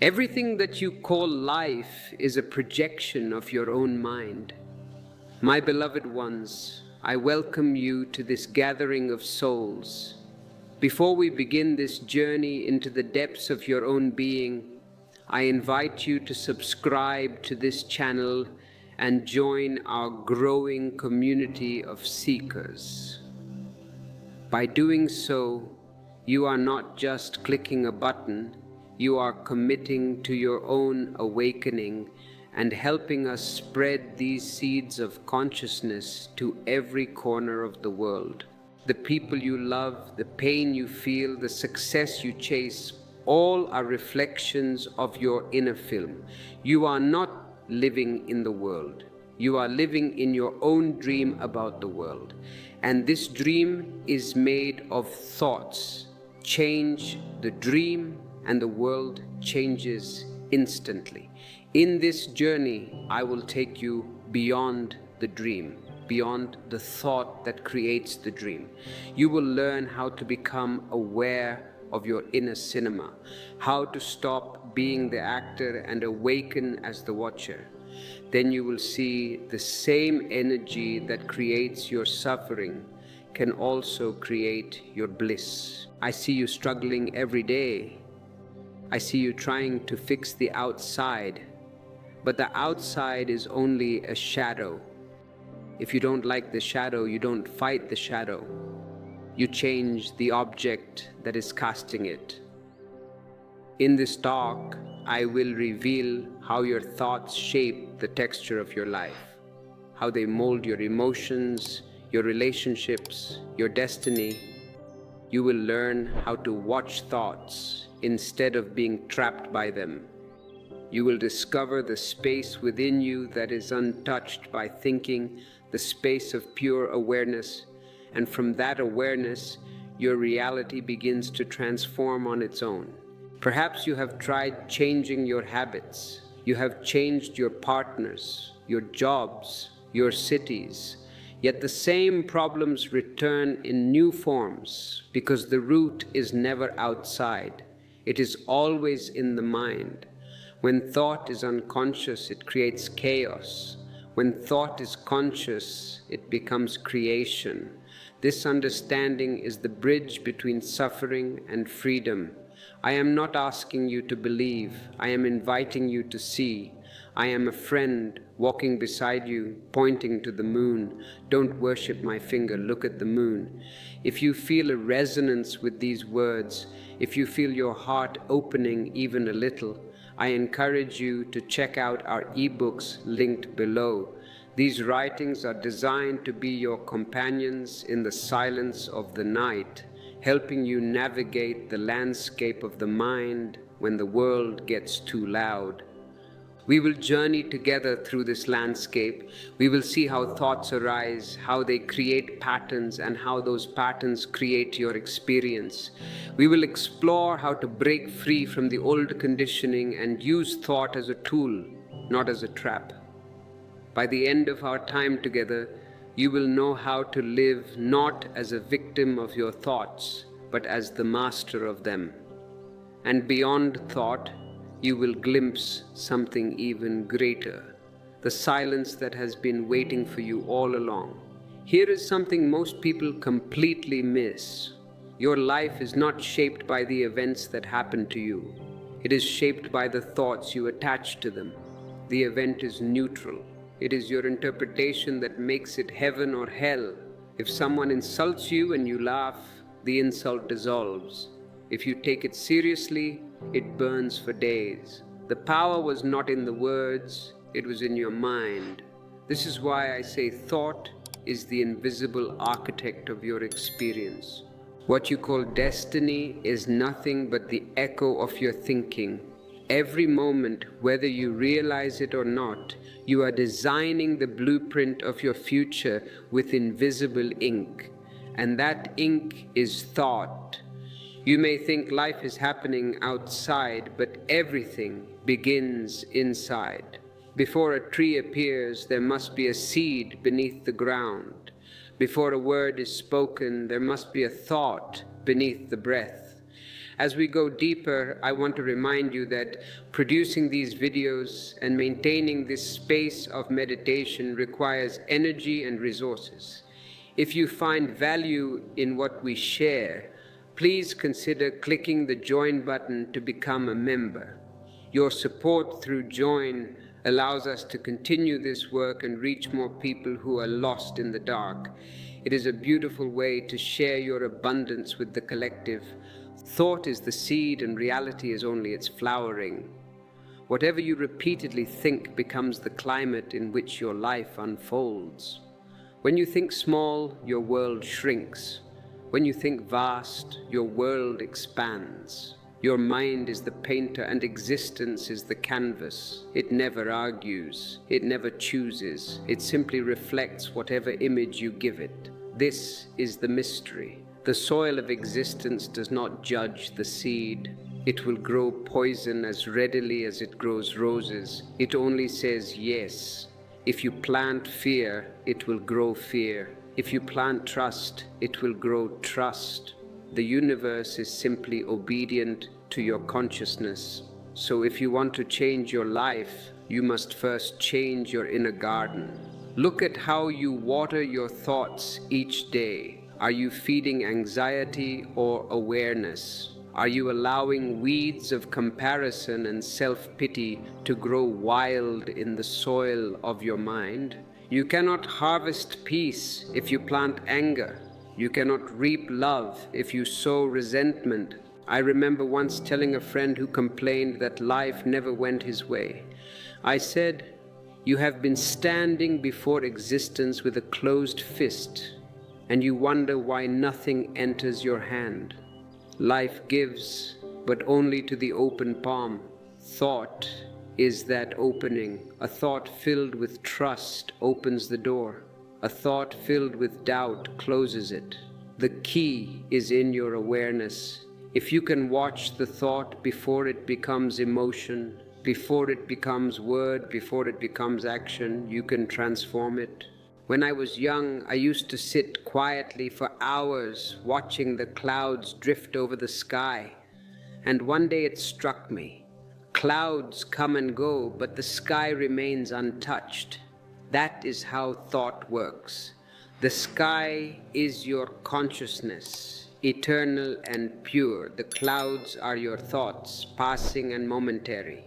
Everything that you call life is a projection of your own mind. My beloved ones, I welcome you to this gathering of souls. Before we begin this journey into the depths of your own being, I invite you to subscribe to this channel and join our growing community of seekers. By doing so, you are not just clicking a button, you are committing to your own awakening and helping us spread these seeds of consciousness to every corner of the world. The people you love, the pain you feel, the success you chase, all are reflections of your inner film. You are not living in the world. You are living in your own dream about the world. And this dream is made of thoughts. Change the dream, and the world changes instantly. In this journey, I will take you beyond the dream, beyond the thought that creates the dream. You will learn how to become aware of your inner cinema, how to stop being the actor and awaken as the watcher. Then you will see the same energy that creates your suffering can also create your bliss. I see you struggling every day. I see you trying to fix the outside, but the outside is only a shadow. If you don't like the shadow, you don't fight the shadow. You change the object that is casting it. In this talk, I will reveal how your thoughts shape the texture of your life, how they mold your emotions, your relationships, your destiny. You will learn how to watch thoughts instead of being trapped by them. You will discover the space within you that is untouched by thinking, the space of pure awareness, and from that awareness, your reality begins to transform on its own. Perhaps you have tried changing your habits. You have changed your partners, your jobs, your cities, yet the same problems return in new forms because the root is never outside. It is always in the mind. When thought is unconscious, it creates chaos. When thought is conscious, it becomes creation. This understanding is the bridge between suffering and freedom. I am not asking you to believe. I am inviting you to see. I am a friend walking beside you, pointing to the moon. Don't worship my finger, look at the moon. If you feel a resonance with these words, if you feel your heart opening even a little, I encourage you to check out our ebooks linked below. These writings are designed to be your companions in the silence of the night, helping you navigate the landscape of the mind when the world gets too loud. We will journey together through this landscape. We will see how thoughts arise, how they create patterns, and how those patterns create your experience. We will explore how to break free from the old conditioning and use thought as a tool, not as a trap. By the end of our time together, you will know how to live not as a victim of your thoughts, but as the master of them. And beyond thought, you will glimpse something even greater, the silence that has been waiting for you all along. Here is something most people completely miss. Your life is not shaped by the events that happen to you. It is shaped by the thoughts you attach to them. The event is neutral. It is your interpretation that makes it heaven or hell. If someone insults you and you laugh, the insult dissolves. If you take it seriously, it burns for days. The power was not in the words, it was in your mind. This is why I say thought is the invisible architect of your experience. What you call destiny is nothing but the echo of your thinking. Every moment, whether you realize it or not, you are designing the blueprint of your future with invisible ink. And that ink is thought. You may think life is happening outside, but everything begins inside. Before a tree appears, there must be a seed beneath the ground. Before a word is spoken, there must be a thought beneath the breath. As we go deeper, I want to remind you that producing these videos and maintaining this space of meditation requires energy and resources. If you find value in what we share, please consider clicking the join button to become a member. Your support through join allows us to continue this work and reach more people who are lost in the dark. It is a beautiful way to share your abundance with the collective. Thought is the seed and reality is only its flowering. Whatever you repeatedly think becomes the climate in which your life unfolds. When you think small, your world shrinks. When you think vast, your world expands. Your mind is the painter and existence is the canvas. It never argues, it never chooses, it simply reflects whatever image you give it. This is the mystery. The soil of existence does not judge the seed. It will grow poison as readily as it grows roses. It only says yes. If you plant fear, it will grow fear. If you plant trust, it will grow trust. The universe is simply obedient to your consciousness. So if you want to change your life, you must first change your inner garden. Look at how you water your thoughts each day. Are you feeding anxiety or awareness? Are you allowing weeds of comparison and self-pity to grow wild in the soil of your mind? You cannot harvest peace if you plant anger. You cannot reap love if you sow resentment. I remember once telling a friend who complained that life never went his way. I said, "You have been standing before existence with a closed fist, and you wonder why nothing enters your hand. Life gives, but only to the open palm. Thought is that opening. A thought filled with trust opens the door. A thought filled with doubt closes it. The key is in your awareness. If you can watch the thought before it becomes emotion, before it becomes word, before it becomes action, you can transform it. When I was young, I used to sit quietly for hours watching the clouds drift over the sky. And one day it struck me. Clouds come and go, but the sky remains untouched. That is how thought works. The sky is your consciousness, eternal and pure. The clouds are your thoughts, passing and momentary.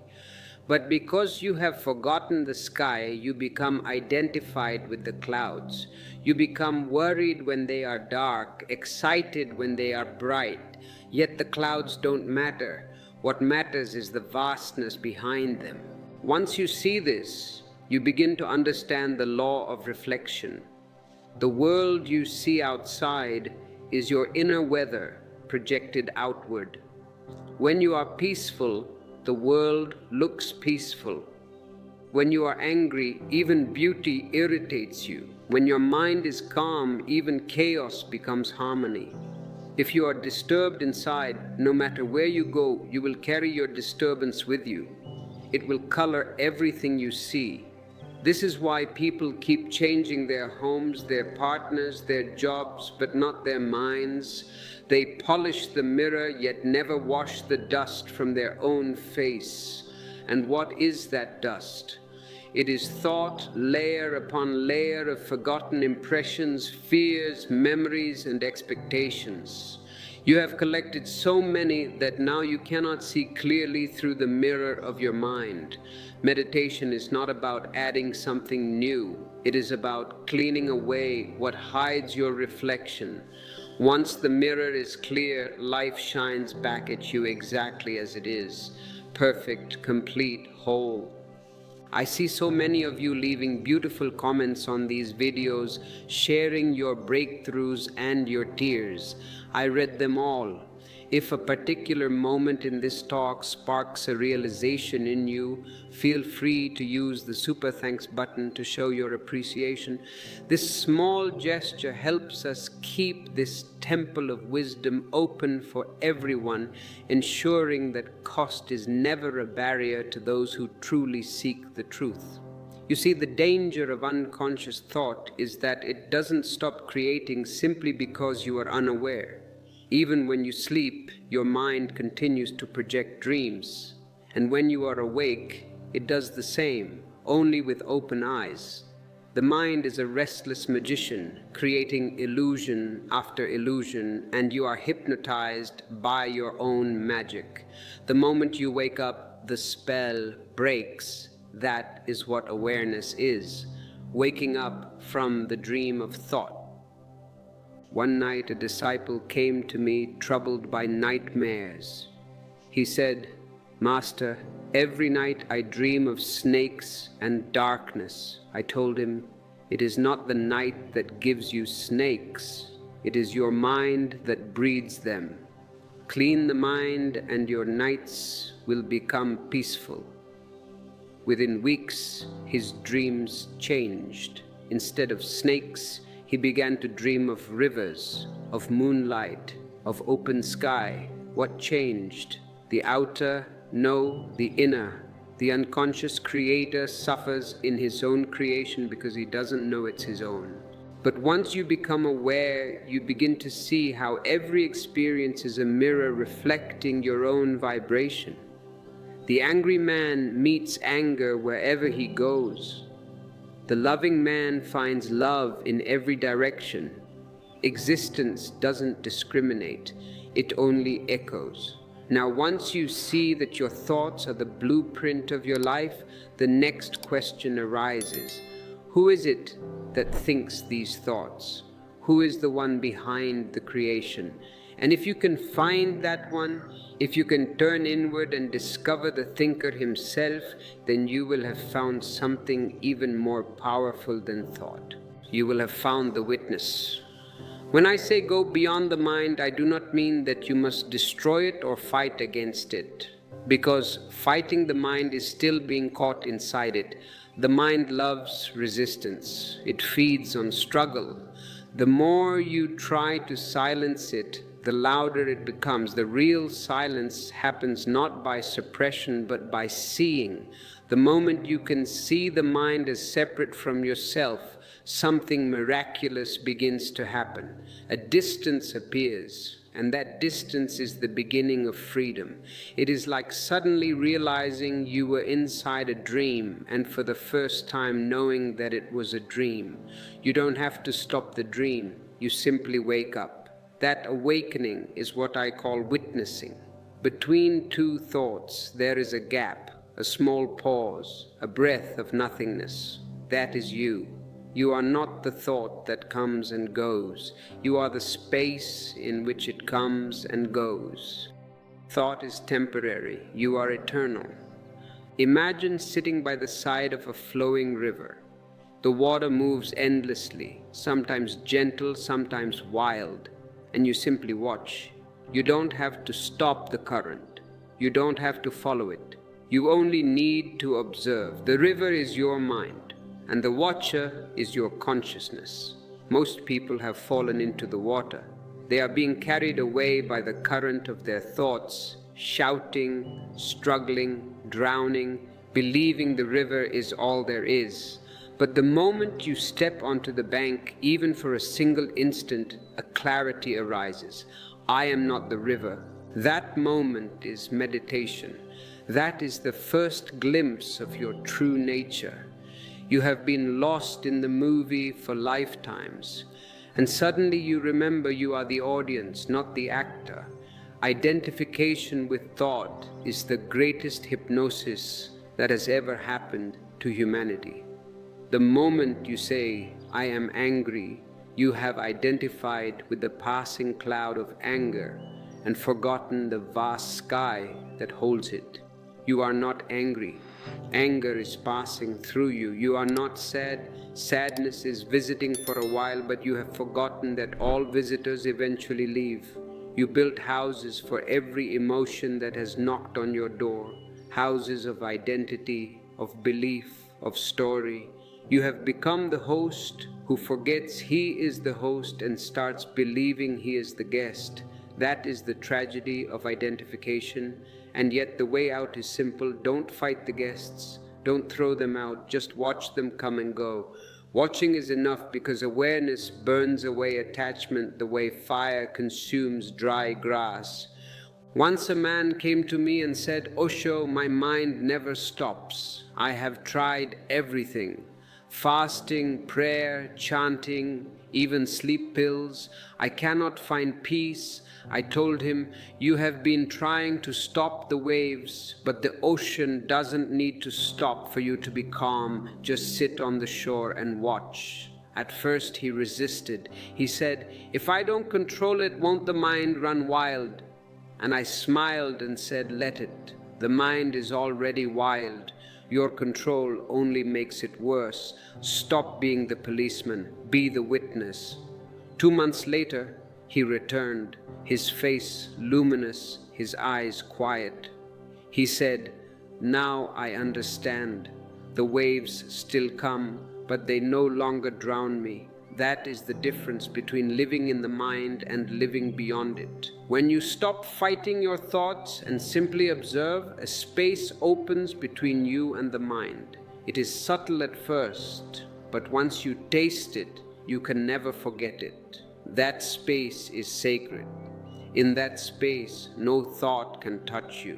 But because you have forgotten the sky, you become identified with the clouds. You become worried when they are dark, excited when they are bright. Yet the clouds don't matter. What matters is the vastness behind them. Once you see this, you begin to understand the law of reflection. The world you see outside is your inner weather projected outward. When you are peaceful, the world looks peaceful. When you are angry, even beauty irritates you. When your mind is calm, even chaos becomes harmony. If you are disturbed inside, no matter where you go, you will carry your disturbance with you. It will color everything you see. This is why people keep changing their homes, their partners, their jobs, but not their minds. They polish the mirror, yet never wash the dust from their own face. And what is that dust? It is thought, layer upon layer of forgotten impressions, fears, memories, and expectations. You have collected so many that now you cannot see clearly through the mirror of your mind. Meditation is not about adding something new. It is about cleaning away what hides your reflection. Once the mirror is clear, life shines back at you exactly as it is, perfect, complete, whole. I see so many of you leaving beautiful comments on these videos, sharing your breakthroughs and your tears. I read them all. If a particular moment in this talk sparks a realization in you, feel free to use the super thanks button to show your appreciation. This small gesture helps us keep this temple of wisdom open for everyone, ensuring that cost is never a barrier to those who truly seek the truth. You see, the danger of unconscious thought is that it doesn't stop creating simply because you are unaware. Even when you sleep, your mind continues to project dreams, and when you are awake, it does the same, only with open eyes. The mind is a restless magician, creating illusion after illusion, and you are hypnotized by your own magic. The moment you wake up, the spell breaks. That is what awareness is, waking up from the dream of thought. One night a disciple came to me troubled by nightmares. He said, "Master, every night I dream of snakes and darkness." I told him, "It is not the night that gives you snakes. It is your mind that breeds them. Clean the mind and your nights will become peaceful." Within weeks, his dreams changed. Instead of snakes, he began to dream of rivers, of moonlight, of open sky. What changed? The outer? No, the inner. The unconscious creator suffers in his own creation because he doesn't know it's his own. But once you become aware, you begin to see how every experience is a mirror reflecting your own vibration. The angry man meets anger wherever he goes. The loving man finds love in every direction. Existence doesn't discriminate, it only echoes. Now, once you see that your thoughts are the blueprint of your life, the next question arises. Who is it that thinks these thoughts? Who is the one behind the creation? And if you can find that one, if you can turn inward and discover the thinker himself, then you will have found something even more powerful than thought. You will have found the witness. When I say go beyond the mind, I do not mean that you must destroy it or fight against it, because fighting the mind is still being caught inside it. The mind loves resistance. It feeds on struggle. The more you try to silence it, the louder it becomes. The real silence happens not by suppression, but by seeing. The moment you can see the mind as separate from yourself, something miraculous begins to happen. A distance appears, and that distance is the beginning of freedom. It is like suddenly realizing you were inside a dream, and for the first time knowing that it was a dream. You don't have to stop the dream, you simply wake up. That awakening is what I call witnessing. Between two thoughts, there is a gap, a small pause, a breath of nothingness. That is you. You are not the thought that comes and goes. You are the space in which it comes and goes. Thought is temporary. You are eternal. Imagine sitting by the side of a flowing river. The water moves endlessly, sometimes gentle, sometimes wild, and you simply watch. You don't have to stop the current. You don't have to follow it. You only need to observe. The river is your mind, and the watcher is your consciousness. Most people have fallen into the water. They are being carried away by the current of their thoughts, shouting, struggling, drowning, believing the river is all there is. But the moment you step onto the bank, even for a single instant, a clarity arises. I am not the river. That moment is meditation. That is the first glimpse of your true nature. You have been lost in the movie for lifetimes, and suddenly you remember you are the audience, not the actor. Identification with thought is the greatest hypnosis that has ever happened to humanity. The moment you say, "I am angry," you have identified with the passing cloud of anger and forgotten the vast sky that holds it. You are not angry. Anger is passing through you. You are not sad. Sadness is visiting for a while, but you have forgotten that all visitors eventually leave. You built houses for every emotion that has knocked on your door, houses of identity, of belief, of story. You have become the host who forgets he is the host and starts believing he is the guest. That is the tragedy of identification, and yet the way out is simple. Don't fight the guests. Don't throw them out. Just watch them come and go. Watching is enough because awareness burns away attachment the way fire consumes dry grass. Once a man came to me and said, "Osho, my mind never stops. I have tried everything. Fasting, prayer, chanting, even sleep pills. I cannot find peace." I told him, "You have been trying to stop the waves, but the ocean doesn't need to stop for you to be calm. Just sit on the shore and watch." At first he resisted. He said, "If I don't control it, won't the mind run wild?" And I smiled and said, "Let it. The mind is already wild. Your control only makes it worse. Stop being the policeman. Be the witness." 2 months later, he returned, his face luminous, his eyes quiet. He said, "Now I understand. The waves still come, but they no longer drown me. That is the difference between living in the mind and living beyond it. When you stop fighting your thoughts and simply observe, a space opens between you and the mind. It is subtle at first, but once you taste it, you can never forget it. That space is sacred. In that space, no thought can touch you.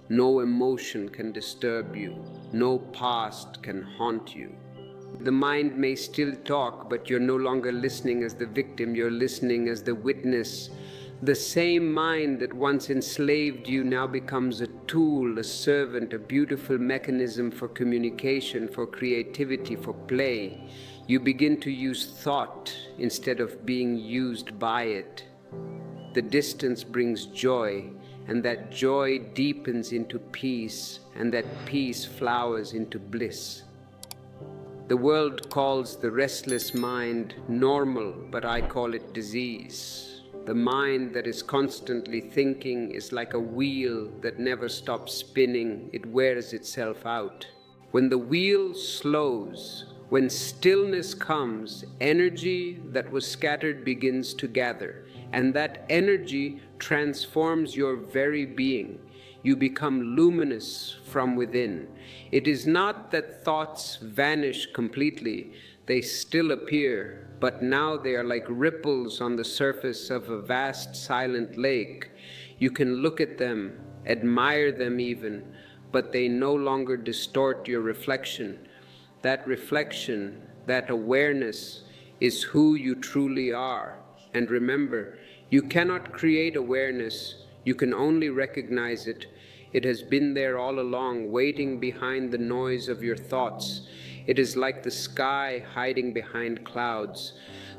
No emotion can disturb you. No past can haunt you. The mind may still talk, but you're no longer listening as the victim, you're listening as the witness. The same mind that once enslaved you now becomes a tool, a servant, a beautiful mechanism for communication, for creativity, for play. You begin to use thought instead of being used by it. The distance brings joy, and that joy deepens into peace, and that peace flowers into bliss. The world calls the restless mind normal, but I call it disease. The mind that is constantly thinking is like a wheel that never stops spinning. It wears itself out. When the wheel slows, when stillness comes, energy that was scattered begins to gather, and that energy transforms your very being. You become luminous from within. It is not that thoughts vanish completely. They still appear, but now they are like ripples on the surface of a vast silent lake. You can look at them, admire them even, but they no longer distort your reflection. That reflection, that awareness, is who you truly are. And remember, you cannot create awareness. You can only recognize it. It has been there all along, waiting behind the noise of your thoughts. It is like the sky hiding behind clouds.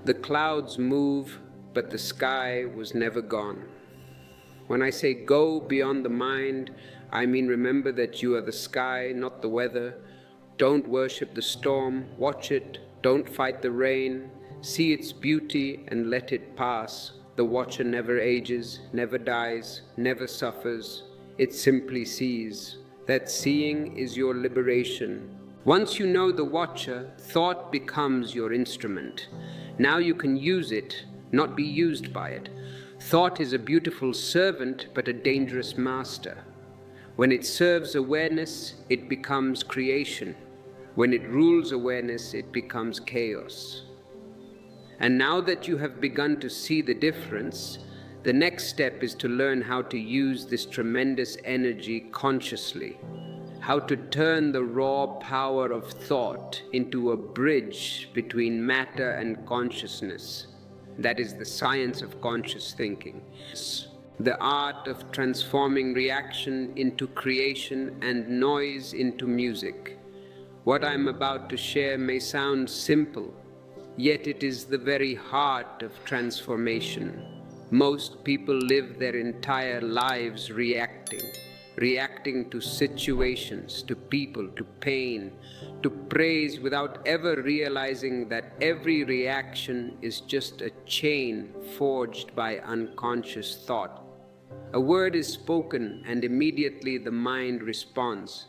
The clouds move, but the sky was never gone. When I say go beyond the mind, I mean remember that you are the sky, not the weather. Don't worship the storm, watch it. Don't fight the rain. See its beauty and let it pass. The watcher never ages, never dies, never suffers. It simply sees. That seeing is your liberation. Once you know the watcher, thought becomes your instrument. Now you can use it, not be used by it. Thought is a beautiful servant, but a dangerous master. When it serves awareness, it becomes creation. When it rules awareness, it becomes chaos. And now that you have begun to see the difference, the next step is to learn how to use this tremendous energy consciously, how to turn the raw power of thought into a bridge between matter and consciousness. That is the science of conscious thinking, the art of transforming reaction into creation and noise into music. What I'm about to share may sound simple, yet it is the very heart of transformation. Most people live their entire lives reacting to situations, to people, to pain, to praise, without ever realizing that every reaction is just a chain forged by unconscious thought. A word is spoken and immediately the mind responds.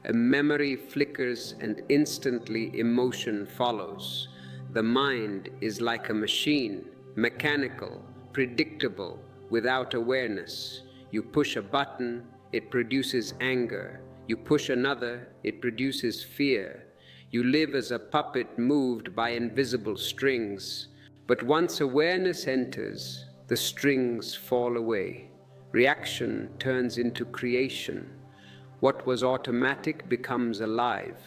A memory flickers and instantly emotion follows. The mind is like a machine, mechanical, predictable, without awareness. You push a button, it produces anger. You push another, it produces fear. You live as a puppet moved by invisible strings. But once awareness enters, the strings fall away. Reaction turns into creation. What was automatic becomes alive.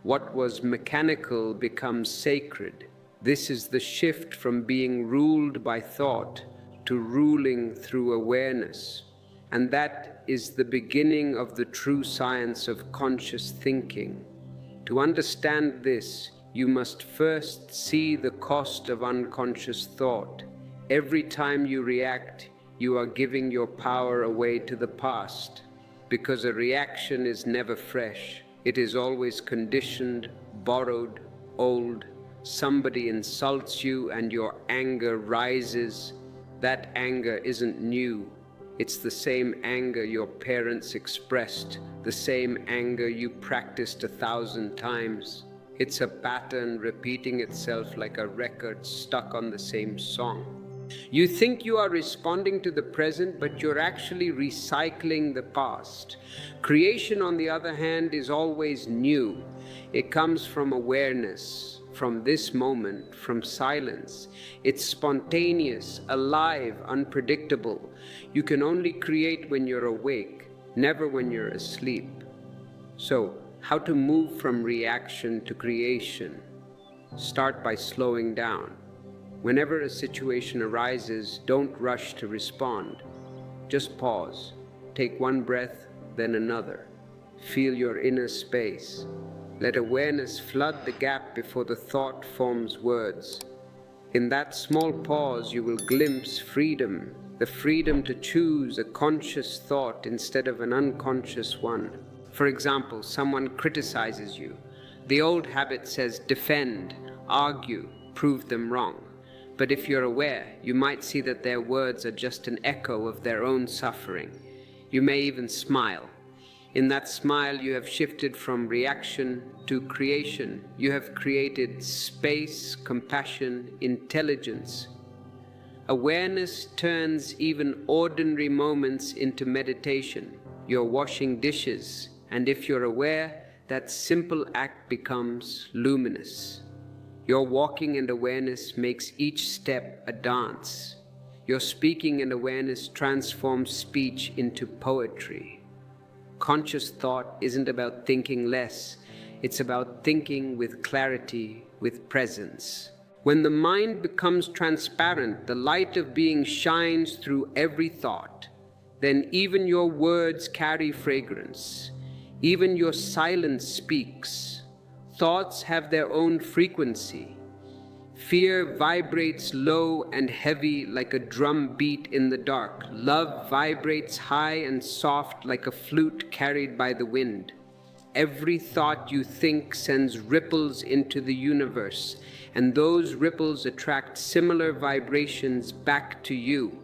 What was mechanical becomes sacred. This is the shift from being ruled by thought to ruling through awareness. And that is the beginning of the true science of conscious thinking. To understand this, you must first see the cost of unconscious thought. Every time you react, you are giving your power away to the past, because a reaction is never fresh. It is always conditioned, borrowed, old. Somebody insults you and your anger rises. That anger isn't new. It's the same anger your parents expressed, the same anger you practiced 1,000 times. It's a pattern repeating itself like a record stuck on the same song. You think you are responding to the present, but you're actually recycling the past. Creation, on the other hand, is always new. It comes from awareness, from this moment, from silence. It's spontaneous, alive, unpredictable. You can only create when you're awake, never when you're asleep. So, how to move from reaction to creation? Start by slowing down. Whenever a situation arises, don't rush to respond. Just pause. Take one breath, then another. Feel your inner space. Let awareness flood the gap before the thought forms words. In that small pause, you will glimpse freedom, the freedom to choose a conscious thought instead of an unconscious one. For example, someone criticizes you. The old habit says defend, argue, prove them wrong. But if you're aware, you might see that their words are just an echo of their own suffering. You may even smile. In that smile, you have shifted from reaction to creation. You have created space, compassion, intelligence. Awareness turns even ordinary moments into meditation. You're washing dishes, and if you're aware, that simple act becomes luminous. Your walking and awareness makes each step a dance. Your speaking and awareness transforms speech into poetry. Conscious thought isn't about thinking less. It's about thinking with clarity, with presence. When the mind becomes transparent, the light of being shines through every thought. Then even your words carry fragrance. Even your silence speaks. Thoughts have their own frequency. Fear vibrates low and heavy like a drum beat in the dark. Love vibrates high and soft like a flute carried by the wind. Every thought you think sends ripples into the universe, and those ripples attract similar vibrations back to you.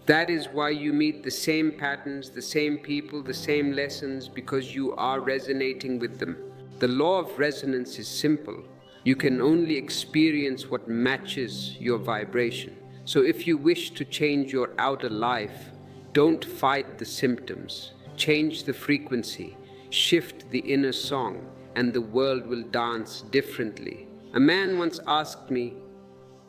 That is why you meet the same patterns, the same people, the same lessons, because you are resonating with them. The law of resonance is simple. You can only experience what matches your vibration. So if you wish to change your outer life, don't fight the symptoms. Change the frequency, shift the inner song, and the world will dance differently. A man once asked me,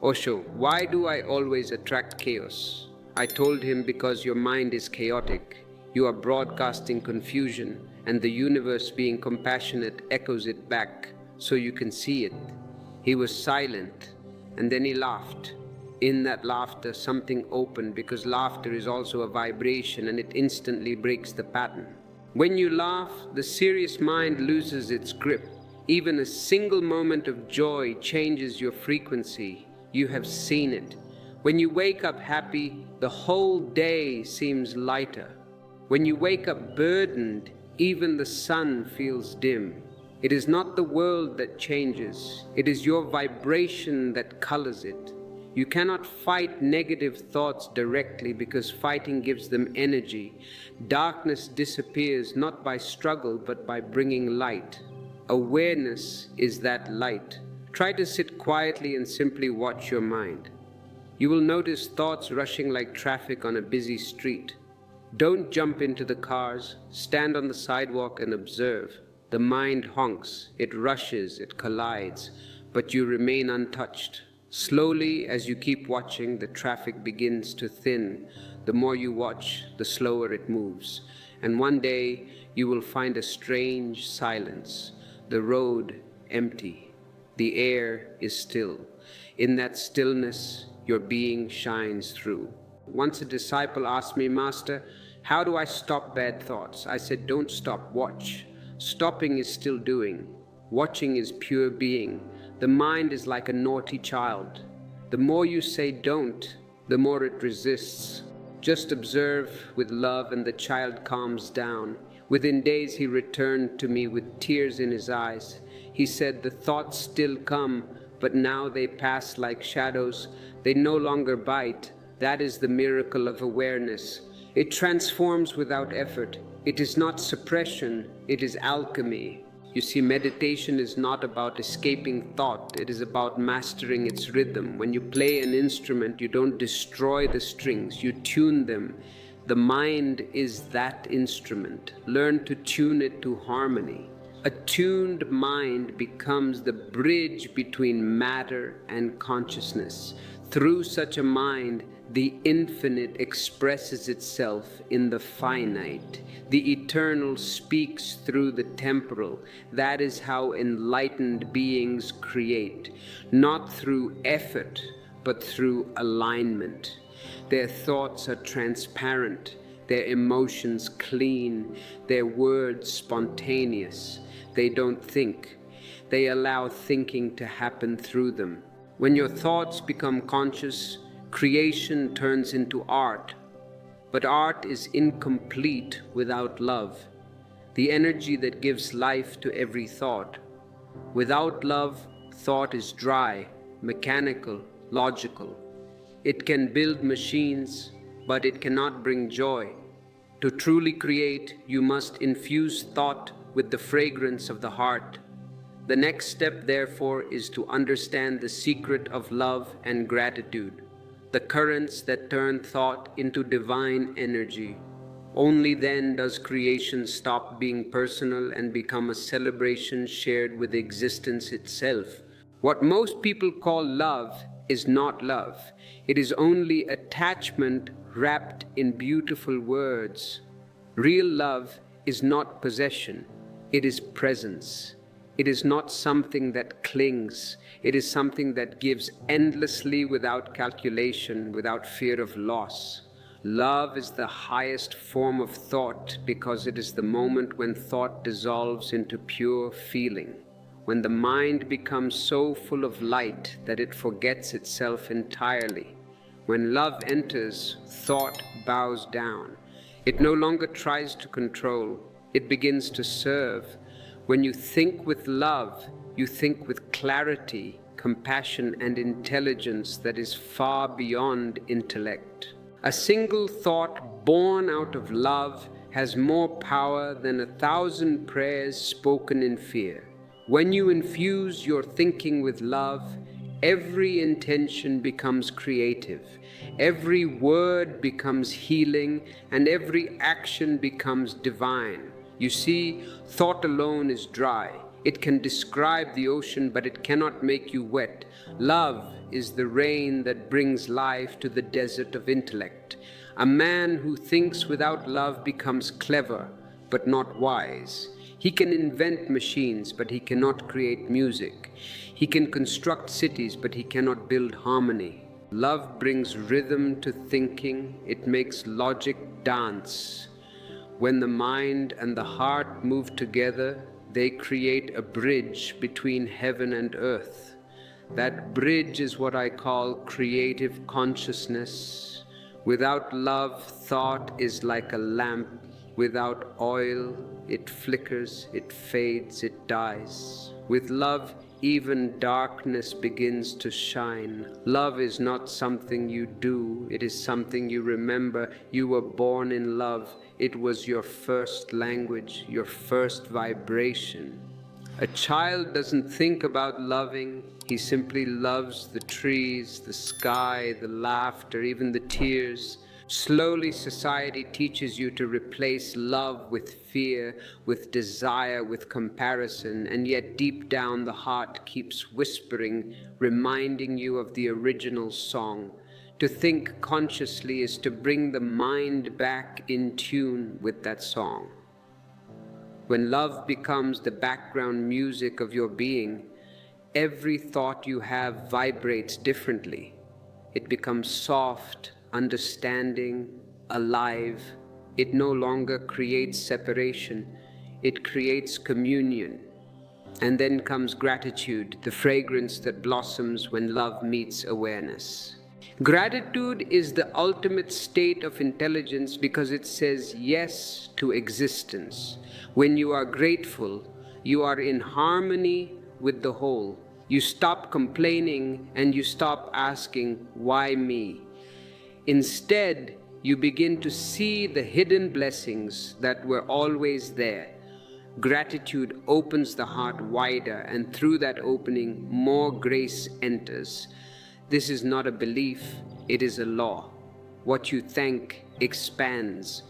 Osho, why do I always attract chaos? I told him, because your mind is chaotic. You are broadcasting confusion, and the universe, being compassionate, echoes it back so you can see it. He was silent, and then he laughed. In that laughter, something opened, because laughter is also a vibration, and it instantly breaks the pattern. When you laugh, the serious mind loses its grip. Even a single moment of joy changes your frequency. You have seen it. When you wake up happy, the whole day seems lighter. When you wake up burdened, even the sun feels dim. It is not the world that changes. It is your vibration that colors it. You cannot fight negative thoughts directly, because fighting gives them energy. Darkness disappears not by struggle but by bringing light. Awareness is that light. Try to sit quietly and simply watch your mind. You will notice thoughts rushing like traffic on a busy street. Don't jump into the cars. Stand on the sidewalk and observe. The mind honks, it rushes, it collides, but you remain untouched. Slowly, as you keep watching, the traffic begins to thin. The more you watch, the slower it moves. And one day, you will find a strange silence. The road empty. The air is still. In that stillness, your being shines through. Once a disciple asked me, "Master, how do I stop bad thoughts?" I said, "Don't stop, watch." Stopping is still doing. Watching is pure being. The mind is like a naughty child. The more you say don't, the more it resists. Just observe with love and the child calms down. Within days he returned to me with tears in his eyes. He said, "The thoughts still come, but now they pass like shadows. They no longer bite." That is the miracle of awareness. It transforms without effort. It is not suppression, it is alchemy. You see, meditation is not about escaping thought, it is about mastering its rhythm. When you play an instrument, you don't destroy the strings, you tune them. The mind is that instrument. Learn to tune it to harmony. A tuned mind becomes the bridge between matter and consciousness. Through such a mind, the infinite expresses itself in the finite. The eternal speaks through the temporal. That is how enlightened beings create, not through effort, but through alignment. Their thoughts are transparent, their emotions clean, their words spontaneous. They don't think. They allow thinking to happen through them. When your thoughts become conscious, creation turns into art. But art is incomplete without love, the energy that gives life to every thought. Without love, thought is dry, mechanical, logical. It can build machines, but it cannot bring joy. To truly create, you must infuse thought with the fragrance of the heart. The next step, therefore, is to understand the secret of love and gratitude, the currents that turn thought into divine energy. Only then does creation stop being personal and become a celebration shared with existence itself. What most people call love is not love. It is only attachment wrapped in beautiful words. Real love is not possession, it is presence. It is not something that clings. It is something that gives endlessly without calculation, without fear of loss. Love is the highest form of thought because it is the moment when thought dissolves into pure feeling, when the mind becomes so full of light that it forgets itself entirely. When love enters, thought bows down. It no longer tries to control. It begins to serve. When you think with love, you think with clarity, compassion, and intelligence that is far beyond intellect. A single thought born out of love has more power than 1,000 prayers spoken in fear. When you infuse your thinking with love, every intention becomes creative, every word becomes healing, and every action becomes divine. You see, thought alone is dry. It can describe the ocean, but it cannot make you wet. Love is the rain that brings life to the desert of intellect. A man who thinks without love becomes clever, but not wise. He can invent machines, but he cannot create music. He can construct cities, but he cannot build harmony. Love brings rhythm to thinking. It makes logic dance. When the mind and the heart move together, they create a bridge between heaven and earth. That bridge is what I call creative consciousness. Without love, thought is like a lamp. Without oil, it flickers, it fades, it dies. With love, even darkness begins to shine. Love is not something you do, it is something you remember. You were born in love. It was your first language, your first vibration. A child doesn't think about loving, he simply loves the trees, the sky, the laughter, even the tears. Slowly, society teaches you to replace love with fear, with desire, with comparison, and yet deep down the heart keeps whispering, reminding you of the original song. To think consciously is to bring the mind back in tune with that song. When love becomes the background music of your being, every thought you have vibrates differently. It becomes soft, understanding, alive. It no longer creates separation, it creates communion. And then comes gratitude, the fragrance that blossoms when love meets awareness. Gratitude is the ultimate state of intelligence because it says yes to existence. When you are grateful, you are in harmony with the whole. You stop complaining and you stop asking, why me? Instead, you begin to see the hidden blessings that were always there. Gratitude opens the heart wider, and through that opening, more grace enters. This is not a belief, it is a law. What you thank expands.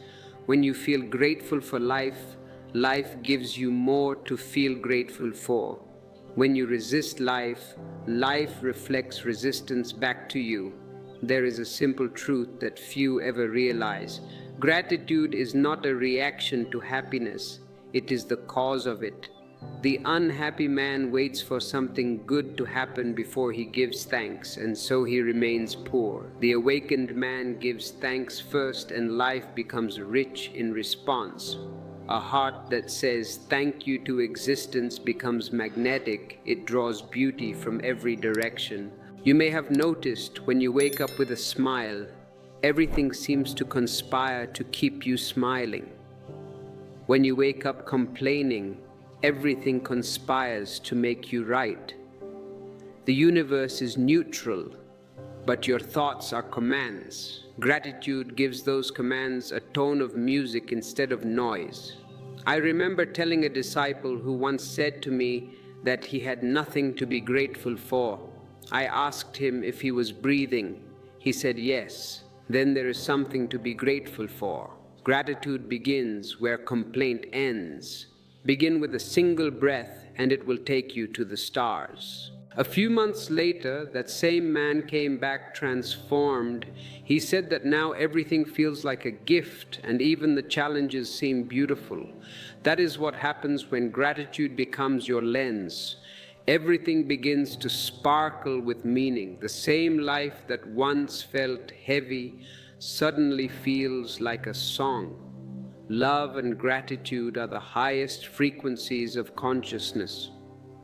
When you feel grateful for life, life gives you more to feel grateful for. When you resist life, life reflects resistance back to you. There is a simple truth that few ever realize. Gratitude is not a reaction to happiness, it is the cause of it. The unhappy man waits for something good to happen before he gives thanks, and so he remains poor. The awakened man gives thanks first, and life becomes rich in response. A heart that says thank you to existence becomes magnetic. It draws beauty from every direction. You may have noticed when you wake up with a smile, everything seems to conspire to keep you smiling. When you wake up complaining, everything conspires to make you right. The universe is neutral, but your thoughts are commands. Gratitude gives those commands a tone of music instead of noise. I remember telling a disciple who once said to me that he had nothing to be grateful for. I asked him if he was breathing. He said yes. Then there is something to be grateful for. Gratitude begins where complaint ends. Begin with a single breath and it will take you to the stars. A few months later, that same man came back transformed. He said that now everything feels like a gift and even the challenges seem beautiful. That is what happens when gratitude becomes your lens. Everything begins to sparkle with meaning. The same life that once felt heavy suddenly feels like a song. Love and gratitude are the highest frequencies of consciousness.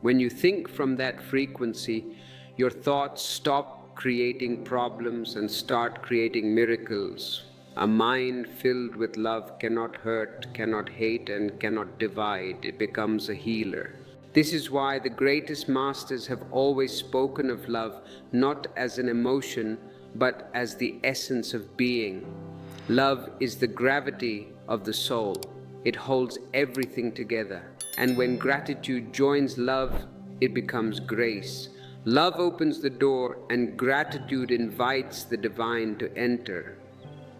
When you think from that frequency, your thoughts stop creating problems and start creating miracles. A mind filled with love cannot hurt, cannot hate, and cannot divide. It becomes a healer. This is why the greatest masters have always spoken of love not as an emotion, but as the essence of being. Love is the gravity of the soul. It holds everything together. And when gratitude joins love, it becomes grace. Love opens the door and gratitude invites the divine to enter.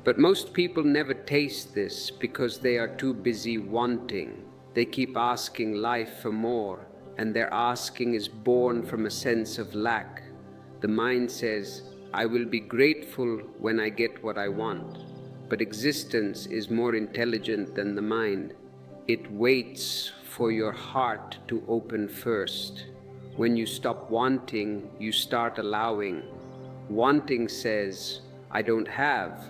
But most people never taste this because they are too busy wanting. They keep asking life for more, and their asking is born from a sense of lack. The mind says, I will be grateful when I get what I want. But existence is more intelligent than the mind. It waits for your heart to open first. When you stop wanting, you start allowing. Wanting says, I don't have.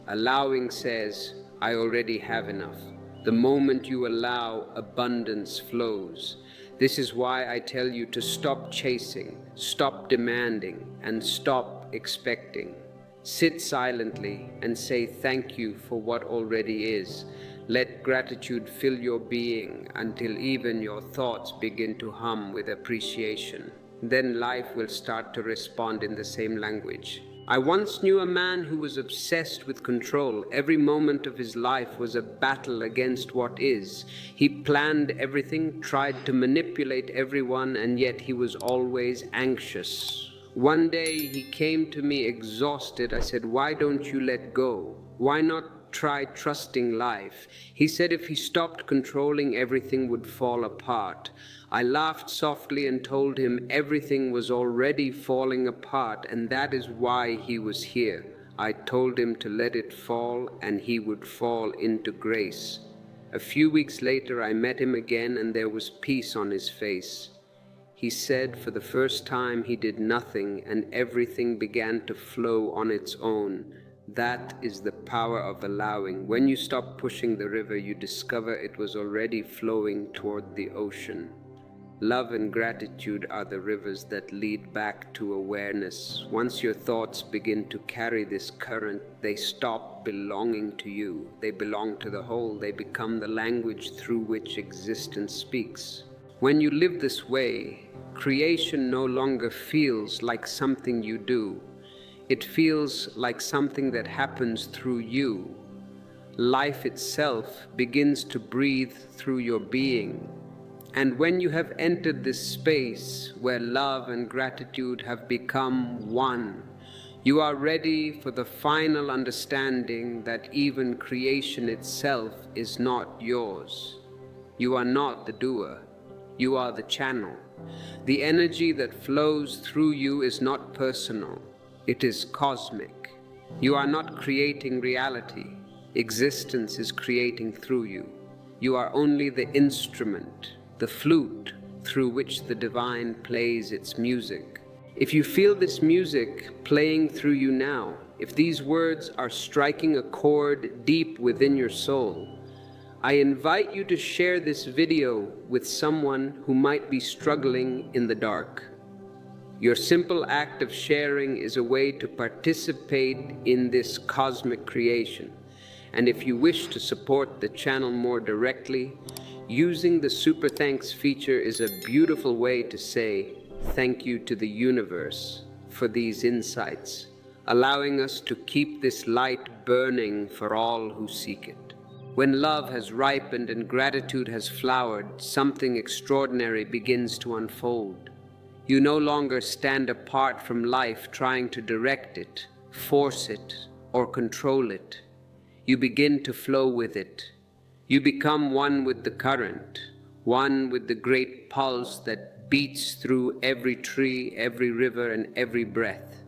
Allowing says, I already have enough. The moment you allow, abundance flows. This is why I tell you to stop chasing, stop demanding, and stop expecting. Sit silently and say thank you for what already is. Let gratitude fill your being until even your thoughts begin to hum with appreciation. Then life will start to respond in the same language. I once knew a man who was obsessed with control. Every moment of his life was a battle against what is. He planned everything, tried to manipulate everyone, and yet he was always anxious. One day he came to me exhausted. I said, why don't you let go? Why not try trusting life? He said if he stopped controlling, everything would fall apart. I laughed softly and told him everything was already falling apart, and that is why he was here. I told him to let it fall, and he would fall into grace. A few weeks later, I met him again, and there was peace on his face. He said for the first time he did nothing, and everything began to flow on its own. That is the power of allowing. When you stop pushing the river, you discover it was already flowing toward the ocean. Love and gratitude are the rivers that lead back to awareness. Once your thoughts begin to carry this current, they stop belonging to you. They belong to the whole. They become the language through which existence speaks. When you live this way, creation no longer feels like something you do. It feels like something that happens through you. Life itself begins to breathe through your being. And when you have entered this space where love and gratitude have become one, you are ready for the final understanding that even creation itself is not yours. You are not the doer. You are the channel. The energy that flows through you is not personal. It is cosmic. You are not creating reality. Existence is creating through you. You are only the instrument, the flute through which the divine plays its music. If you feel this music playing through you now, if these words are striking a chord deep within your soul, I invite you to share this video with someone who might be struggling in the dark. Your simple act of sharing is a way to participate in this cosmic creation. And if you wish to support the channel more directly, using the Super Thanks feature is a beautiful way to say thank you to the universe for these insights, allowing us to keep this light burning for all who seek it. When love has ripened and gratitude has flowered, something extraordinary begins to unfold. You no longer stand apart from life trying to direct it, force it, or control it. You begin to flow with it. You become one with the current, one with the great pulse that beats through every tree, every river, and every breath.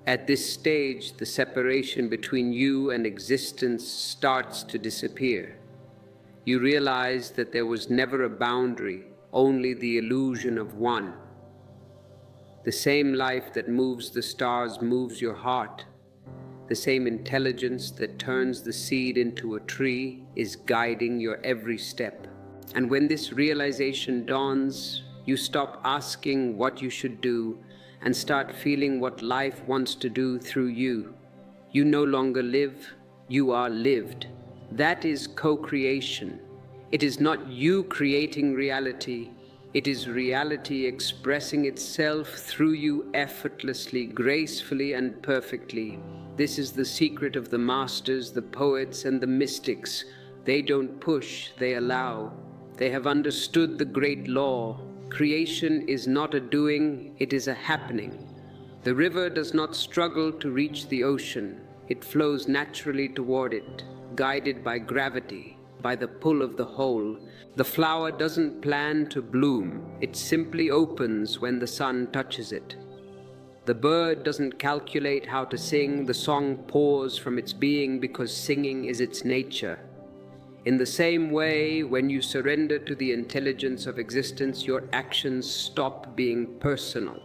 At this stage, the separation between you and existence starts to disappear. You realize that there was never a boundary, only the illusion of one. The same life that moves the stars moves your heart. The same intelligence that turns the seed into a tree is guiding your every step. And when this realization dawns, you stop asking what you should do and start feeling what life wants to do through you. You no longer live, you are lived. That is co-creation. It is not you creating reality, it is reality expressing itself through you effortlessly, gracefully, and perfectly. This is the secret of the masters, the poets, and the mystics. They don't push, they allow. They have understood the great law. Creation is not a doing, it is a happening. The river does not struggle to reach the ocean. It flows naturally toward it, guided by gravity, by the pull of the whole. The flower doesn't plan to bloom. It simply opens when the sun touches it. The bird doesn't calculate how to sing. The song pours from its being because singing is its nature. In the same way, when you surrender to the intelligence of existence, your actions stop being personal.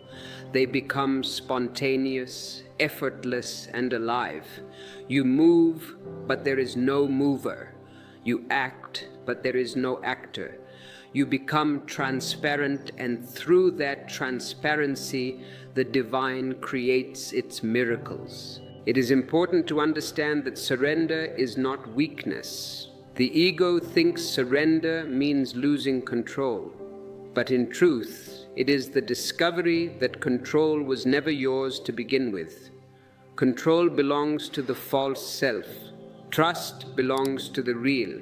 They become spontaneous, effortless, and alive. You move, but there is no mover. You act, but there is no actor. You become transparent, and through that transparency, the divine creates its miracles. It is important to understand that surrender is not weakness. The ego thinks surrender means losing control, but in truth, it is the discovery that control was never yours to begin with. Control belongs to the false self. Trust belongs to the real.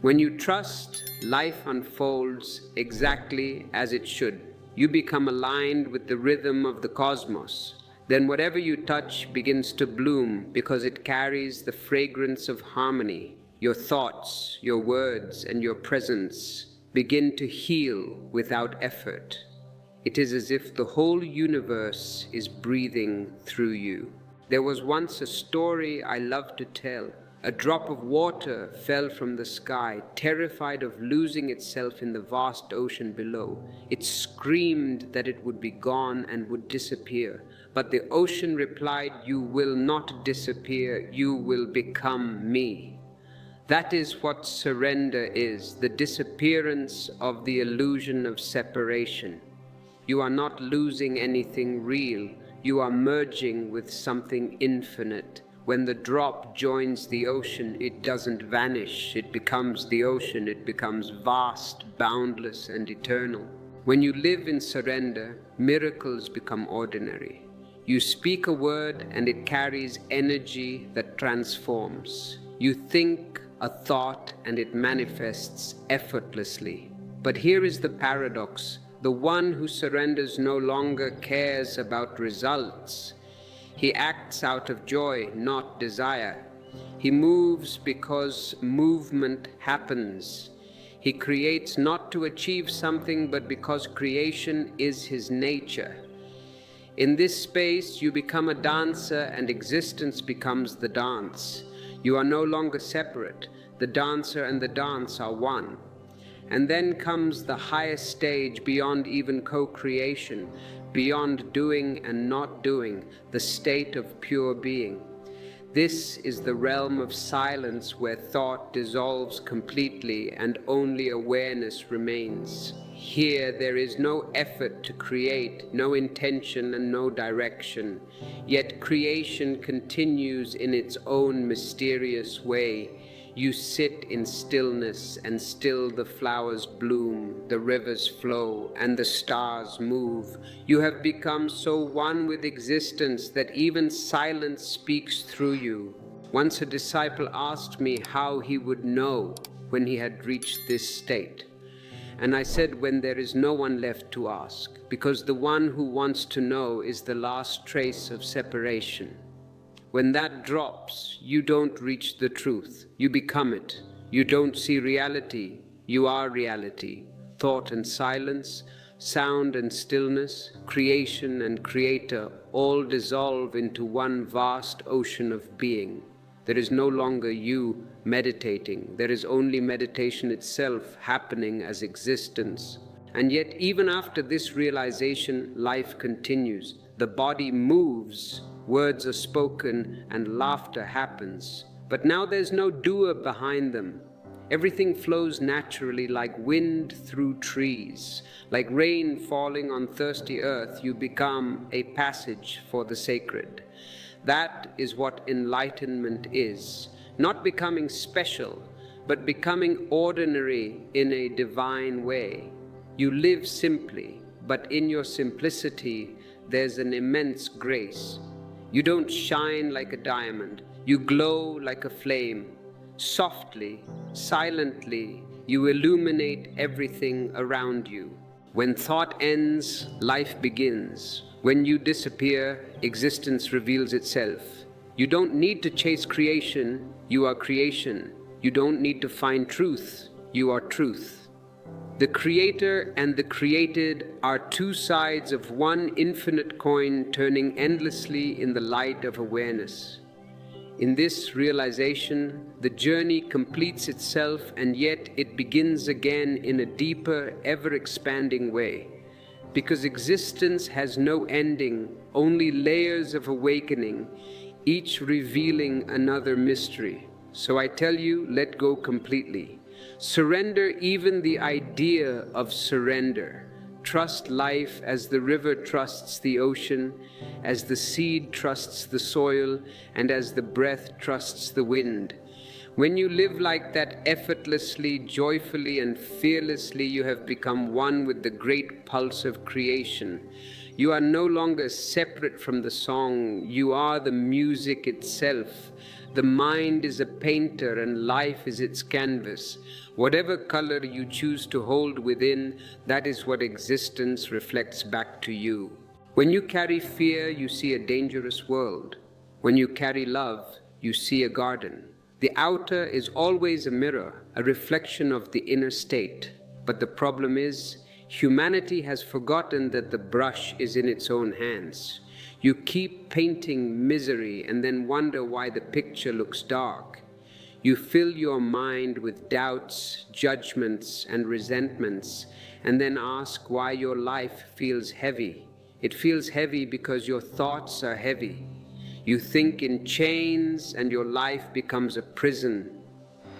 When you trust, life unfolds exactly as it should. You become aligned with the rhythm of the cosmos. Then whatever you touch begins to bloom because it carries the fragrance of harmony. Your thoughts, your words, and your presence begin to heal without effort. It is as if the whole universe is breathing through you. There was once a story I love to tell. A drop of water fell from the sky, terrified of losing itself in the vast ocean below. It screamed that it would be gone and would disappear. But the ocean replied, "You will not disappear, you will become me." That is what surrender is, the disappearance of the illusion of separation. You are not losing anything real, you are merging with something infinite. When the drop joins the ocean, it doesn't vanish, it becomes the ocean, it becomes vast, boundless, and eternal. When you live in surrender, miracles become ordinary. You speak a word and it carries energy that transforms. You think a thought and it manifests effortlessly. But here is the paradox. The one who surrenders no longer cares about results. He acts out of joy, not desire. He moves because movement happens. He creates not to achieve something, but because creation is his nature. In this space, you become a dancer and existence becomes the dance. You are no longer separate. The dancer and the dance are one. And then comes the highest stage beyond even co-creation, beyond doing and not doing, the state of pure being. This is the realm of silence where thought dissolves completely and only awareness remains. Here there is no effort to create, no intention and no direction, yet creation continues in its own mysterious way. You sit in stillness and still the flowers bloom, the rivers flow, and the stars move. You have become so one with existence that even silence speaks through you. Once a disciple asked me how he would know when he had reached this state. And I said, when there is no one left to ask, because the one who wants to know is the last trace of separation. When that drops, you don't reach the truth, you become it. You don't see reality, you are reality. Thought and silence, sound and stillness, creation and creator all dissolve into one vast ocean of being. There is no longer you meditating, there is only meditation itself happening as existence. And yet even after this realization, life continues. The body moves, words are spoken, and laughter happens. But now there's no doer behind them. Everything flows naturally like wind through trees. Like rain falling on thirsty earth, you become a passage for the sacred. That is what enlightenment is. Not becoming special, but becoming ordinary in a divine way. You live simply, but in your simplicity, there's an immense grace. You don't shine like a diamond, you glow like a flame. Softly, silently, you illuminate everything around you. When thought ends, life begins. When you disappear, existence reveals itself. You don't need to chase creation, you are creation. You don't need to find truth, you are truth. The creator and the created are two sides of one infinite coin turning endlessly in the light of awareness. In this realization, the journey completes itself, and yet it begins again in a deeper, ever-expanding way. Because existence has no ending, only layers of awakening, each revealing another mystery. So I tell you, let go completely. Surrender even the idea of surrender. Trust life as the river trusts the ocean, as the seed trusts the soil, and as the breath trusts the wind. When you live like that effortlessly, joyfully, and fearlessly, you have become one with the great pulse of creation. You are no longer separate from the song, you are the music itself. The mind is a painter and life is its canvas. Whatever color you choose to hold within, that is what existence reflects back to you. When you carry fear, you see a dangerous world. When you carry love, you see a garden. The outer is always a mirror, a reflection of the inner state. But the problem is, humanity has forgotten that the brush is in its own hands. You keep painting misery and then wonder why the picture looks dark. You fill your mind with doubts, judgments, and resentments, and then ask why your life feels heavy. It feels heavy because your thoughts are heavy. You think in chains and your life becomes a prison.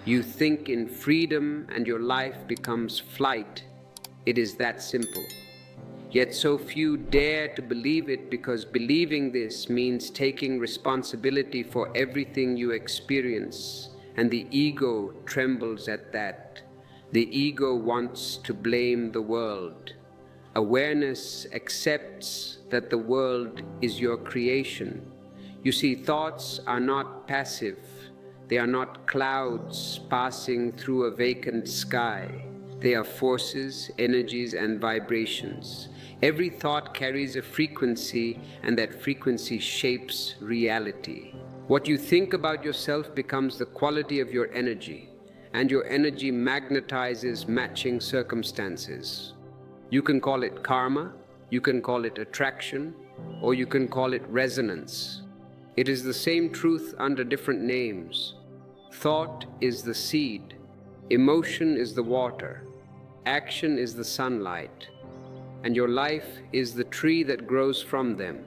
You think in freedom and your life becomes flight. It is that simple. Yet so few dare to believe it, because believing this means taking responsibility for everything you experience, and the ego trembles at that. The ego wants to blame the world. Awareness accepts that the world is your creation. You see, thoughts are not passive. They are not clouds passing through a vacant sky. They are forces, energies, and vibrations. Every thought carries a frequency, and that frequency shapes reality. What you think about yourself becomes the quality of your energy, and your energy magnetizes matching circumstances. You can call it karma, you can call it attraction, or you can call it resonance. It is the same truth under different names. Thought is the seed, emotion is the water, action is the sunlight, and your life is the tree that grows from them.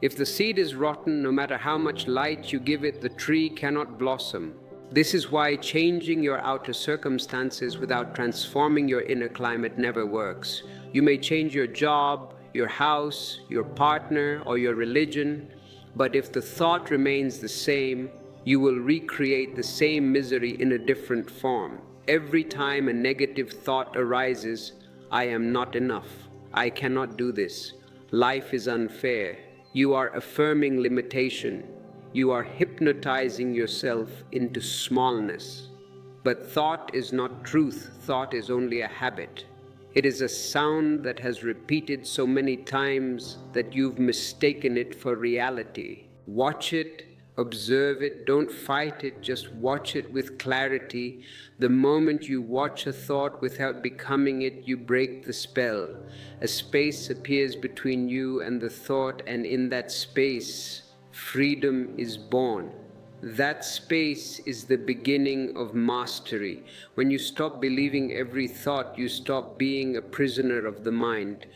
If the seed is rotten, no matter how much light you give it, the tree cannot blossom. This is why changing your outer circumstances without transforming your inner climate never works. You may change your job, your house, your partner, or your religion, but if the thought remains the same, you will recreate the same misery in a different form. Every time a negative thought arises, I am not enough, I cannot do this, life is unfair, you are affirming limitation. You are hypnotizing yourself into smallness. But thought is not truth, thought is only a habit. It is a sound that has repeated so many times that you've mistaken it for reality. Watch it, observe it, don't fight it, just watch it with clarity. The moment you watch a thought without becoming it, you break the spell. A space appears between you and the thought, and in that space, freedom is born. That space is the beginning of mastery. When you stop believing every thought, you stop being a prisoner of the mind.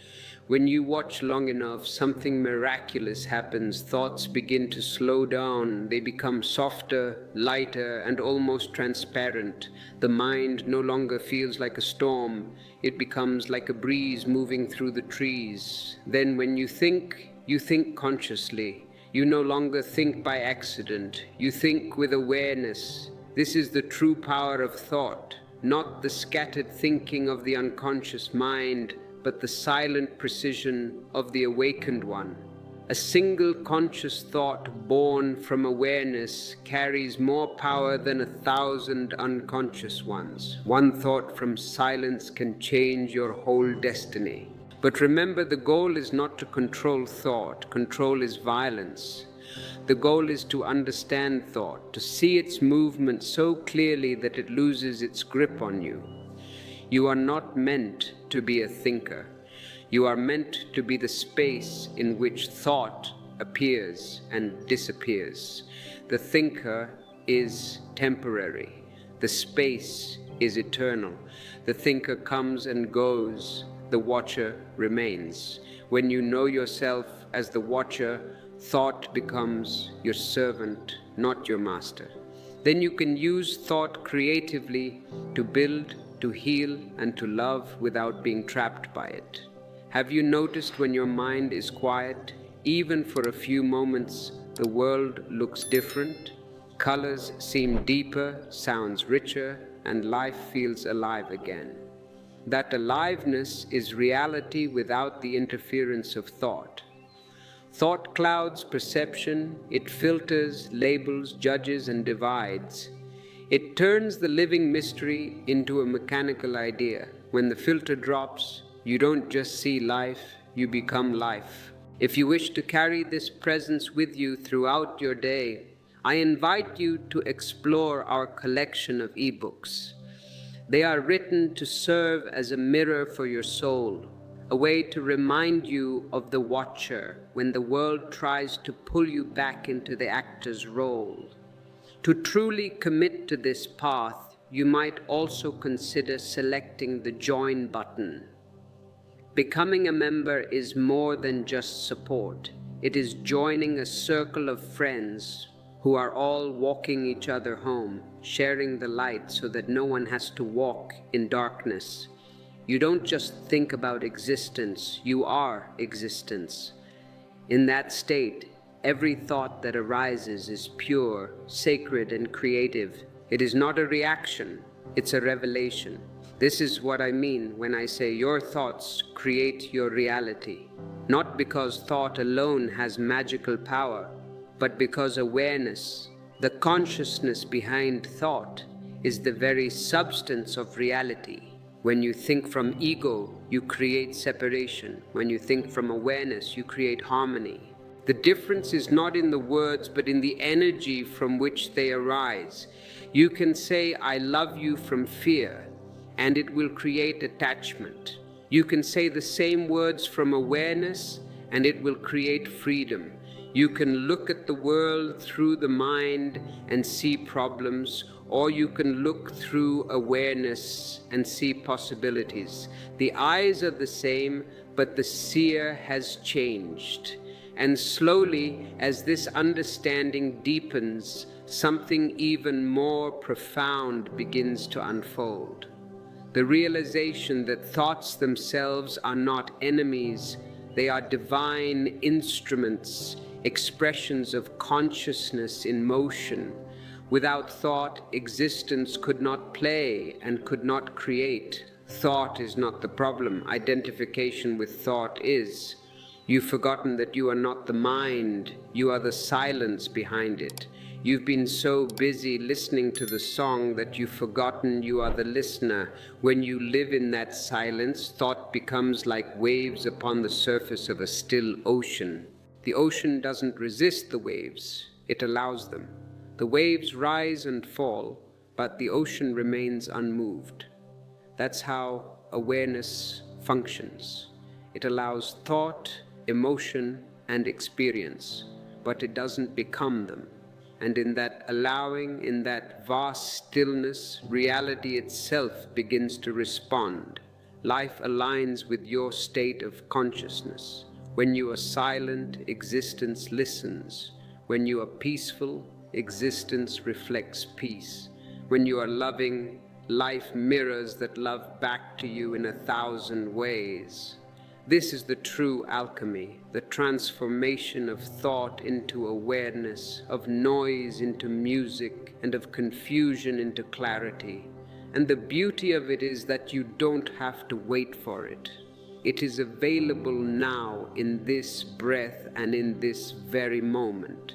When you watch long enough, something miraculous happens. Thoughts begin to slow down. They become softer, lighter, and almost transparent. The mind no longer feels like a storm. It becomes like a breeze moving through the trees. Then when you think consciously. You no longer think by accident. You think with awareness. This is the true power of thought, not the scattered thinking of the unconscious mind, but the silent precision of the awakened one. A single conscious thought born from awareness carries more power than 1,000 unconscious ones. One thought from silence can change your whole destiny. But remember, the goal is not to control thought. Control is violence. The goal is to understand thought, to see its movement so clearly that it loses its grip on you. You are not meant to be a thinker. You are meant to be the space in which thought appears and disappears. The thinker is temporary. The space is eternal. The thinker comes and goes. The watcher remains. When you know yourself as the watcher, thought becomes your servant, not your master. Then you can use thought creatively to build, to heal, and to love without being trapped by it. Have you noticed when your mind is quiet, even for a few moments, the world looks different? Colors seem deeper, sounds richer, and life feels alive again. That aliveness is reality without the interference of thought. Thought clouds perception, it filters, labels, judges, and divides. It turns the living mystery into a mechanical idea. When the filter drops, you don't just see life, you become life. If you wish to carry this presence with you throughout your day, I invite you to explore our collection of ebooks. They are written to serve as a mirror for your soul, a way to remind you of the watcher when the world tries to pull you back into the actor's role. To truly commit to this path, you might also consider selecting the join button. Becoming a member is more than just support. It is joining a circle of friends who are all walking each other home, sharing the light so that no one has to walk in darkness. You don't just think about existence, you are existence. In that state, every thought that arises is pure, sacred, and creative. It is not a reaction, it's a revelation. This is what I mean when I say your thoughts create your reality. Not because thought alone has magical power, but because awareness, the consciousness behind thought, is the very substance of reality. When you think from ego, you create separation. When you think from awareness, you create harmony. The difference is not in the words, but in the energy from which they arise. You can say, I love you from fear, and it will create attachment. You can say the same words from awareness, and it will create freedom. You can look at the world through the mind and see problems, or you can look through awareness and see possibilities. The eyes are the same, but the seer has changed. And slowly, as this understanding deepens, something even more profound begins to unfold. The realization that thoughts themselves are not enemies, they are divine instruments, expressions of consciousness in motion. Without thought, existence could not play and could not create. Thought is not the problem, identification with thought is. You've forgotten that you are not the mind, you are the silence behind it. You've been so busy listening to the song that you've forgotten you are the listener. When you live in that silence, thought becomes like waves upon the surface of a still ocean. The ocean doesn't resist the waves, it allows them. The waves rise and fall, but the ocean remains unmoved. That's how awareness functions. It allows thought, emotion, and experience, but it doesn't become them. And in that allowing, in that vast stillness, reality itself begins to respond. Life aligns with your state of consciousness. When you are silent, existence listens. When you are peaceful, existence reflects peace. When you are loving, life mirrors that love back to you in 1,000 ways. This is the true alchemy, the transformation of thought into awareness, of noise into music, and of confusion into clarity. And the beauty of it is that you don't have to wait for it. It is available now in this breath and in this very moment.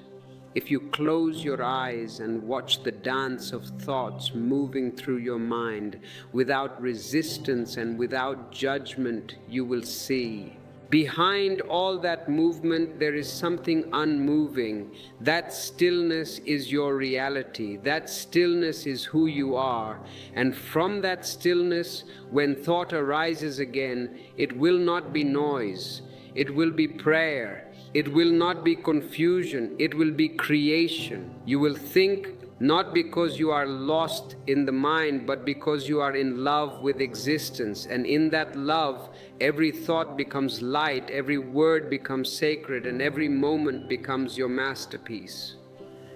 If you close your eyes and watch the dance of thoughts moving through your mind, without resistance and without judgment, you will see. Behind all that movement, there is something unmoving. That stillness is your reality. That stillness is who you are. And from that stillness, when thought arises again, it will not be noise. It will be prayer. It will not be confusion, it will be creation. You will think not because you are lost in the mind, but because you are in love with existence. And in that love, every thought becomes light, every word becomes sacred, and every moment becomes your masterpiece.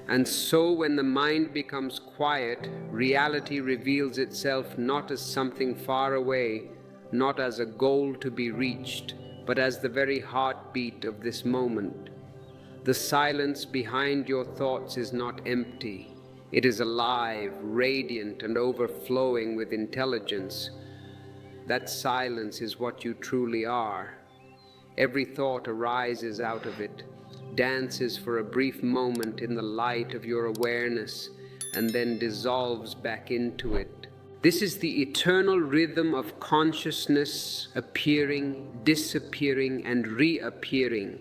And so when the mind becomes quiet, reality reveals itself not as something far away, not as a goal to be reached, but as the very heartbeat of this moment. The silence behind your thoughts is not empty. It is alive, radiant, and overflowing with intelligence. That silence is what you truly are. Every thought arises out of it, dances for a brief moment in the light of your awareness, and then dissolves back into it. This is the eternal rhythm of consciousness appearing, disappearing, and reappearing,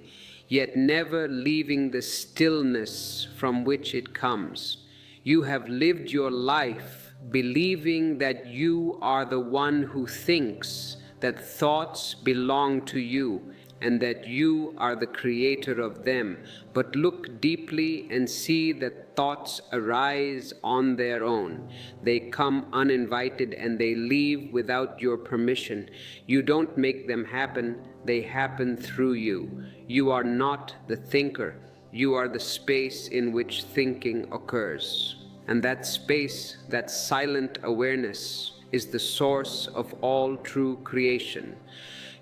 yet never leaving the stillness from which it comes. You have lived your life believing that you are the one who thinks, that thoughts belong to you, and that you are the creator of them. But look deeply and see that thoughts arise on their own. They come uninvited and they leave without your permission. You don't make them happen, they happen through you. You are not the thinker, you are the space in which thinking occurs. And that space, that silent awareness, is the source of all true creation.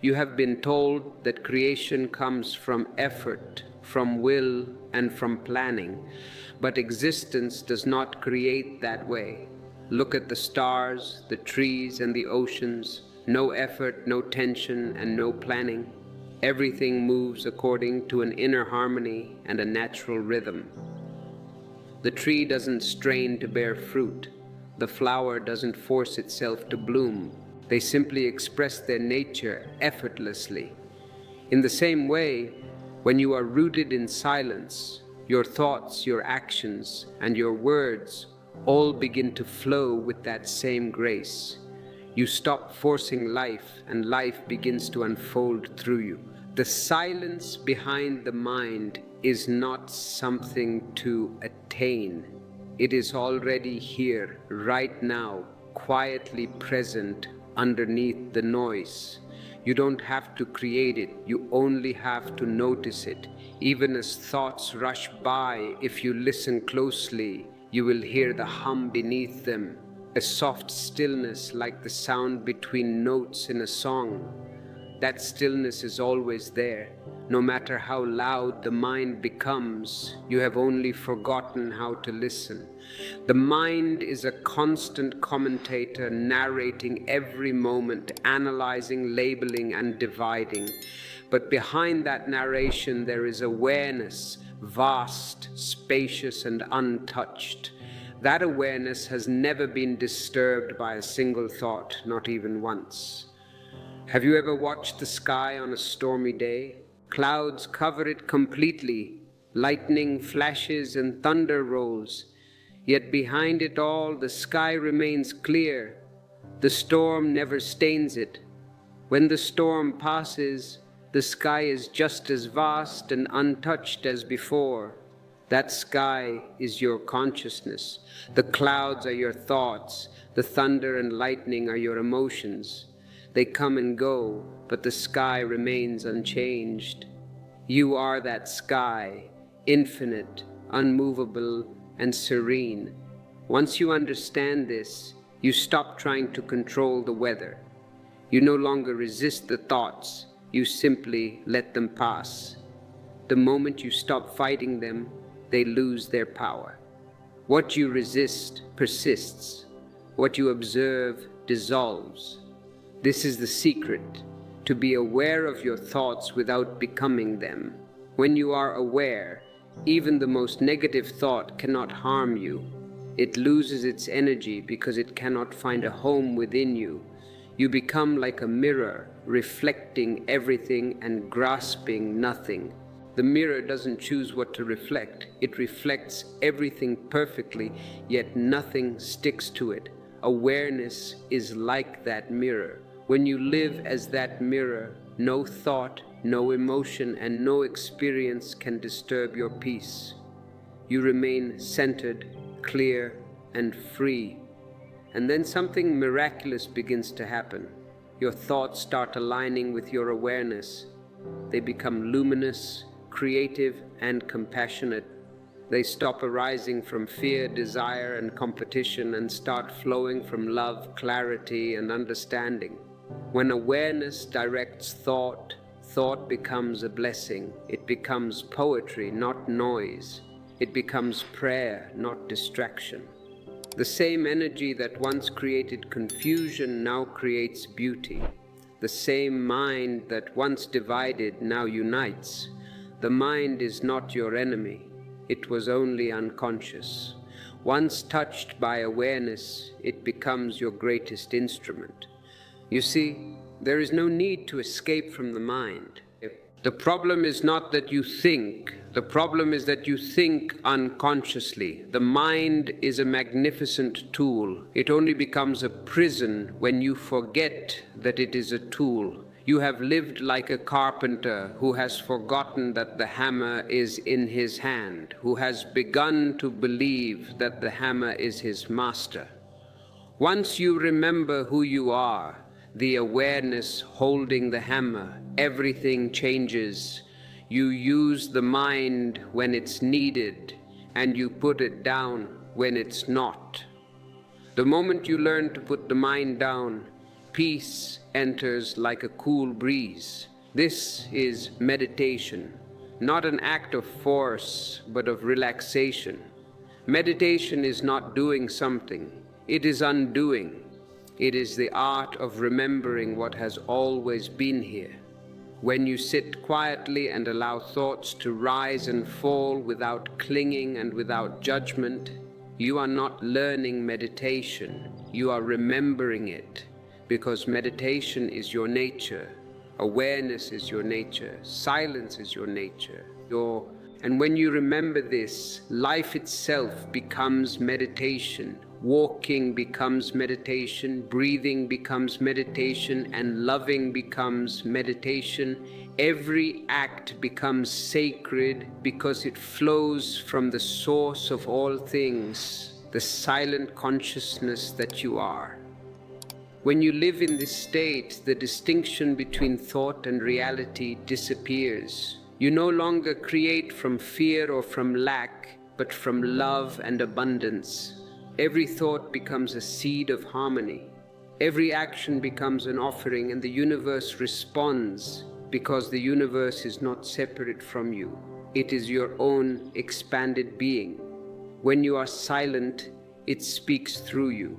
You have been told that creation comes from effort, from will, and from planning, but existence does not create that way. Look at the stars, the trees, and the oceans. No effort, no tension, and no planning. Everything moves according to an inner harmony and a natural rhythm. The tree doesn't strain to bear fruit. The flower doesn't force itself to bloom. They simply express their nature effortlessly. In the same way, when you are rooted in silence, your thoughts, your actions, and your words all begin to flow with that same grace. You stop forcing life, and life begins to unfold through you. The silence behind the mind is not something to attain. It is already here, right now, quietly present underneath the noise. You don't have to create it, you only have to notice it. Even as thoughts rush by, if you listen closely, you will hear the hum beneath them, a soft stillness like the sound between notes in a song. That stillness is always there. No matter how loud the mind becomes, you have only forgotten how to listen. The mind is a constant commentator, narrating every moment, analyzing, labeling, and dividing. But behind that narration there is awareness, vast, spacious, and untouched. That awareness has never been disturbed by a single thought, not even once. Have you ever watched the sky on a stormy day? Clouds cover it completely, lightning flashes and thunder rolls. Yet behind it all, the sky remains clear. The storm never stains it. When the storm passes, the sky is just as vast and untouched as before. That sky is your consciousness. The clouds are your thoughts. The thunder and lightning are your emotions. They come and go, but the sky remains unchanged. You are that sky, infinite, unmovable, and serene. Once you understand this, you stop trying to control the weather. You no longer resist the thoughts, you simply let them pass. The moment you stop fighting them, they lose their power. What you resist persists. What you observe dissolves. This is the secret, to be aware of your thoughts without becoming them. When you are aware, even the most negative thought cannot harm you. It loses its energy because it cannot find a home within you. You become like a mirror, reflecting everything and grasping nothing. The mirror doesn't choose what to reflect. It reflects everything perfectly, yet nothing sticks to it. Awareness is like that mirror. When you live as that mirror, no thought, no emotion, and no experience can disturb your peace. You remain centered, clear, and free. And then something miraculous begins to happen. Your thoughts start aligning with your awareness. They become luminous, creative, and compassionate. They stop arising from fear, desire, and competition and start flowing from love, clarity, and understanding. When awareness directs thought, thought becomes a blessing. It becomes poetry, not noise. It becomes prayer, not distraction. The same energy that once created confusion now creates beauty. The same mind that once divided now unites. The mind is not your enemy. It was only unconscious. Once touched by awareness, it becomes your greatest instrument. You see, there is no need to escape from the mind. The problem is not that you think. The problem is that you think unconsciously. The mind is a magnificent tool. It only becomes a prison when you forget that it is a tool. You have lived like a carpenter who has forgotten that the hammer is in his hand, who has begun to believe that the hammer is his master. Once you remember who you are, the awareness holding the hammer, everything changes. You use the mind when it's needed, and you put it down when it's not. The moment you learn to put the mind down, peace enters like a cool breeze. This is meditation, not an act of force, but of relaxation. Meditation is not doing something, it is undoing. It is the art of remembering what has always been here. When you sit quietly and allow thoughts to rise and fall without clinging and without judgment, you are not learning meditation, you are remembering it. Because meditation is your nature, awareness is your nature, silence is your nature. And when you remember this, life itself becomes meditation. Walking becomes meditation, breathing becomes meditation, and loving becomes meditation. Every act becomes sacred because it flows from the source of all things, the silent consciousness that you are. When you live in this state, the distinction between thought and reality disappears. You no longer create from fear or from lack, but from love and abundance. Every thought becomes a seed of harmony. Every action becomes an offering, and the universe responds because the universe is not separate from you. It is your own expanded being. When you are silent, it speaks through you.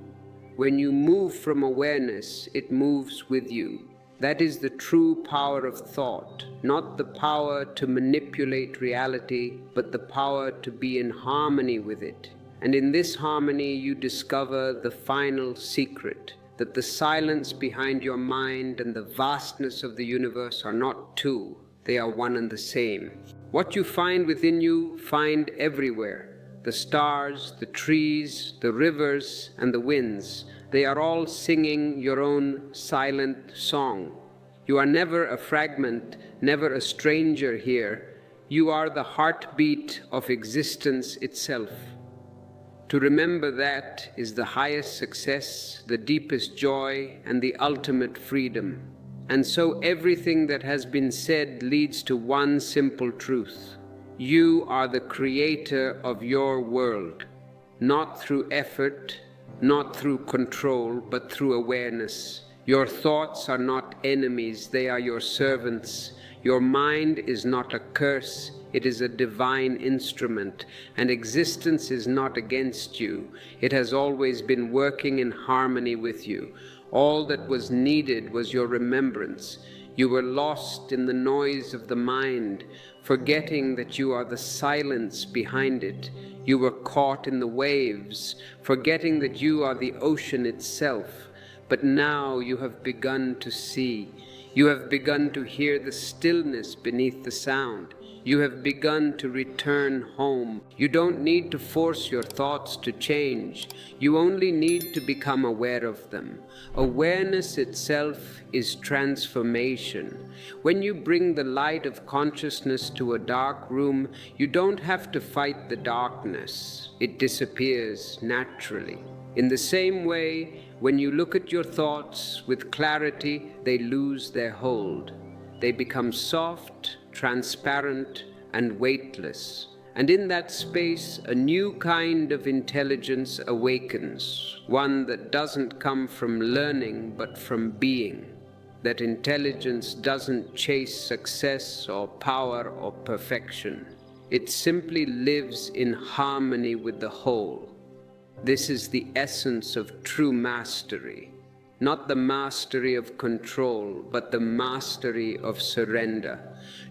When you move from awareness, it moves with you. That is the true power of thought, not the power to manipulate reality, but the power to be in harmony with it. And in this harmony, you discover the final secret, that the silence behind your mind and the vastness of the universe are not two, they are one and the same. What you find within you, find everywhere. The stars, the trees, the rivers, and the winds, they are all singing your own silent song. You are never a fragment, never a stranger here. You are the heartbeat of existence itself. To remember that is the highest success, the deepest joy, and the ultimate freedom. And so everything that has been said leads to one simple truth. You are the creator of your world, not through effort, not through control, but through awareness. Your thoughts are not enemies, they are your servants. Your mind is not a curse, it is a divine instrument, and existence is not against you. It has always been working in harmony with you. All that was needed was your remembrance. You were lost in the noise of the mind, forgetting that you are the silence behind it. You were caught in the waves, forgetting that you are the ocean itself. But now you have begun to see. You have begun to hear the stillness beneath the sound. You have begun to return home. You don't need to force your thoughts to change. You only need to become aware of them. Awareness itself is transformation. When you bring the light of consciousness to a dark room, you don't have to fight the darkness. It disappears naturally. In the same way, when you look at your thoughts with clarity, they lose their hold. They become soft, transparent, and weightless. And in that space, a new kind of intelligence awakens, one that doesn't come from learning, but from being. That intelligence doesn't chase success or power or perfection. It simply lives in harmony with the whole. This is the essence of true mastery. not the mastery of control, but the mastery of surrender.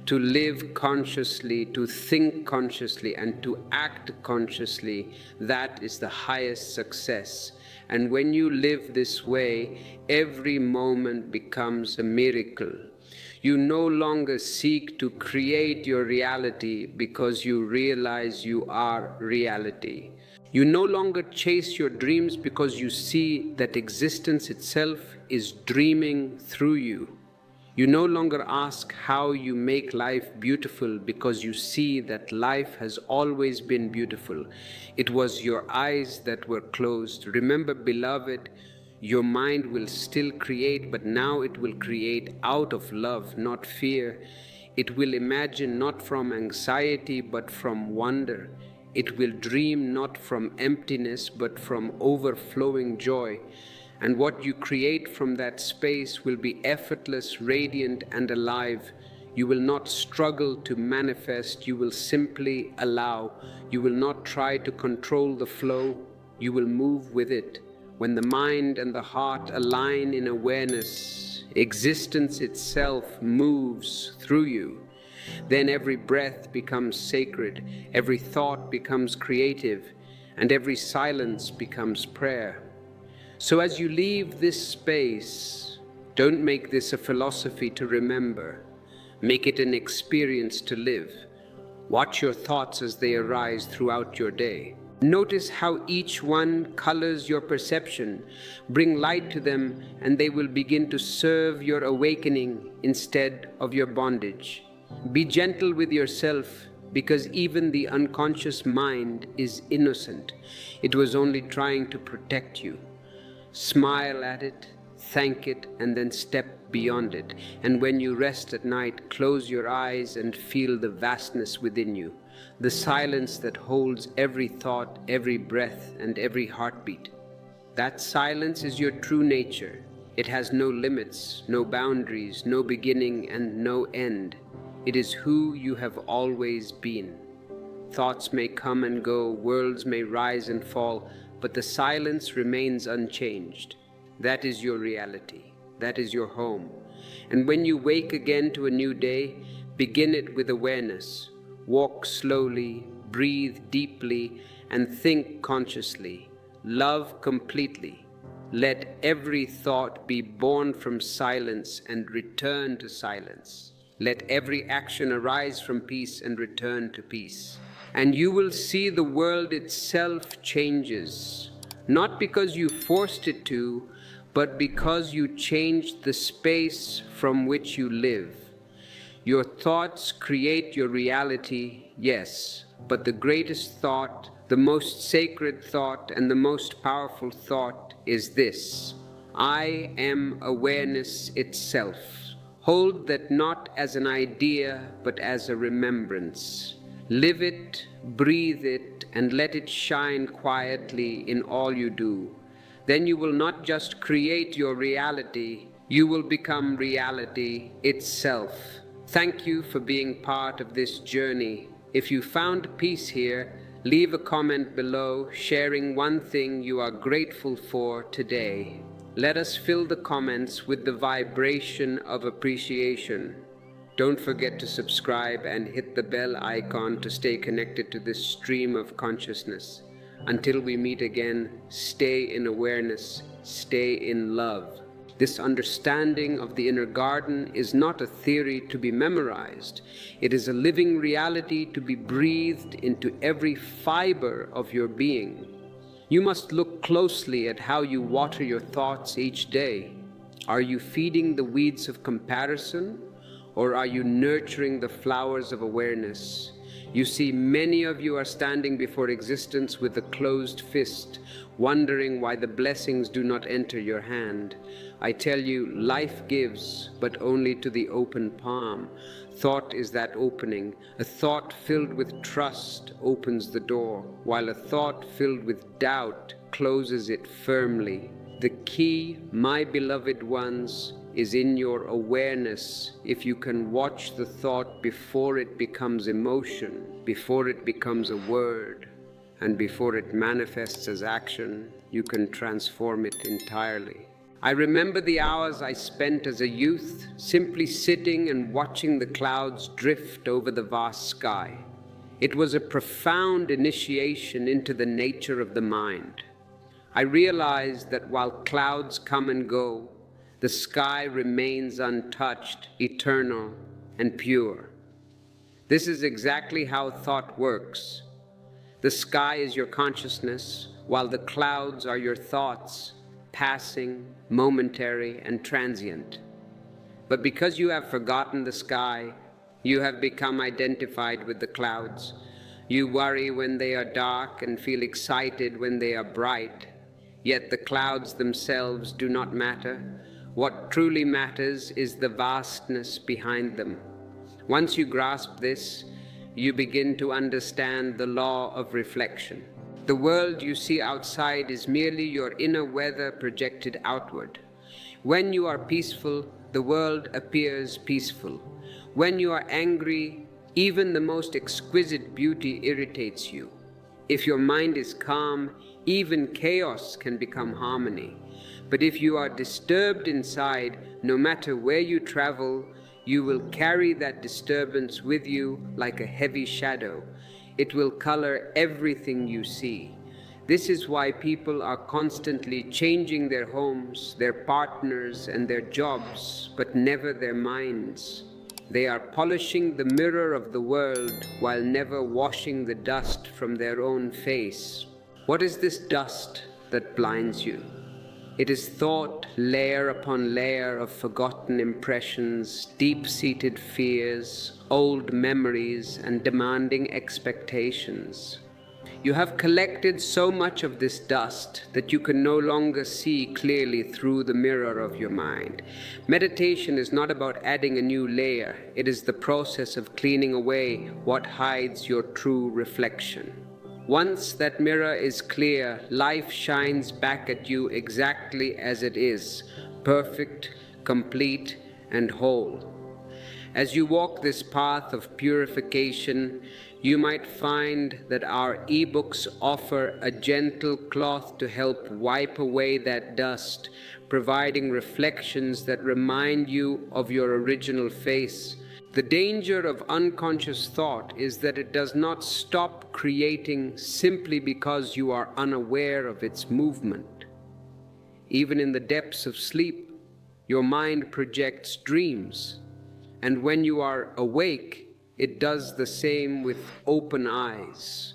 To live consciously, to think consciously, and to act consciously, that is the highest success. And when you live this way, every moment becomes a miracle. You no longer seek to create your reality because you realize you are reality. You no longer chase your dreams because you see that existence itself is dreaming through you. You no longer ask how you make life beautiful because you see that life has always been beautiful. It was your eyes that were closed. Remember, beloved, your mind will still create, but now it will create out of love, not fear. It will imagine not from anxiety, but from wonder. It will dream not from emptiness, but from overflowing joy. And what you create from that space will be effortless, radiant, and alive. You will not struggle to manifest, you will simply allow. You will not try to control the flow, you will move with it. When the mind and the heart align in awareness, existence itself moves through you. Then every breath becomes sacred, every thought becomes creative, and every silence becomes prayer. So as you leave this space, don't make this a philosophy to remember. Make it an experience to live. Watch your thoughts as they arise throughout your day. Notice how each one colors your perception. Bring light to them, and they will begin to serve your awakening instead of your bondage. Be gentle with yourself, because even the unconscious mind is innocent. It was only trying to protect you. Smile at it, thank it, and then step beyond it. And when you rest at night, close your eyes and feel the vastness within you, the silence that holds every thought, every breath, and every heartbeat. That silence is your true nature. It has no limits, no boundaries, no beginning, and no end. It is who you have always been. Thoughts may come and go, worlds may rise and fall, but the silence remains unchanged. That is your reality. That is your home. And when you wake again to a new day, begin it with awareness. Walk slowly, breathe deeply, and think consciously. Love completely. Let every thought be born from silence and return to silence. Let every action arise from peace and return to peace. And you will see the world itself changes, not because you forced it to, but because you changed the space from which you live. Your thoughts create your reality, yes, but the greatest thought, the most sacred thought, and the most powerful thought is this: I am awareness itself. Hold that not as an idea, but as a remembrance. Live it, breathe it, and let it shine quietly in all you do. Then you will not just create your reality, you will become reality itself. Thank you for being part of this journey. If you found peace here, leave a comment below sharing one thing you are grateful for today. Let us fill the comments with the vibration of appreciation. Don't forget to subscribe and hit the bell icon to stay connected to this stream of consciousness. Until we meet again, stay in awareness, stay in love. This understanding of the inner garden is not a theory to be memorized. It is a living reality to be breathed into every fiber of your being. You must look closely at how you water your thoughts each day. Are you feeding the weeds of comparison, or are you nurturing the flowers of awareness? You see, many of you are standing before existence with a closed fist, wondering why the blessings do not enter your hand. I tell you, life gives, but only to the open palm. Thought is that opening. A thought filled with trust opens the door, while a thought filled with doubt closes it firmly. The key, my beloved ones, is in your awareness. If you can watch the thought before it becomes emotion, before it becomes a word, and before it manifests as action, you can transform it entirely. I remember the hours I spent as a youth simply sitting and watching the clouds drift over the vast sky. It was a profound initiation into the nature of the mind. I realized that while clouds come and go, the sky remains untouched, eternal, and pure. This is exactly how thought works. The sky is your consciousness, while the clouds are your thoughts, passing, momentary, and transient. But because you have forgotten the sky, you have become identified with the clouds. You worry when they are dark and feel excited when they are bright. Yet the clouds themselves do not matter. What truly matters is the vastness behind them. Once you grasp this, you begin to understand the law of reflection. The world you see outside is merely your inner weather projected outward. When you are peaceful, the world appears peaceful. When you are angry, even the most exquisite beauty irritates you. If your mind is calm, even chaos can become harmony. But if you are disturbed inside, no matter where you travel, you will carry that disturbance with you like a heavy shadow. It will color everything you see. This is why people are constantly changing their homes, their partners, and their jobs, but never their minds. They are polishing the mirror of the world while never washing the dust from their own face. What is this dust that blinds you? It is thought, layer upon layer of forgotten impressions, deep-seated fears, old memories, and demanding expectations. You have collected so much of this dust that you can no longer see clearly through the mirror of your mind. Meditation is not about adding a new layer. It is the process of cleaning away what hides your true reflection. Once that mirror is clear, life shines back at you exactly as it is, perfect, complete, and whole. As you walk this path of purification, you might find that our ebooks offer a gentle cloth to help wipe away that dust, providing reflections that remind you of your original face. The danger of unconscious thought is that it does not stop creating simply because you are unaware of its movement. Even in the depths of sleep, your mind projects dreams, and when you are awake, it does the same with open eyes.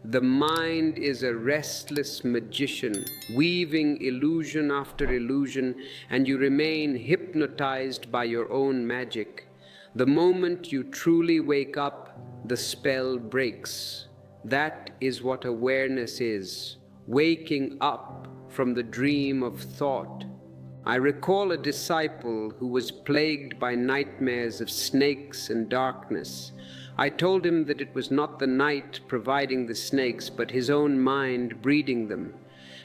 The mind is a restless magician, weaving illusion after illusion, and you remain hypnotized by your own magic. The moment you truly wake up, the spell breaks. That is what awareness is, waking up from the dream of thought. I recall a disciple who was plagued by nightmares of snakes and darkness. I told him that it was not the night providing the snakes, but his own mind breeding them.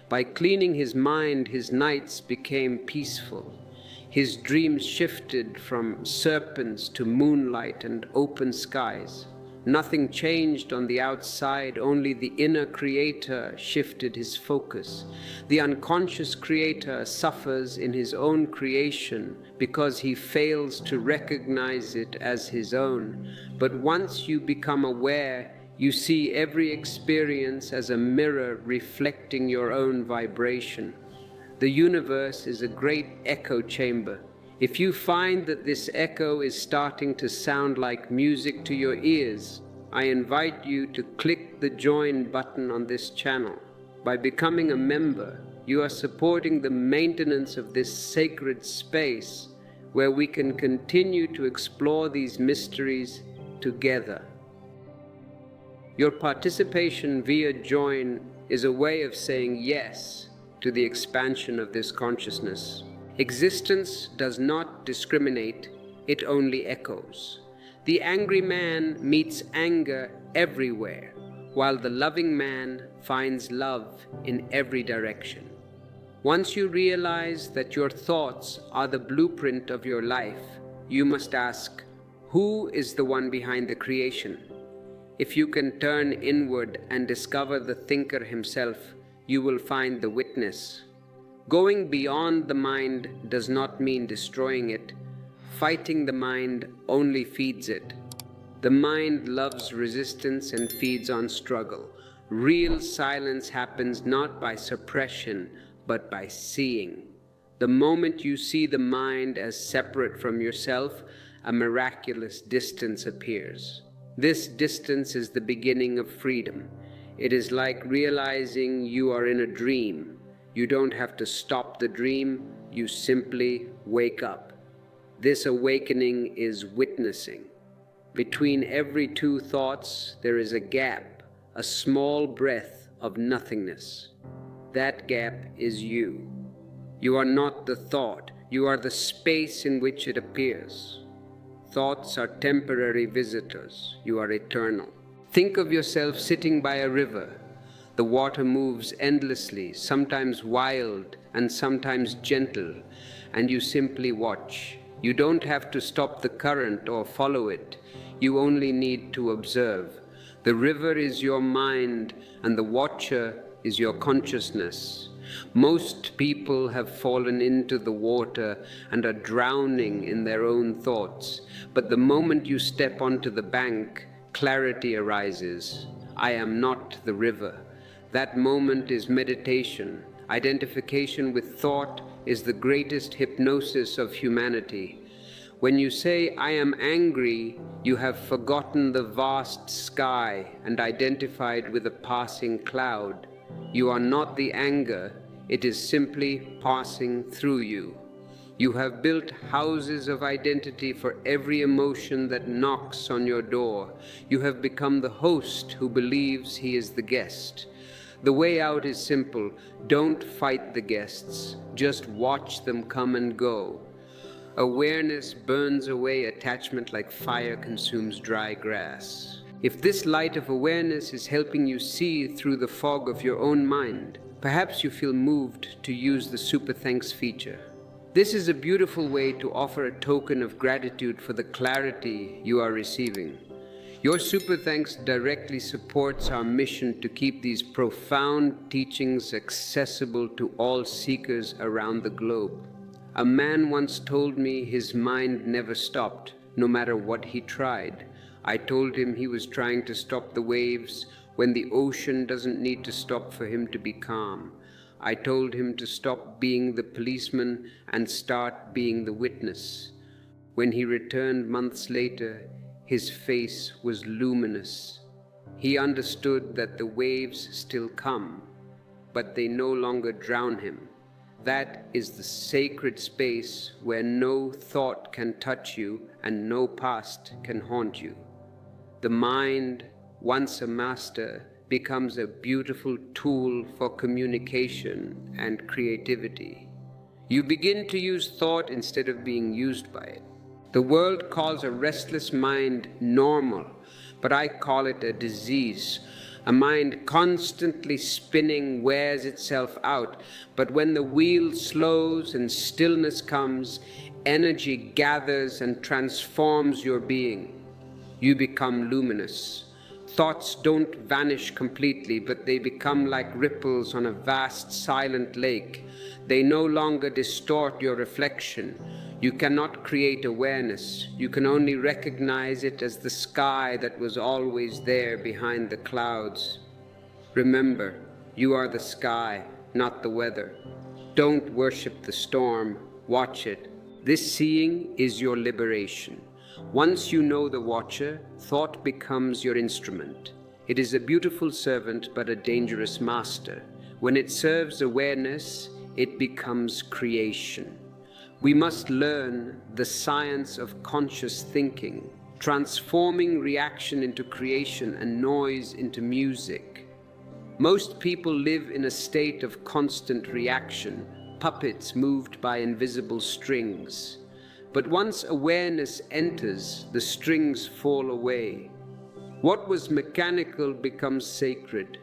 By cleaning his mind, his nights became peaceful. His dreams shifted from serpents to moonlight and open skies. Nothing changed on the outside, only the inner creator shifted his focus. The unconscious creator suffers in his own creation because he fails to recognize it as his own. But once you become aware, you see every experience as a mirror reflecting your own vibration. The universe is a great echo chamber. If you find that this echo is starting to sound like music to your ears, I invite you to click the join button on this channel. By becoming a member, you are supporting the maintenance of this sacred space where we can continue to explore these mysteries together. Your participation via join is a way of saying yes to the expansion of this consciousness. Existence does not discriminate, it only echoes. The angry man meets anger everywhere, while the loving man finds love in every direction. Once you realize that your thoughts are the blueprint of your life, you must ask, who is the one behind the creation? If you can turn inward and discover the thinker himself, you will find the witness. Going beyond the mind does not mean destroying it. Fighting the mind only feeds it. The mind loves resistance and feeds on struggle. Real silence happens not by suppression, but by seeing. The moment you see the mind as separate from yourself, a miraculous distance appears. This distance is the beginning of freedom. It is like realizing you are in a dream. You don't have to stop the dream, you simply wake up. This awakening is witnessing. Between every two thoughts, there is a gap, a small breath of nothingness. That gap is you. You are not the thought, you are the space in which it appears. Thoughts are temporary visitors, you are eternal. Think of yourself sitting by a river. The water moves endlessly, sometimes wild and sometimes gentle, and you simply watch. You don't have to stop the current or follow it. You only need to observe. The river is your mind, and the watcher is your consciousness. Most people have fallen into the water and are drowning in their own thoughts. But the moment you step onto the bank, clarity arises. I am not the river. That moment is meditation. Identification with thought is the greatest hypnosis of humanity. When you say, I am angry, you have forgotten the vast sky and identified with a passing cloud. You are not the anger, it is simply passing through you. You have built houses of identity for every emotion that knocks on your door. You have become the host who believes he is the guest. The way out is simple. Don't fight the guests, just watch them come and go. Awareness burns away attachment like fire consumes dry grass. If this light of awareness is helping you see through the fog of your own mind, perhaps you feel moved to use the Super Thanks feature. This is a beautiful way to offer a token of gratitude for the clarity you are receiving. Your Super Thanks directly supports our mission to keep these profound teachings accessible to all seekers around the globe. A man once told me his mind never stopped, no matter what he tried. I told him he was trying to stop the waves when the ocean doesn't need to stop for him to be calm. I told him to stop being the policeman and start being the witness. When he returned months later, his face was luminous. He understood that the waves still come, but they no longer drown him. That is the sacred space where no thought can touch you and no past can haunt you. The mind, once a master, becomes a beautiful tool for communication and creativity. You begin to use thought instead of being used by it. The world calls a restless mind normal, but I call it a disease. A mind constantly spinning wears itself out, but when the wheel slows and stillness comes, energy gathers and transforms your being. You become luminous. Thoughts don't vanish completely, but they become like ripples on a vast silent lake. They no longer distort your reflection. You cannot create awareness. You can only recognize it as the sky that was always there behind the clouds. Remember, you are the sky, not the weather. Don't worship the storm, watch it. This seeing is your liberation. Once you know the watcher, thought becomes your instrument. It is a beautiful servant but a dangerous master. When it serves awareness, it becomes creation. We must learn the science of conscious thinking, transforming reaction into creation and noise into music. Most people live in a state of constant reaction, puppets moved by invisible strings. But once awareness enters, the strings fall away. What was mechanical becomes sacred.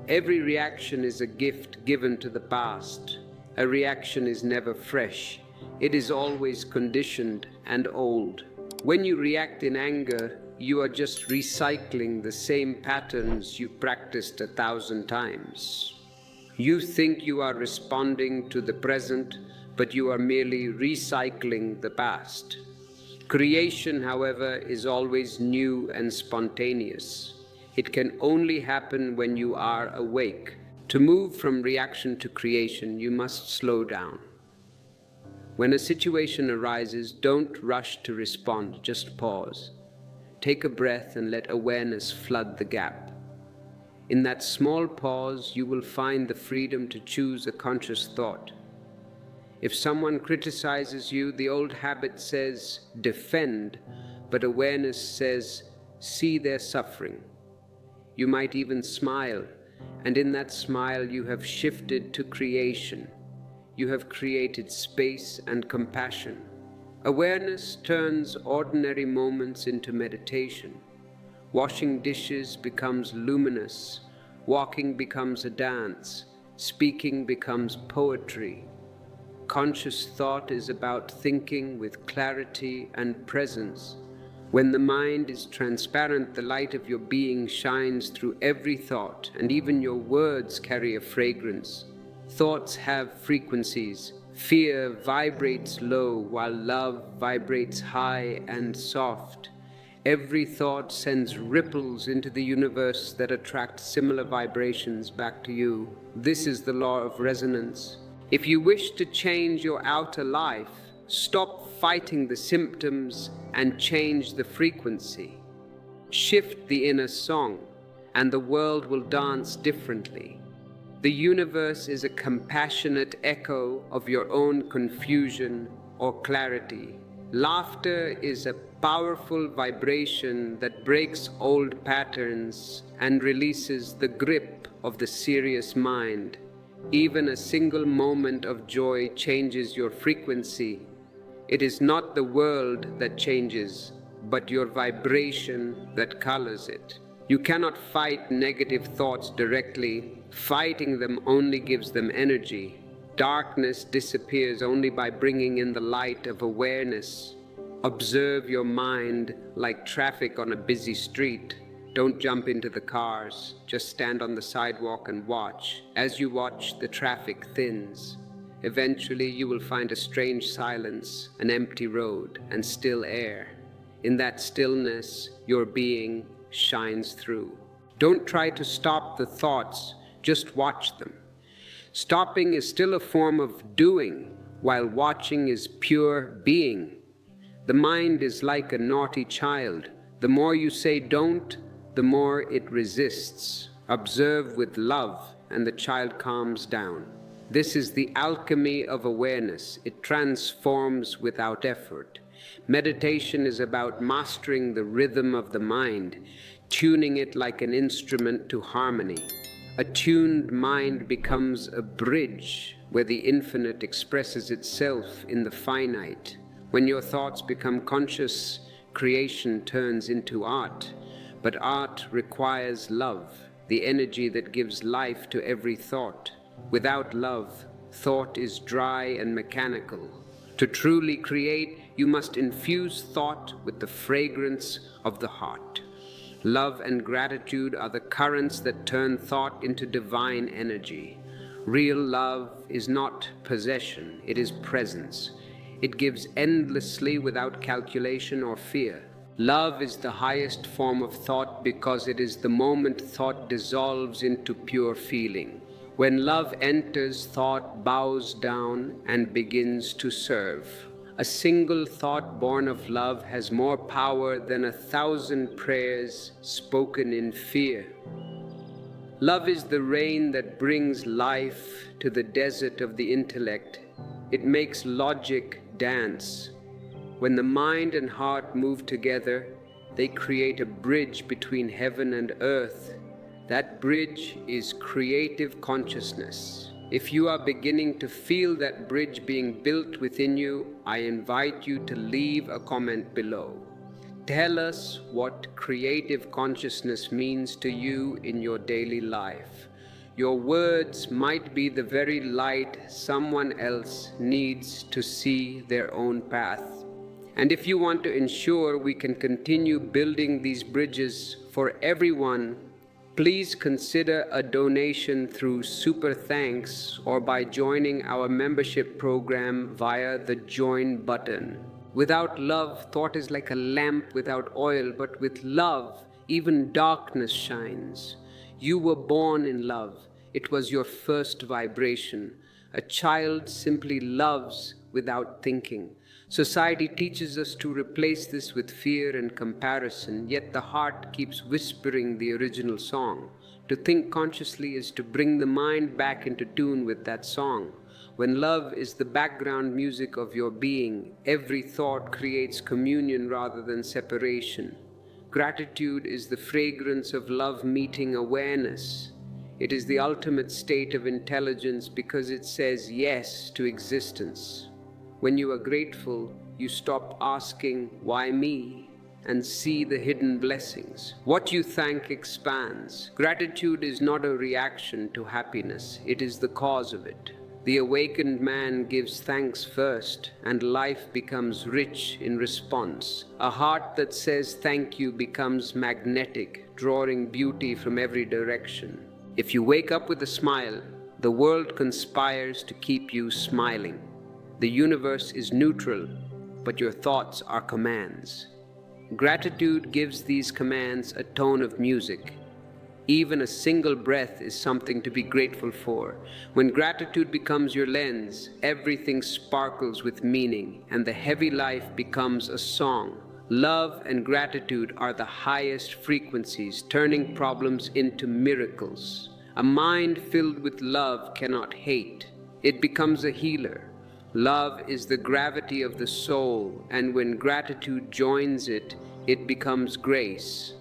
Every reaction is a gift given to the past. A reaction is never fresh. It is always conditioned and old. When you react in anger, you are just recycling the same patterns you practiced 1,000 times. You think you are responding to the present, but you are merely recycling the past. Creation, however, is always new and spontaneous. It can only happen when you are awake. To move from reaction to creation, you must slow down. When a situation arises, don't rush to respond, just pause. Take a breath and let awareness flood the gap. In that small pause, you will find the freedom to choose a conscious thought. If someone criticizes you, the old habit says, defend, but awareness says, see their suffering. You might even smile, and in that smile you have shifted to creation. You have created space and compassion. Awareness turns ordinary moments into meditation. Washing dishes becomes luminous. Walking becomes a dance. Speaking becomes poetry. Conscious thought is about thinking with clarity and presence. When the mind is transparent, the light of your being shines through every thought, and even your words carry a fragrance. Thoughts have frequencies. Fear vibrates low, while love vibrates high and soft. Every thought sends ripples into the universe that attract similar vibrations back to you. This is the law of resonance. If you wish to change your outer life, stop fighting the symptoms and change the frequency. Shift the inner song, and the world will dance differently. The universe is a compassionate echo of your own confusion or clarity. Laughter is a powerful vibration that breaks old patterns and releases the grip of the serious mind. Even a single moment of joy changes your frequency. It is not the world that changes, but your vibration that colors it. You cannot fight negative thoughts directly. Fighting them only gives them energy. Darkness disappears only by bringing in the light of awareness. Observe your mind like traffic on a busy street. Don't jump into the cars. Just stand on the sidewalk and watch. As you watch, the traffic thins. Eventually, you will find a strange silence, an empty road, and still air. In that stillness, your being shines through. Don't try to stop the thoughts, just watch them. Stopping is still a form of doing, while watching is pure being. The mind is like a naughty child. The more you say don't, the more it resists. Observe with love, and the child calms down. This is the alchemy of awareness. It transforms without effort. Meditation is about mastering the rhythm of the mind, tuning it like an instrument to harmony. A tuned mind becomes a bridge where the infinite expresses itself in the finite. When your thoughts become conscious, creation turns into art. But art requires love, the energy that gives life to every thought. Without love, thought is dry and mechanical. To truly create, you must infuse thought with the fragrance of the heart. Love and gratitude are the currents that turn thought into divine energy. Real love is not possession, it is presence. It gives endlessly without calculation or fear. Love is the highest form of thought because it is the moment thought dissolves into pure feeling. When love enters, thought bows down and begins to serve. A single thought born of love has more power than 1,000 prayers spoken in fear. Love is the rain that brings life to the desert of the intellect. It makes logic dance. When the mind and heart move together, they create a bridge between heaven and earth. That bridge is creative consciousness. If you are beginning to feel that bridge being built within you, I invite you to leave a comment below. Tell us what creative consciousness means to you in your daily life. Your words might be the very light someone else needs to see their own path. And if you want to ensure we can continue building these bridges for everyone, Please consider a donation through Super Thanks or by joining our membership program via the Join button. Without love, thought is like a lamp without oil, but with love, even darkness shines. You were born in love. It was your first vibration. A child simply loves without thinking. Society teaches us to replace this with fear and comparison, yet the heart keeps whispering the original song. To think consciously is to bring the mind back into tune with that song. When love is the background music of your being, every thought creates communion rather than separation. Gratitude is the fragrance of love meeting awareness. It is the ultimate state of intelligence because it says yes to existence. When you are grateful, you stop asking, "Why me?" and see the hidden blessings. What you thank expands. Gratitude is not a reaction to happiness, it is the cause of it. The awakened man gives thanks first, and life becomes rich in response. A heart that says thank you becomes magnetic, drawing beauty from every direction. If you wake up with a smile, the world conspires to keep you smiling. The universe is neutral, but your thoughts are commands. Gratitude gives these commands a tone of music. Even a single breath is something to be grateful for. When gratitude becomes your lens, everything sparkles with meaning, and the heavy life becomes a song. Love and gratitude are the highest frequencies, turning problems into miracles. A mind filled with love cannot hate. It becomes a healer. Love is the gravity of the soul, and when gratitude joins it, it becomes grace.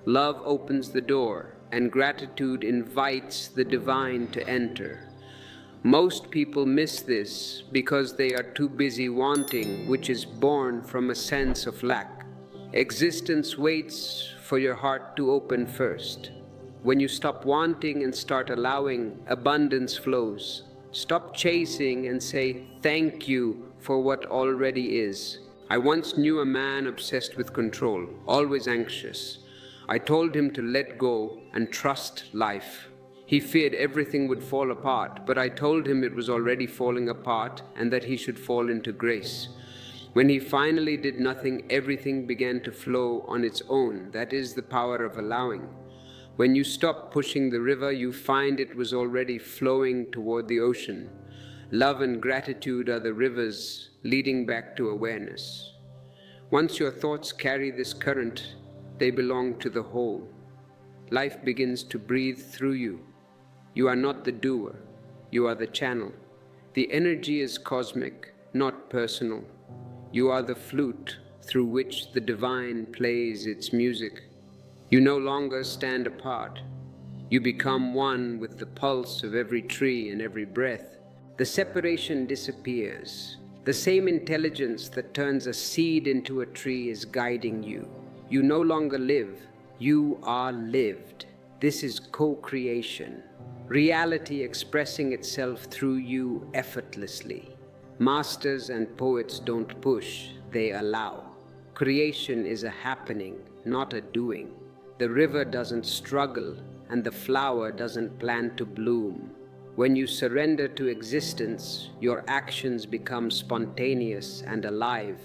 Love opens the door, and gratitude invites the divine to enter. Most people miss this because they are too busy wanting, which is born from a sense of lack. Existence waits for your heart to open first. When you stop wanting and start allowing, abundance flows. Stop chasing and say thank you for what already is. I once knew a man obsessed with control, always anxious. I told him to let go and trust life. He feared everything would fall apart, but I told him it was already falling apart and that he should fall into grace. When he finally did nothing, everything began to flow on its own. That is the power of allowing. When you stop pushing the river, you find it was already flowing toward the ocean. Love and gratitude are the rivers leading back to awareness. Once your thoughts carry this current, they belong to the whole. Life begins to breathe through you. You are not the doer, you are the channel. The energy is cosmic, not personal. You are the flute through which the divine plays its music. You no longer stand apart. You become one with the pulse of every tree and every breath. The separation disappears. The same intelligence that turns a seed into a tree is guiding you. You no longer live, you are lived. This is co-creation. Reality expressing itself through you effortlessly. Masters and poets don't push, they allow. Creation is a happening, not a doing. The river doesn't struggle, and the flower doesn't plan to bloom. When you surrender to existence, your actions become spontaneous and alive.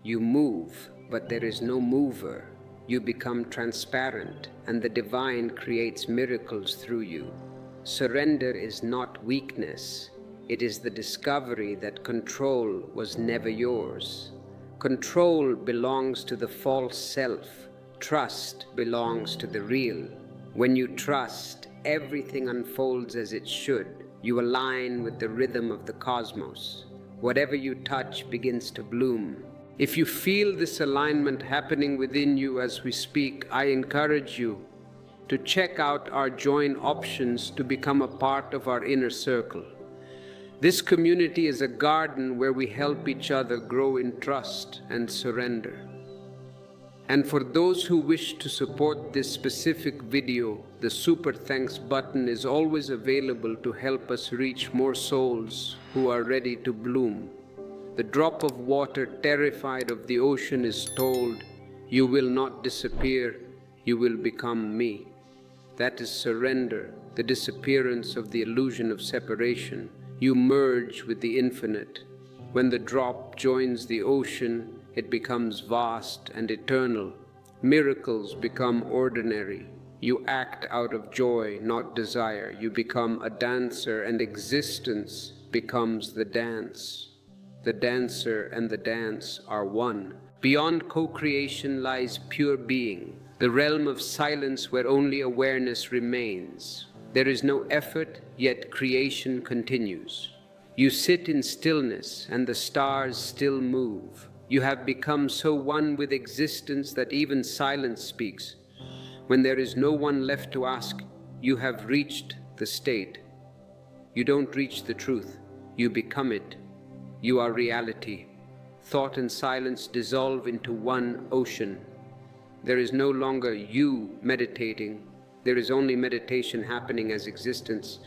You move, but there is no mover. You become transparent, and the divine creates miracles through you. Surrender is not weakness. It is the discovery that control was never yours. Control belongs to the false self. Trust belongs to the real. When you trust, everything unfolds as it should. You align with the rhythm of the cosmos. Whatever you touch begins to bloom. If you feel this alignment happening within you as we speak, I encourage you to check out our join options to become a part of our inner circle. This community is a garden where we help each other grow in trust and surrender. And for those who wish to support this specific video, the Super Thanks button is always available to help us reach more souls who are ready to bloom. The drop of water terrified of the ocean is told, "You will not disappear, you will become me." That is surrender, the disappearance of the illusion of separation. You merge with the infinite. When the drop joins the ocean, it becomes vast and eternal. Miracles become ordinary. You act out of joy, not desire. You become a dancer, and existence becomes the dance. The dancer and the dance are one. Beyond co-creation lies pure being, the realm of silence where only awareness remains. There is no effort, yet creation continues. You sit in stillness, and the stars still move. You have become so one with existence that even silence speaks. When there is no one left to ask, you have reached the state. You don't reach the truth, you become it. You are reality. Thought and silence dissolve into one ocean. There is no longer you meditating. There is only meditation happening as existence.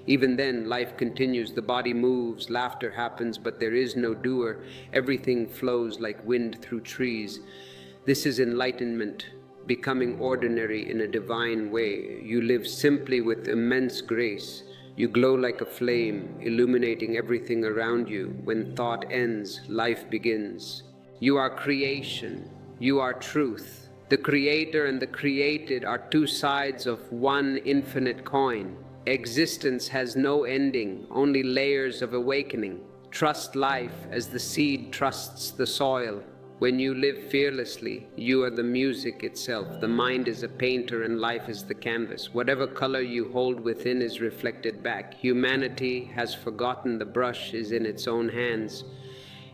Even then, life continues, the body moves, laughter happens, but there is no doer. Everything flows like wind through trees. This is enlightenment, becoming ordinary in a divine way. You live simply with immense grace. You glow like a flame, illuminating everything around you. When thought ends, life begins. You are creation. You are truth. The creator and the created are two sides of one infinite coin. Existence has no ending, only layers of awakening. Trust life as the seed trusts the soil. When you live fearlessly, you are the music itself. The mind is a painter and life is the canvas. Whatever color you hold within is reflected back. Humanity has forgotten the brush is in its own hands.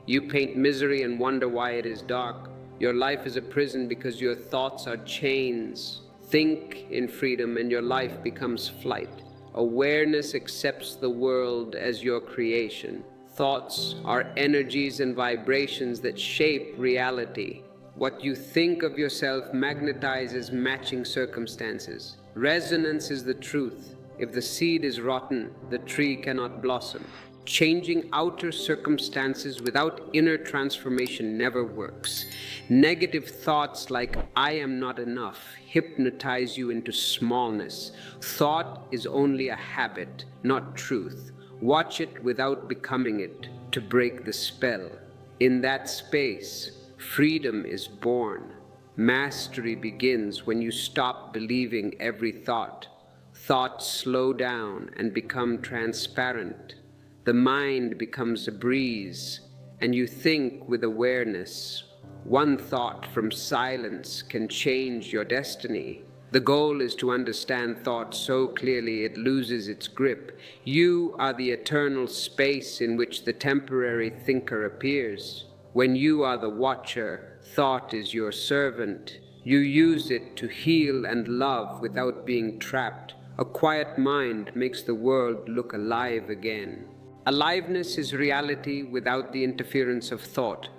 You paint misery and wonder why it is dark. Your life is a prison because your thoughts are chains. Think in freedom and your life becomes flight. Awareness accepts the world as your creation. Thoughts are energies and vibrations that shape reality. What you think of yourself magnetizes matching circumstances. Resonance is the truth. If the seed is rotten, the tree cannot blossom. Changing outer circumstances without inner transformation never works. Negative thoughts like "I am not enough" hypnotize you into smallness. Thought is only a habit, not truth. Watch it without becoming it to break the spell. In that space, freedom is born. Mastery begins when you stop believing every thought. Thoughts slow down and become transparent. The mind becomes a breeze, and you think with awareness. One thought from silence can change your destiny. The goal is to understand thought so clearly it loses its grip. You are the eternal space in which the temporary thinker appears. When you are the watcher, thought is your servant. You use it to heal and love without being trapped. A quiet mind makes the world look alive again. Aliveness is reality without the interference of thought.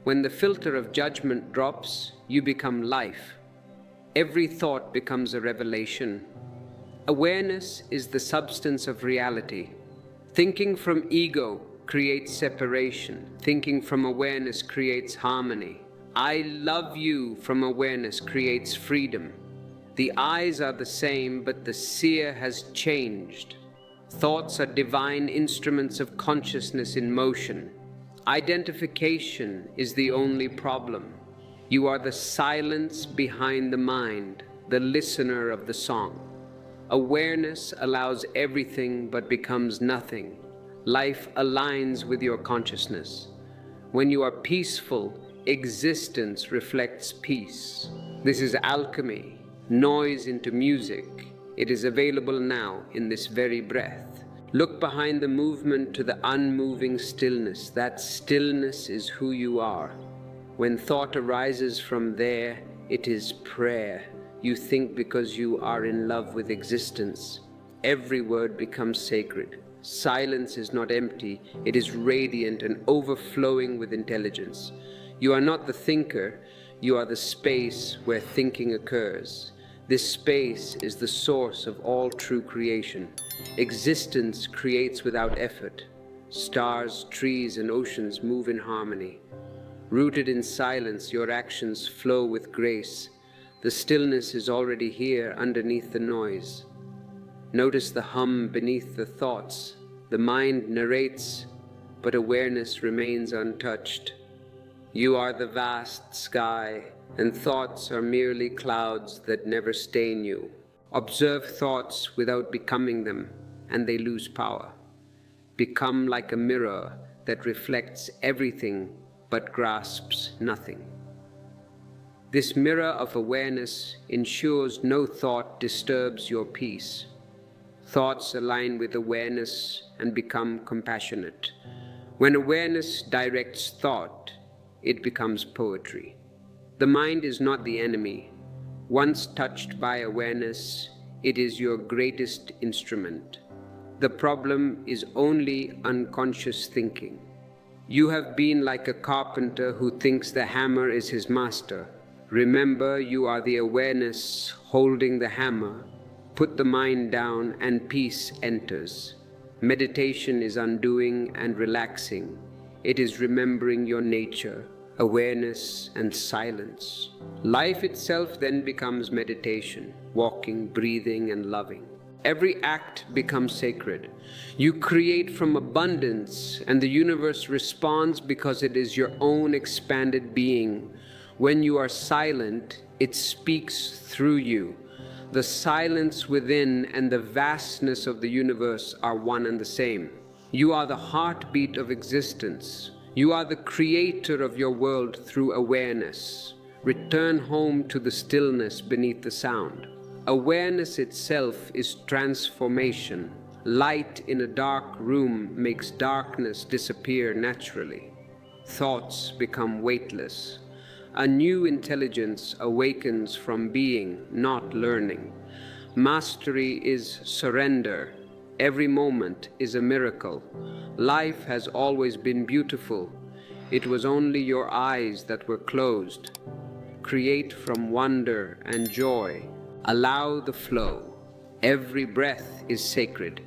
When the filter of judgment drops, you become life. Every thought becomes a revelation. Awareness is the substance of reality. Thinking from ego creates separation. Thinking from awareness creates harmony. I love you from awareness creates freedom. The eyes are the same, but the seer has changed. Thoughts are divine instruments of consciousness in motion. Identification is the only problem. You are the silence behind the mind, the listener of the song. Awareness allows everything but becomes nothing. Life aligns with your consciousness. When you are peaceful, existence reflects peace. This is alchemy, noise into music. It is available now in this very breath. Look behind the movement to the unmoving stillness. That stillness is who you are. When thought arises from there, it is prayer. You think because you are in love with existence. Every word becomes sacred. Silence is not empty, it is radiant and overflowing with intelligence. You are not the thinker, you are the space where thinking occurs. This space is the source of all true creation. Existence creates without effort. Stars, trees, and oceans move in harmony. Rooted in silence, your actions flow with grace. The stillness is already here underneath the noise. Notice the hum beneath the thoughts. The mind narrates, but awareness remains untouched. You are the vast sky, and thoughts are merely clouds that never stain you. Observe thoughts without becoming them, and they lose power. Become like a mirror that reflects everything but grasps nothing. This mirror of awareness ensures no thought disturbs your peace. Thoughts align with awareness and become compassionate. When awareness directs thought, it becomes poetry. The mind is not the enemy. Once touched by awareness, it is your greatest instrument. The problem is only unconscious thinking. You have been like a carpenter who thinks the hammer is his master. Remember, you are the awareness holding the hammer. Put the mind down and peace enters. Meditation is undoing and relaxing. It is remembering your nature, awareness and silence. Life itself then becomes meditation, walking, breathing and loving. Every act becomes sacred. You create from abundance, and the universe responds because it is your own expanded being. When you are silent, it speaks through you. The silence within and the vastness of the universe are one and the same. You are the heartbeat of existence. You are the creator of your world through awareness. Return home to the stillness beneath the sound. Awareness itself is transformation. Light in a dark room makes darkness disappear naturally. Thoughts become weightless. A new intelligence awakens from being, not learning. Mastery is surrender. Every moment is a miracle. Life has always been beautiful. It was only your eyes that were closed. Create from wonder and joy. Allow the flow. Every breath is sacred.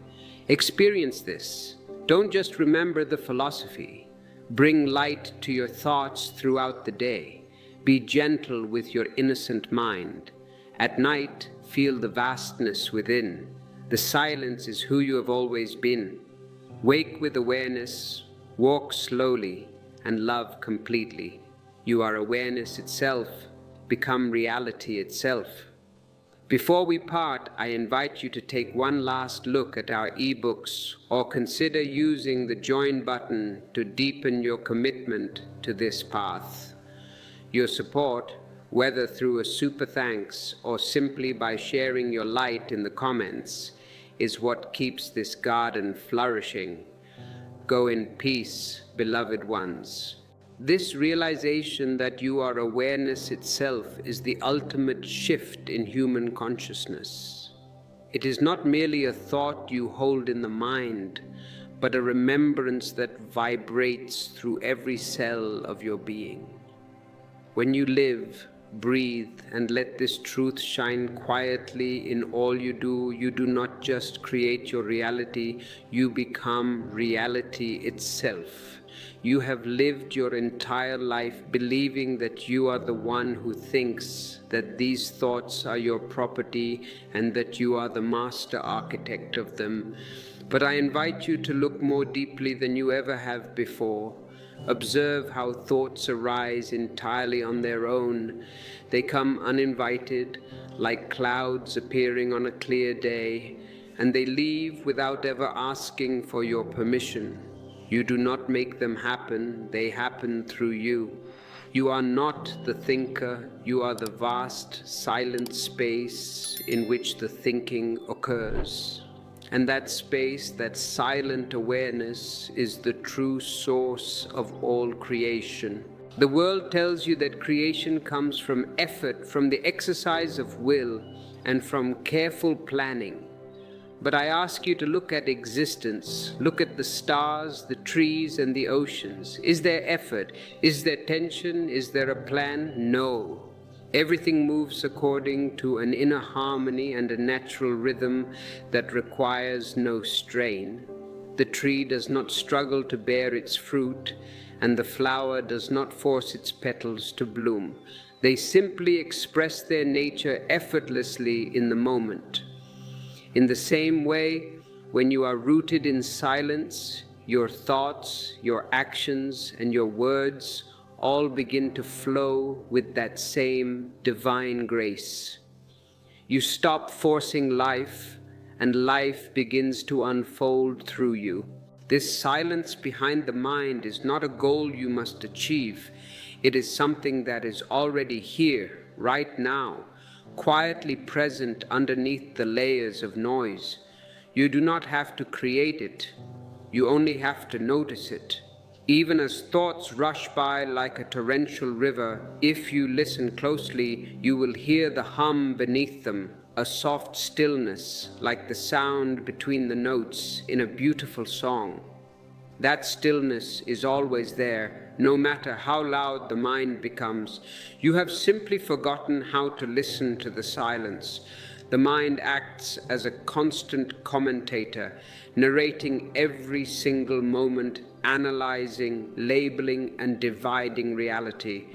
Experience this. Don't just remember the philosophy. Bring light to your thoughts throughout the day. Be gentle with your innocent mind. At night, feel the vastness within. The silence is who you have always been. Wake with awareness, walk slowly, and love completely. You are awareness itself. Become reality itself. Before we part, I invite you to take one last look at our ebooks or consider using the join button to deepen your commitment to this path. Your support, whether through a super thanks or simply by sharing your light in the comments, is what keeps this garden flourishing. Go in peace, beloved ones. This realization that you are awareness itself is the ultimate shift in human consciousness. It is not merely a thought you hold in the mind, but a remembrance that vibrates through every cell of your being. When you live, breathe, and let this truth shine quietly in all you do not just create your reality, you become reality itself. You have lived your entire life believing that you are the one who thinks, that these thoughts are your property, and that you are the master architect of them. But I invite you to look more deeply than you ever have before. Observe how thoughts arise entirely on their own. They come uninvited, like clouds appearing on a clear day, and they leave without ever asking for your permission. You do not make them happen, they happen through you. You are not the thinker, you are the vast, silent space in which the thinking occurs. And that space, that silent awareness, is the true source of all creation. The world tells you that creation comes from effort, from the exercise of will, and from careful planning. But I ask you to look at existence, look at the stars, the trees, and the oceans. Is there effort? Is there tension? Is there a plan? No. Everything moves according to an inner harmony and a natural rhythm that requires no strain. The tree does not struggle to bear its fruit, and the flower does not force its petals to bloom. They simply express their nature effortlessly in the moment. In the same way, when you are rooted in silence, your thoughts, your actions, and your words all begin to flow with that same divine grace. You stop forcing life, and life begins to unfold through you. This silence behind the mind is not a goal you must achieve. It is something that is already here, right now, quietly present underneath the layers of noise. You do not have to create it. You only have to notice it. Even as thoughts rush by like a torrential river, if you listen closely, you will hear the hum beneath them, a soft stillness like the sound between the notes in a beautiful song. That stillness is always there, no matter how loud the mind becomes. You have simply forgotten how to listen to the silence. The mind acts as a constant commentator, narrating every single moment, analyzing, labeling, and dividing reality.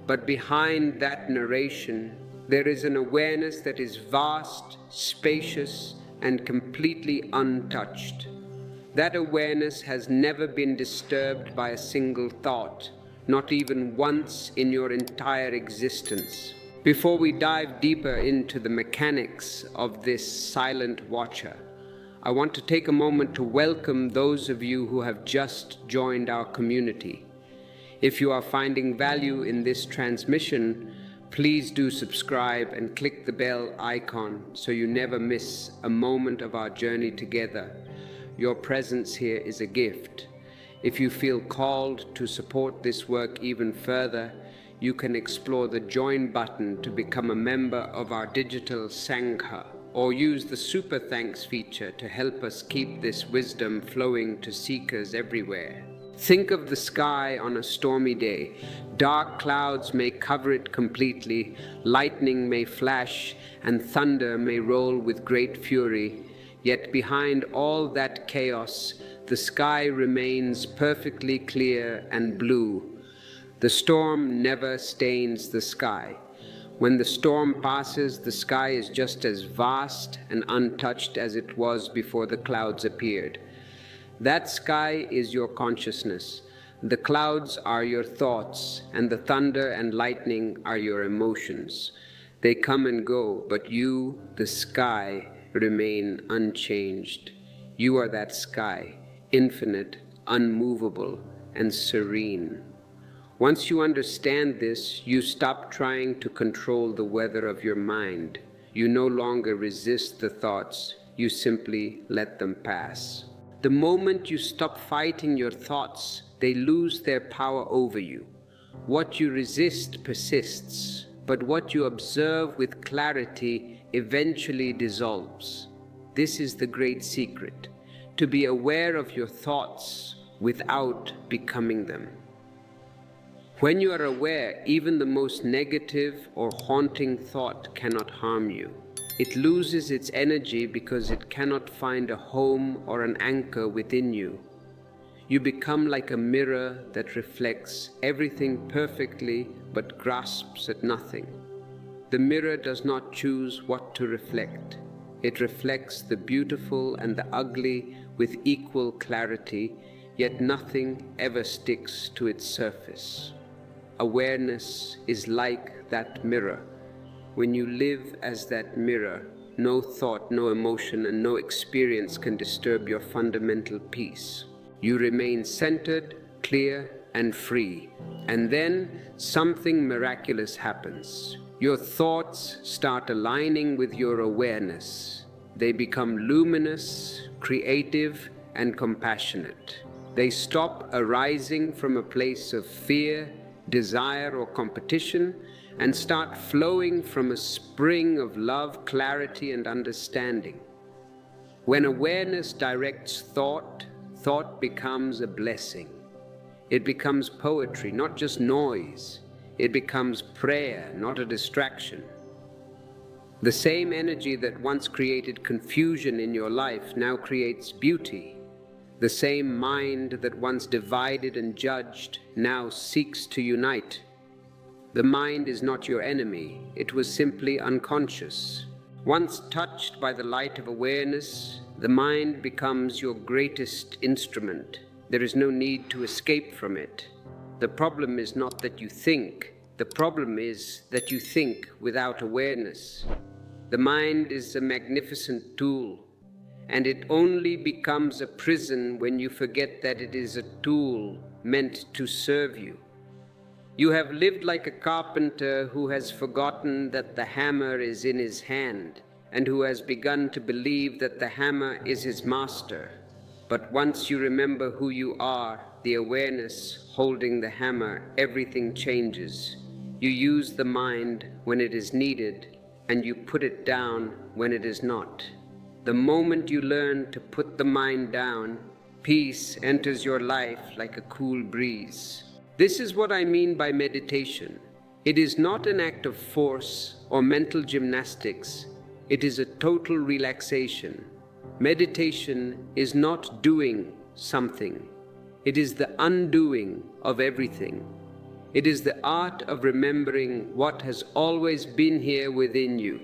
But behind that narration, there is an awareness that is vast, spacious, and completely untouched. That awareness has never been disturbed by a single thought, not even once in your entire existence. Before we dive deeper into the mechanics of this silent watcher, I want to take a moment to welcome those of you who have just joined our community. If you are finding value in this transmission, please do subscribe and click the bell icon so you never miss a moment of our journey together. Your presence here is a gift. If you feel called to support this work even further, you can explore the Join button to become a member of our digital Sangha, or use the Super Thanks feature to help us keep this wisdom flowing to seekers everywhere. Think of the sky on a stormy day. Dark clouds may cover it completely, lightning may flash, and thunder may roll with great fury. Yet behind all that chaos, the sky remains perfectly clear and blue. The storm never stains the sky. When the storm passes, the sky is just as vast and untouched as it was before the clouds appeared. That sky is your consciousness. The clouds are your thoughts, and the thunder and lightning are your emotions. They come and go, but you, the sky, remain unchanged. You are that sky, infinite, unmovable, and serene. Once you understand this, you stop trying to control the weather of your mind. You no longer resist the thoughts, you simply let them pass. The moment you stop fighting your thoughts, they lose their power over you. What you resist persists, but what you observe with clarity eventually dissolves. This is the great secret, to be aware of your thoughts without becoming them. When you are aware, even the most negative or haunting thought cannot harm you. It loses its energy because it cannot find a home or an anchor within you. You become like a mirror that reflects everything perfectly but grasps at nothing. The mirror does not choose what to reflect. It reflects the beautiful and the ugly with equal clarity, yet nothing ever sticks to its surface. Awareness is like that mirror. When you live as that mirror, no thought, no emotion, and no experience can disturb your fundamental peace. You remain centered, clear, and free. And then something miraculous happens. Your thoughts start aligning with your awareness. They become luminous, creative, and compassionate. They stop arising from a place of fear, desire, or competition, and start flowing from a spring of love, clarity, and understanding. When awareness directs thought, thought becomes a blessing. It becomes poetry, not just noise. It becomes prayer, not a distraction. The same energy that once created confusion in your life now creates beauty. The same mind that once divided and judged now seeks to unite. The mind is not your enemy, it was simply unconscious. Once touched by the light of awareness, the mind becomes your greatest instrument. There is no need to escape from it. The problem is not that you think, the problem is that you think without awareness. The mind is a magnificent tool, and it only becomes a prison when you forget that it is a tool meant to serve you. You have lived like a carpenter who has forgotten that the hammer is in his hand, and who has begun to believe that the hammer is his master. But once you remember who you are, the awareness holding the hammer, everything changes. You use the mind when it is needed, and you put it down when it is not. The moment you learn to put the mind down, peace enters your life like a cool breeze. This is what I mean by meditation. It is not an act of force or mental gymnastics. It is a total relaxation. Meditation is not doing something. It is the undoing of everything. It is the art of remembering what has always been here within you.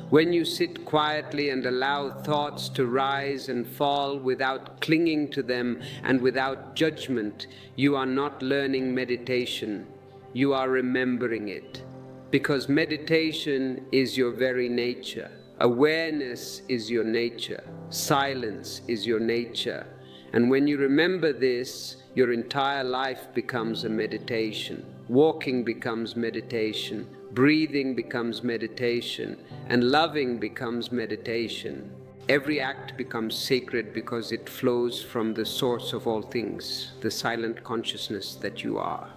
When you sit quietly and allow thoughts to rise and fall without clinging to them and without judgment, you are not learning meditation. You are remembering it. Because meditation is your very nature. Awareness is your nature. Silence is your nature. And when you remember this, your entire life becomes a meditation. Walking becomes meditation. Breathing becomes meditation. And loving becomes meditation. Every act becomes sacred because it flows from the source of all things, the silent consciousness that you are.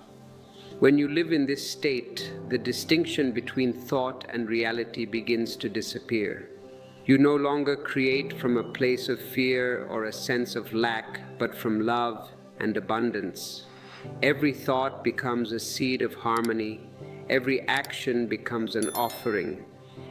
When you live in this state, the distinction between thought and reality begins to disappear. You no longer create from a place of fear or a sense of lack, but from love and abundance. Every thought becomes a seed of harmony. Every action becomes an offering.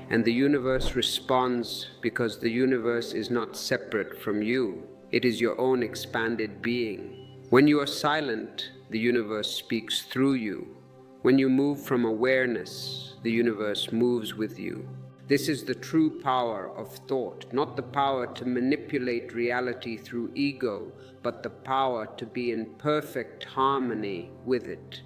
And the universe responds because the universe is not separate from you. It is your own expanded being. When you are silent, the universe speaks through you. When you move from awareness, the universe moves with you. This is the true power of thought, not the power to manipulate reality through ego, but the power to be in perfect harmony with it.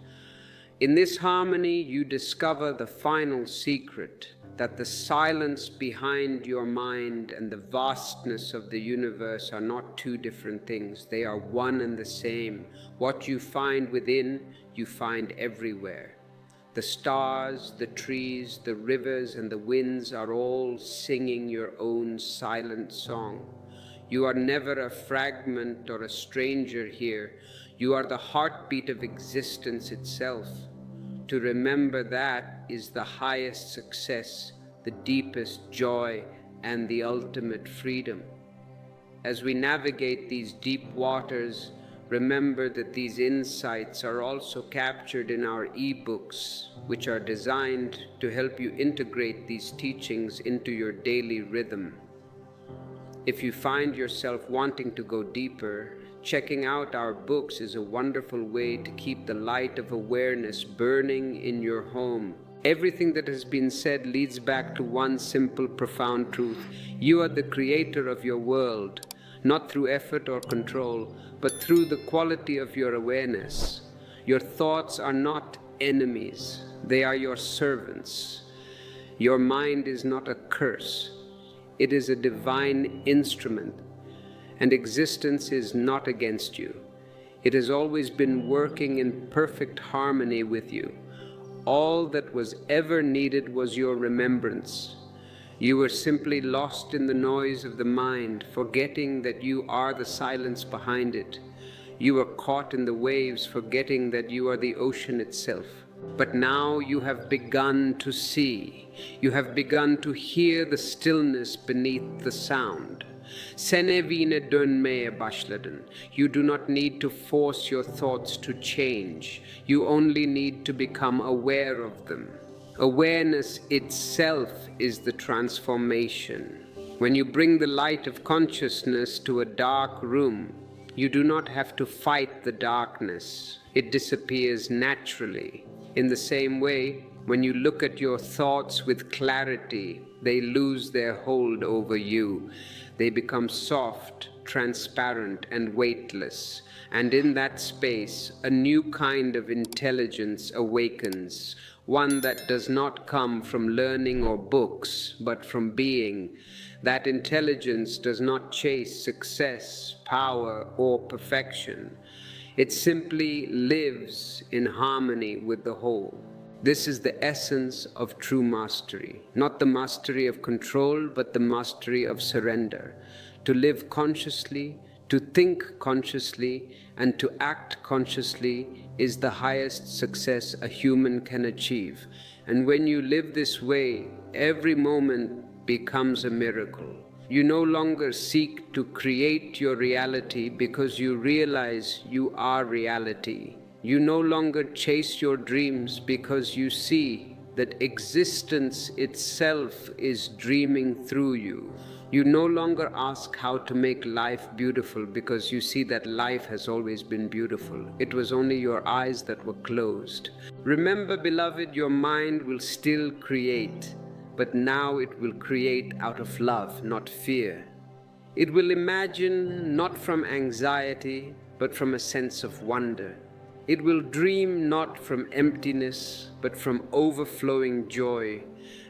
In this harmony, you discover the final secret, that the silence behind your mind and the vastness of the universe are not two different things. They are one and the same. What you find within, you find everywhere. The stars, the trees, the rivers, and the winds are all singing your own silent song. You are never a fragment or a stranger here. You are the heartbeat of existence itself. To remember that is the highest success, the deepest joy, and the ultimate freedom. As we navigate these deep waters, remember that these insights are also captured in our e-books, which are designed to help you integrate these teachings into your daily rhythm. If you find yourself wanting to go deeper, checking out our books is a wonderful way to keep the light of awareness burning in your home. Everything that has been said leads back to one simple, profound truth. You are the creator of your world, not through effort or control, but through the quality of your awareness. Your thoughts are not enemies, they are your servants. Your mind is not a curse, it is a divine instrument, and existence is not against you. It has always been working in perfect harmony with you. All that was ever needed was your remembrance. You were simply lost in the noise of the mind, forgetting that you are the silence behind it. You were caught in the waves, forgetting that you are the ocean itself. But now you have begun to see. You have begun to hear the stillness beneath the sound. Senevine dönmeye başladın. You do not need to force your thoughts to change. You only need to become aware of them. Awareness itself is the transformation. When you bring the light of consciousness to a dark room, you do not have to fight the darkness. It disappears naturally. In the same way, When you look at your thoughts with clarity, they lose their hold over you. They become soft, transparent, and weightless. And in that space, a new kind of intelligence awakens, one that does not come from learning or books, but from being. That intelligence does not chase success, power, or perfection. It simply lives in harmony with the whole. This is the essence of true mastery, not the mastery of control, but the mastery of surrender. To live consciously, to think consciously, and to act consciously is the highest success a human can achieve. And when you live this way, every moment becomes a miracle. You no longer seek to create your reality because you realize you are reality. You no longer chase your dreams because you see that existence itself is dreaming through you. You no longer ask how to make life beautiful because you see that life has always been beautiful. It was only your eyes that were closed. Remember, beloved, your mind will still create, but now it will create out of love, not fear. It will imagine not from anxiety, but from a sense of wonder. It will dream not from emptiness, but from overflowing joy.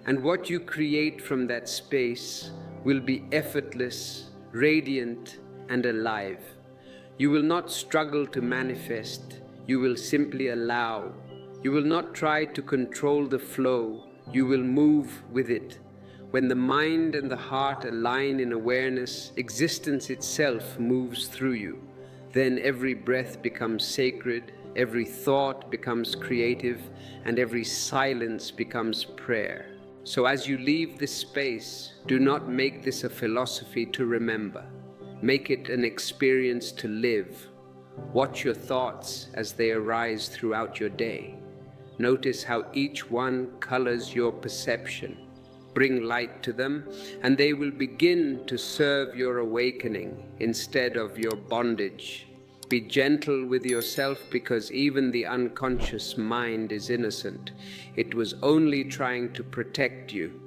And what you create from that space will be effortless, radiant, and alive. You will not struggle to manifest. You will simply allow. You will not try to control the flow. You will move with it. When the mind and the heart align in awareness, existence itself moves through you. Then every breath becomes sacred, every thought becomes creative, and every silence becomes prayer. So as you leave this space, do not make this a philosophy to remember. Make it an experience to live. Watch your thoughts as they arise throughout your day. Notice how each one colors your perception. Bring light to them, and they will begin to serve your awakening instead of your bondage. Be gentle with yourself because even the unconscious mind is innocent. It was only trying to protect you.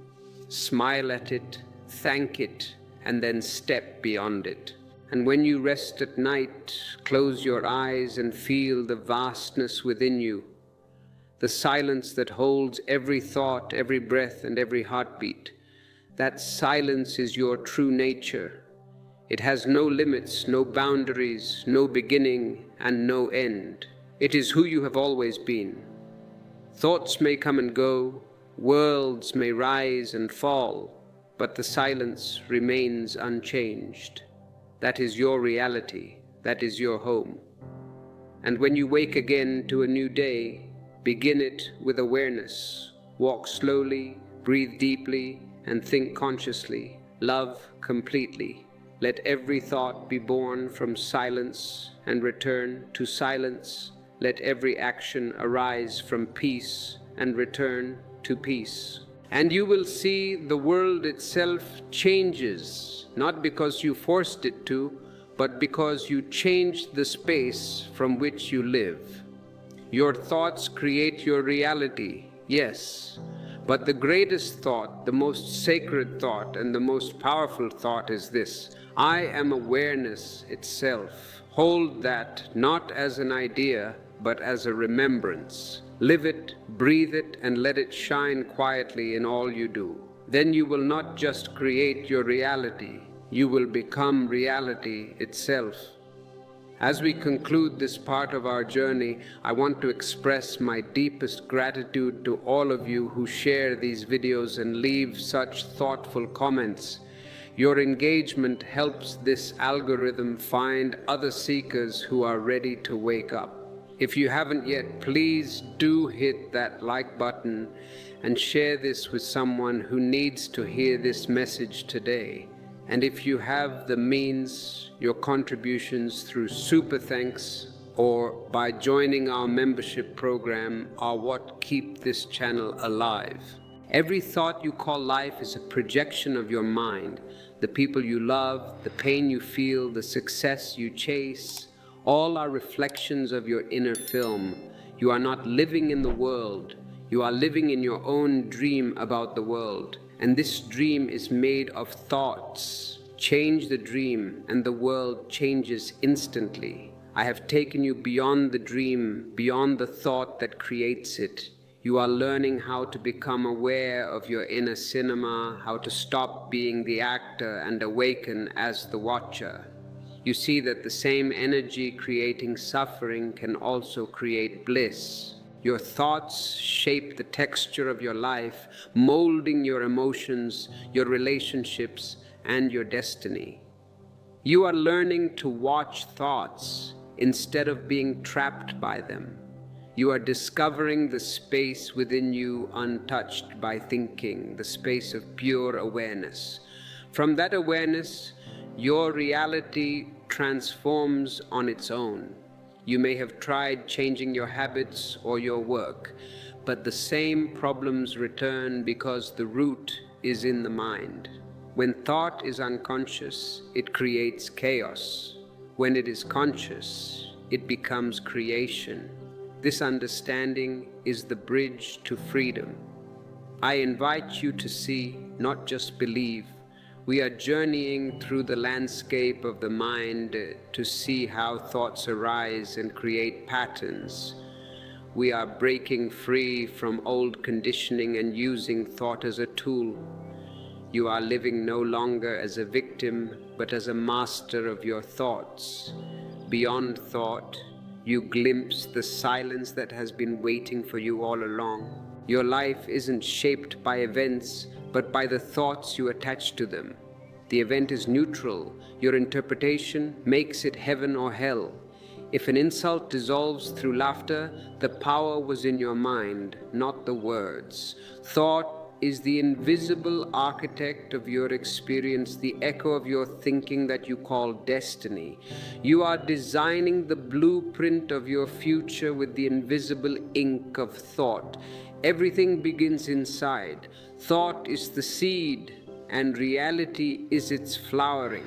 Smile at it, thank it, and then step beyond it. And when you rest at night, close your eyes and feel the vastness within you, the silence that holds every thought, every breath, and every heartbeat. That silence is your true nature. It has no limits, no boundaries, no beginning, and no end. It is who you have always been. Thoughts may come and go, worlds may rise and fall, but the silence remains unchanged. That is your reality. That is your home. And when you wake again to a new day, begin it with awareness. Walk slowly, breathe deeply, and think consciously. Love completely. Let every thought be born from silence and return to silence. Let every action arise from peace and return to peace. And you will see the world itself changes, not because you forced it to, but because you changed the space from which you live. Your thoughts create your reality, yes. But the greatest thought, the most sacred thought, and the most powerful thought is this: I am awareness itself. Hold that not as an idea, but as a remembrance. Live it, breathe it, and let it shine quietly in all you do. Then you will not just create your reality, you will become reality itself. As we conclude this part of our journey, I want to express my deepest gratitude to all of you who share these videos and leave such thoughtful comments. Your engagement helps this algorithm find other seekers who are ready to wake up. If you haven't yet, please do hit that like button and share this with someone who needs to hear this message today. And if you have the means, your contributions through super thanks or by joining our membership program are what keep this channel alive. Every thought you call life is a projection of your mind. The people you love, the pain you feel, the success you chase, all are reflections of your inner film. You are not living in the world. You are living in your own dream about the world, and this dream is made of thoughts. Change the dream, and the world changes instantly. I have taken you beyond the dream, beyond the thought that creates it. You are learning how to become aware of your inner cinema, how to stop being the actor and awaken as the watcher. You see that the same energy creating suffering can also create bliss. Your thoughts shape the texture of your life, molding your emotions, your relationships, and your destiny. You are learning to watch thoughts instead of being trapped by them. You are discovering the space within you untouched by thinking, the space of pure awareness. From that awareness, your reality transforms on its own. You may have tried changing your habits or your work, but the same problems return because the root is in the mind. When thought is unconscious, it creates chaos. When it is conscious, it becomes creation. This understanding is the bridge to freedom. I invite you to see, not just believe. We are journeying through the landscape of the mind to see how thoughts arise and create patterns. We are breaking free from old conditioning and using thought as a tool. You are living no longer as a victim, but as a master of your thoughts. Beyond thought, you glimpse the silence that has been waiting for you all along. Your life isn't shaped by events, but by the thoughts you attach to them. The event is neutral. Your interpretation makes it heaven or hell. If an insult dissolves through laughter, the power was in your mind, not the words. Thought is the invisible architect of your experience, the echo of your thinking that you call destiny. You are designing the blueprint of your future with the invisible ink of thought. Everything begins inside. Thought is the seed, and reality is its flowering.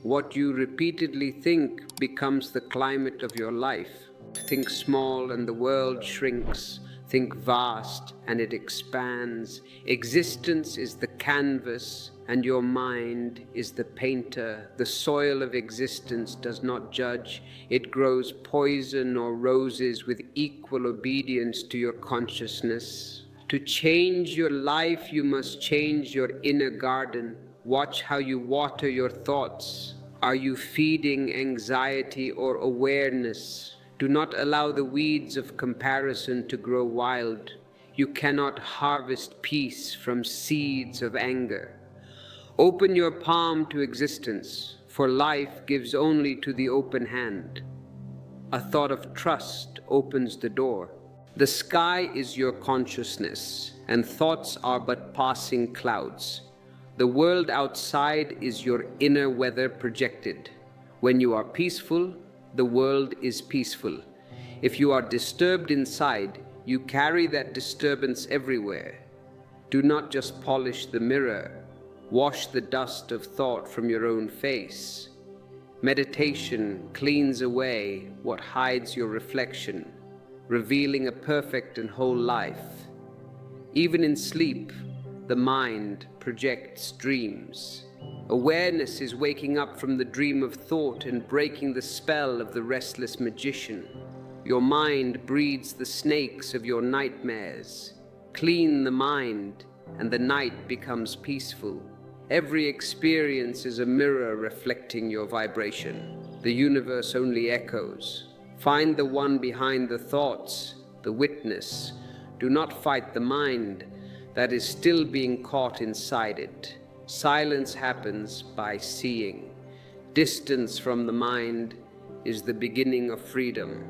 What you repeatedly think becomes the climate of your life. Think small and the world shrinks. Think vast and it expands. Existence is the canvas and your mind is the painter. The soil of existence does not judge. It grows poison or roses with equal obedience to your consciousness. To change your life, you must change your inner garden. Watch how you water your thoughts. Are you feeding anxiety or awareness? Do not allow the weeds of comparison to grow wild. You cannot harvest peace from seeds of anger. Open your palm to existence, for life gives only to the open hand. A thought of trust opens the door. The sky is your consciousness, and thoughts are but passing clouds. The world outside is your inner weather projected. When you are peaceful, the world is peaceful. If you are disturbed inside, you carry that disturbance everywhere. Do not just polish the mirror. Wash the dust of thought from your own face. Meditation cleans away what hides your reflection, revealing a perfect and whole life. Even in sleep, the mind projects dreams. Awareness is waking up from the dream of thought and breaking the spell of the restless magician. Your mind breeds the snakes of your nightmares. Clean the mind, and the night becomes peaceful. Every experience is a mirror reflecting your vibration. The universe only echoes. Find the one behind the thoughts, the witness. Do not fight the mind that is still being caught inside it. Silence happens by seeing. Distance from the mind is the beginning of freedom.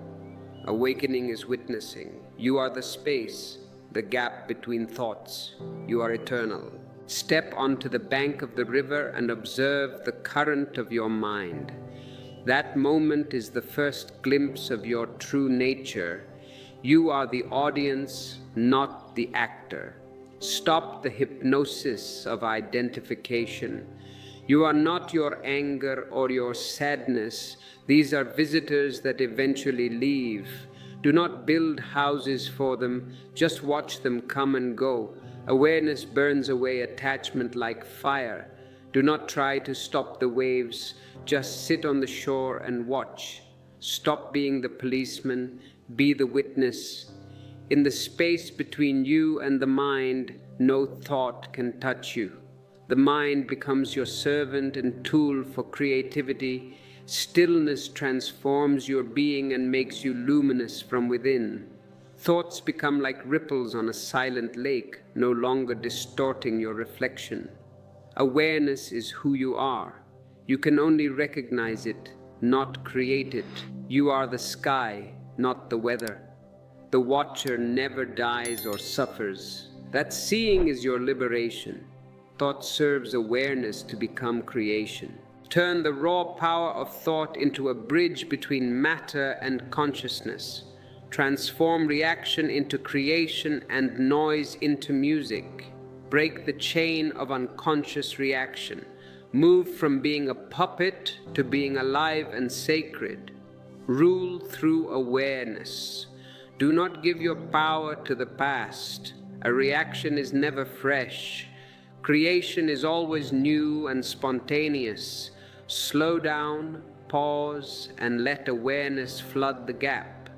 Awakening is witnessing. You are the space, the gap between thoughts. You are eternal. Step onto the bank of the river and observe the current of your mind. That moment is the first glimpse of your true nature. You are the audience, not the actor. Stop the hypnosis of identification. You are not your anger or your sadness. These are visitors that eventually leave. Do not build houses for them, just watch them come and go. Awareness burns away attachment like fire. Do not try to stop the waves, just sit on the shore and watch. Stop being the policeman, be the witness. In the space between you and the mind, no thought can touch you. The mind becomes your servant and tool for creativity. Stillness transforms your being and makes you luminous from within. Thoughts become like ripples on a silent lake, no longer distorting your reflection. Awareness is who you are. You can only recognize it, not create it. You are the sky, not the weather. The watcher never dies or suffers. That seeing is your liberation. Thought serves awareness to become creation. Turn the raw power of thought into a bridge between matter and consciousness. Transform reaction into creation and noise into music. Break the chain of unconscious reaction. Move from being a puppet to being alive and sacred. Rule through awareness. Do not give your power to the past. A reaction is never fresh. Creation is always new and spontaneous. Slow down, pause, and let awareness flood the gap.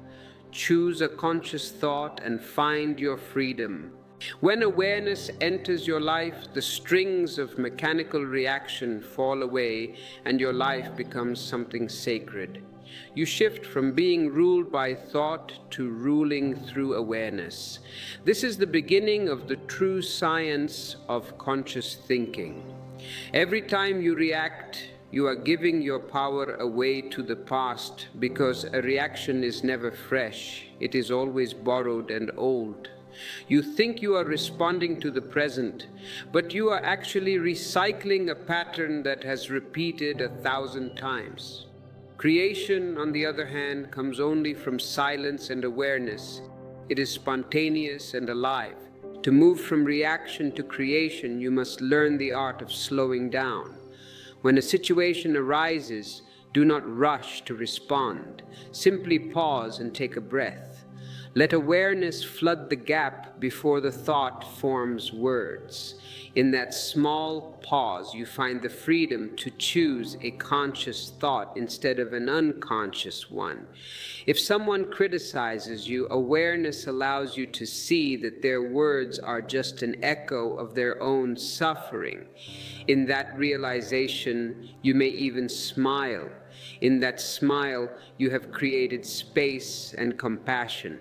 Choose a conscious thought and find your freedom. When awareness enters your life, the strings of mechanical reaction fall away and your life becomes something sacred. You shift from being ruled by thought to ruling through awareness. This is the beginning of the true science of conscious thinking. Every time you react, you are giving your power away to the past, because a reaction is never fresh. It is always borrowed and old. You think you are responding to the present, but you are actually recycling a pattern that has repeated 1,000 times. Creation, on the other hand, comes only from silence and awareness. It is spontaneous and alive. To move from reaction to creation, you must learn the art of slowing down. When a situation arises, do not rush to respond. Simply pause and take a breath. Let awareness flood the gap before the thought forms words. In that small pause, you find the freedom to choose a conscious thought instead of an unconscious one. If someone criticizes you, awareness allows you to see that their words are just an echo of their own suffering. In that realization, you may even smile. In that smile, you have created space and compassion.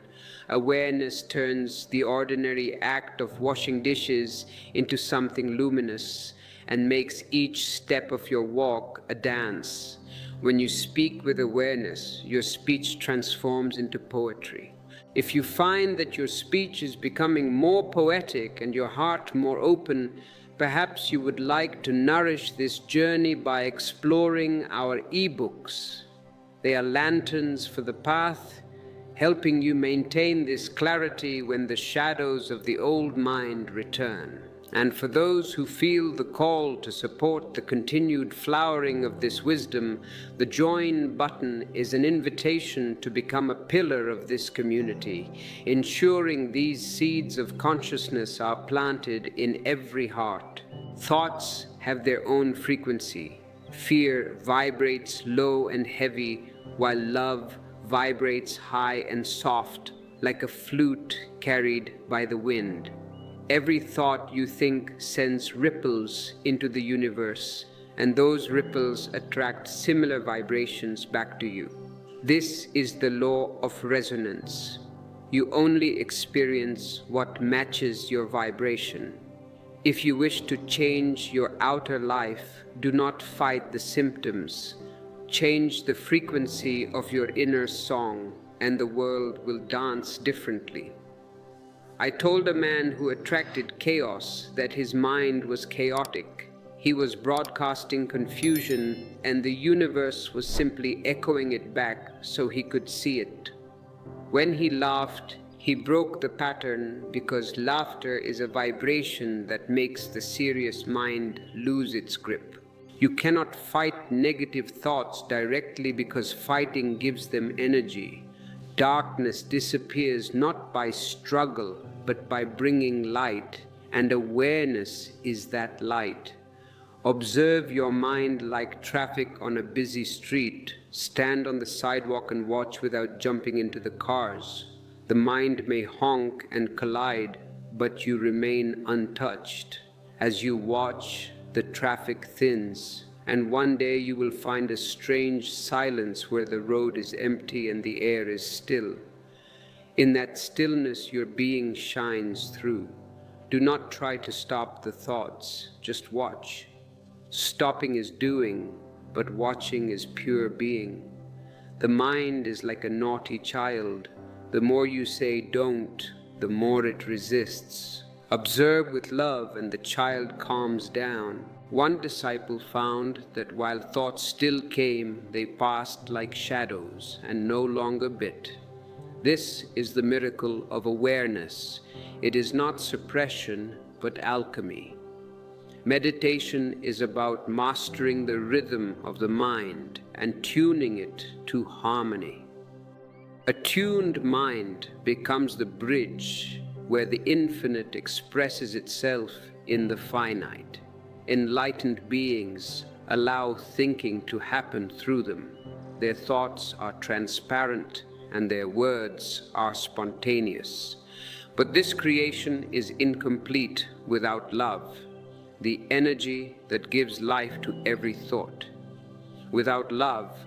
Awareness turns the ordinary act of washing dishes into something luminous and makes each step of your walk a dance. When you speak with awareness, your speech transforms into poetry. If you find that your speech is becoming more poetic and your heart more open, perhaps you would like to nourish this journey by exploring our ebooks. They are lanterns for the path, helping you maintain this clarity when the shadows of the old mind return. And for those who feel the call to support the continued flowering of this wisdom, the join button is an invitation to become a pillar of this community, ensuring these seeds of consciousness are planted in every heart. Thoughts have their own frequency. Fear vibrates low and heavy, while love vibrates high and soft, like a flute carried by the wind. Every thought you think sends ripples into the universe, and those ripples attract similar vibrations back to you. This is the law of resonance. You only experience what matches your vibration. If you wish to change your outer life, do not fight the symptoms. Change the frequency of your inner song, and the world will dance differently. I told a man who attracted chaos that his mind was chaotic. He was broadcasting confusion, and the universe was simply echoing it back so he could see it. When he laughed, he broke the pattern, because laughter is a vibration that makes the serious mind lose its grip. You cannot fight negative thoughts directly, because fighting gives them energy. Darkness disappears not by struggle, but by bringing light, and awareness is that light. Observe your mind like traffic on a busy street. Stand on the sidewalk and watch without jumping into the cars. The mind may honk and collide, but you remain untouched. As you watch, the traffic thins, and one day you will find a strange silence where the road is empty and the air is still. In that stillness, your being shines through. Do not try to stop the thoughts, just watch. Stopping is doing, but watching is pure being. The mind is like a naughty child. The more you say don't, the more it resists. Observe with love and the child calms down. One disciple found that while thoughts still came, they passed like shadows and no longer bit. This is the miracle of awareness. It is not suppression, but alchemy. Meditation is about mastering the rhythm of the mind and tuning it to harmony. A tuned mind becomes the bridge where the infinite expresses itself in the finite. Enlightened beings allow thinking to happen through them. Their thoughts are transparent and their words are spontaneous. But this creation is incomplete without love, the energy that gives life to every thought. Without love,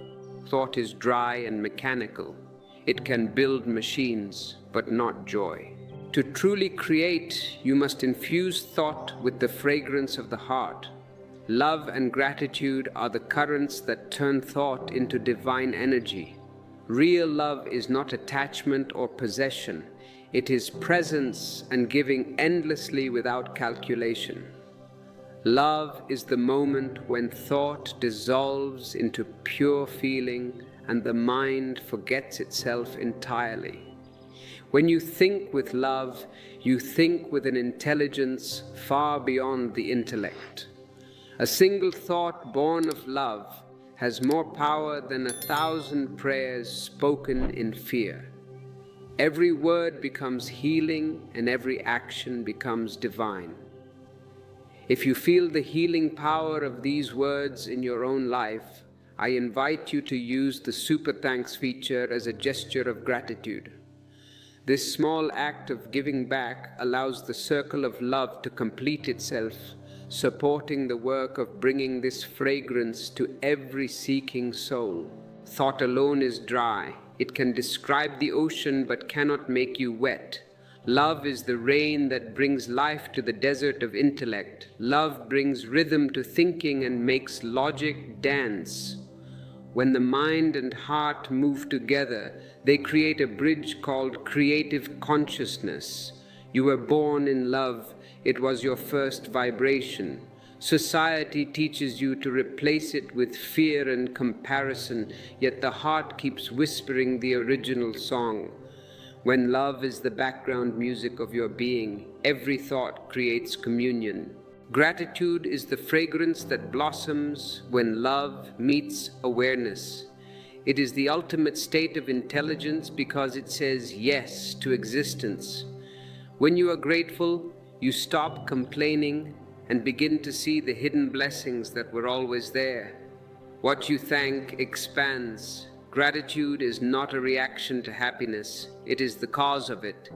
thought is dry and mechanical. It can build machines, but not joy. To truly create, you must infuse thought with the fragrance of the heart. Love and gratitude are the currents that turn thought into divine energy. Real love is not attachment or possession. It is presence and giving endlessly without calculation. Love is the moment when thought dissolves into pure feeling and the mind forgets itself entirely. When you think with love, you think with an intelligence far beyond the intellect. A single thought born of love has more power than 1,000 prayers spoken in fear. Every word becomes healing and every action becomes divine. If you feel the healing power of these words in your own life, I invite you to use the Super Thanks feature as a gesture of gratitude. This small act of giving back allows the circle of love to complete itself, supporting the work of bringing this fragrance to every seeking soul. Thought alone is dry. It can describe the ocean but cannot make you wet. Love is the rain that brings life to the desert of intellect. Love brings rhythm to thinking and makes logic dance. When the mind and heart move together, they create a bridge called creative consciousness. You were born in love. It was your first vibration. Society teaches you to replace it with fear and comparison, yet the heart keeps whispering the original song. When love is the background music of your being, every thought creates communion. Gratitude is the fragrance that blossoms when love meets awareness. It is the ultimate state of intelligence because it says yes to existence. When you are grateful, you stop complaining and begin to see the hidden blessings that were always there. What you thank expands. Gratitude is not a reaction to happiness, it is the cause of it.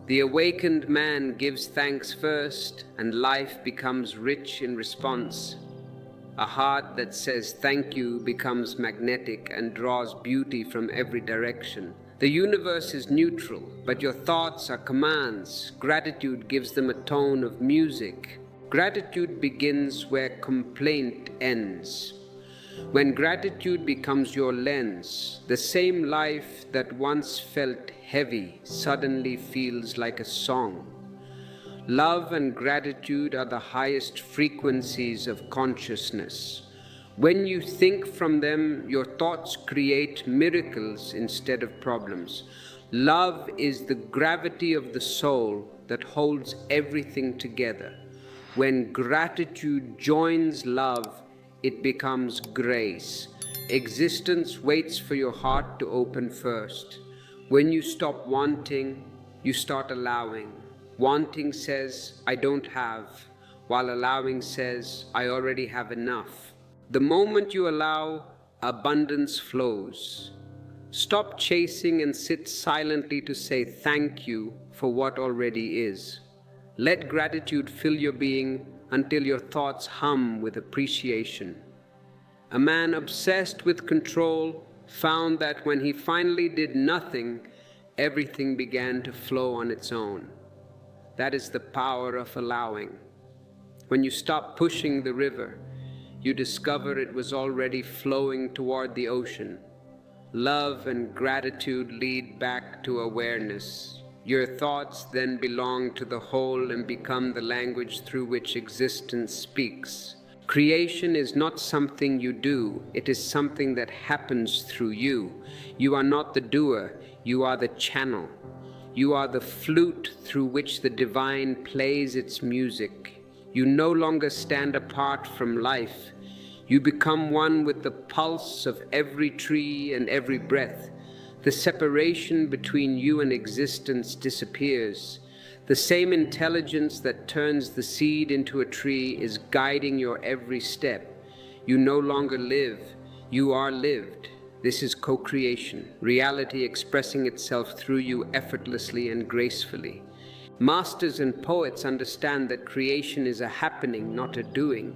The awakened man gives thanks first, and life becomes rich in response. A heart that says thank you becomes magnetic and draws beauty from every direction. The universe is neutral, but your thoughts are commands. Gratitude gives them a tone of music. Gratitude begins where complaint ends. When gratitude becomes your lens, the same life that once felt heavy suddenly feels like a song. Love and gratitude are the highest frequencies of consciousness. When you think from them, your thoughts create miracles instead of problems. Love is the gravity of the soul that holds everything together. When gratitude joins love, it becomes grace. Existence waits for your heart to open first. When you stop wanting, you start allowing. Wanting says, I don't have, while allowing says, I already have enough. The moment you allow, abundance flows. Stop chasing and sit silently to say thank you for what already is. Let gratitude fill your being until your thoughts hum with appreciation. A man obsessed with control found that when he finally did nothing, everything began to flow on its own. That is the power of allowing. When you stop pushing the river, you discover it was already flowing toward the ocean. Love and gratitude lead back to awareness. Your thoughts then belong to the whole and become the language through which existence speaks. Creation is not something you do, it is something that happens through you. You are not the doer, you are the channel. You are the flute through which the divine plays its music. You no longer stand apart from life. You become one with the pulse of every tree and every breath. The separation between you and existence disappears. The same intelligence that turns the seed into a tree is guiding your every step. You no longer live, you are lived. This is co-creation, reality expressing itself through you effortlessly and gracefully. Masters and poets understand that creation is a happening, not a doing.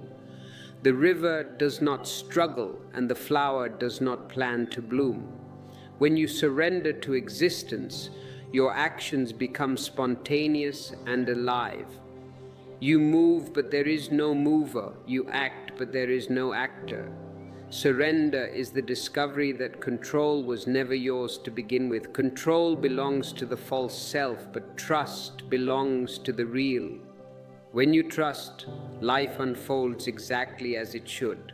The river does not struggle and the flower does not plan to bloom. When you surrender to existence, your actions become spontaneous and alive. You move, but there is no mover. You act, but there is no actor. Surrender is the discovery that control was never yours to begin with. Control belongs to the false self, but trust belongs to the real. When you trust, life unfolds exactly as it should.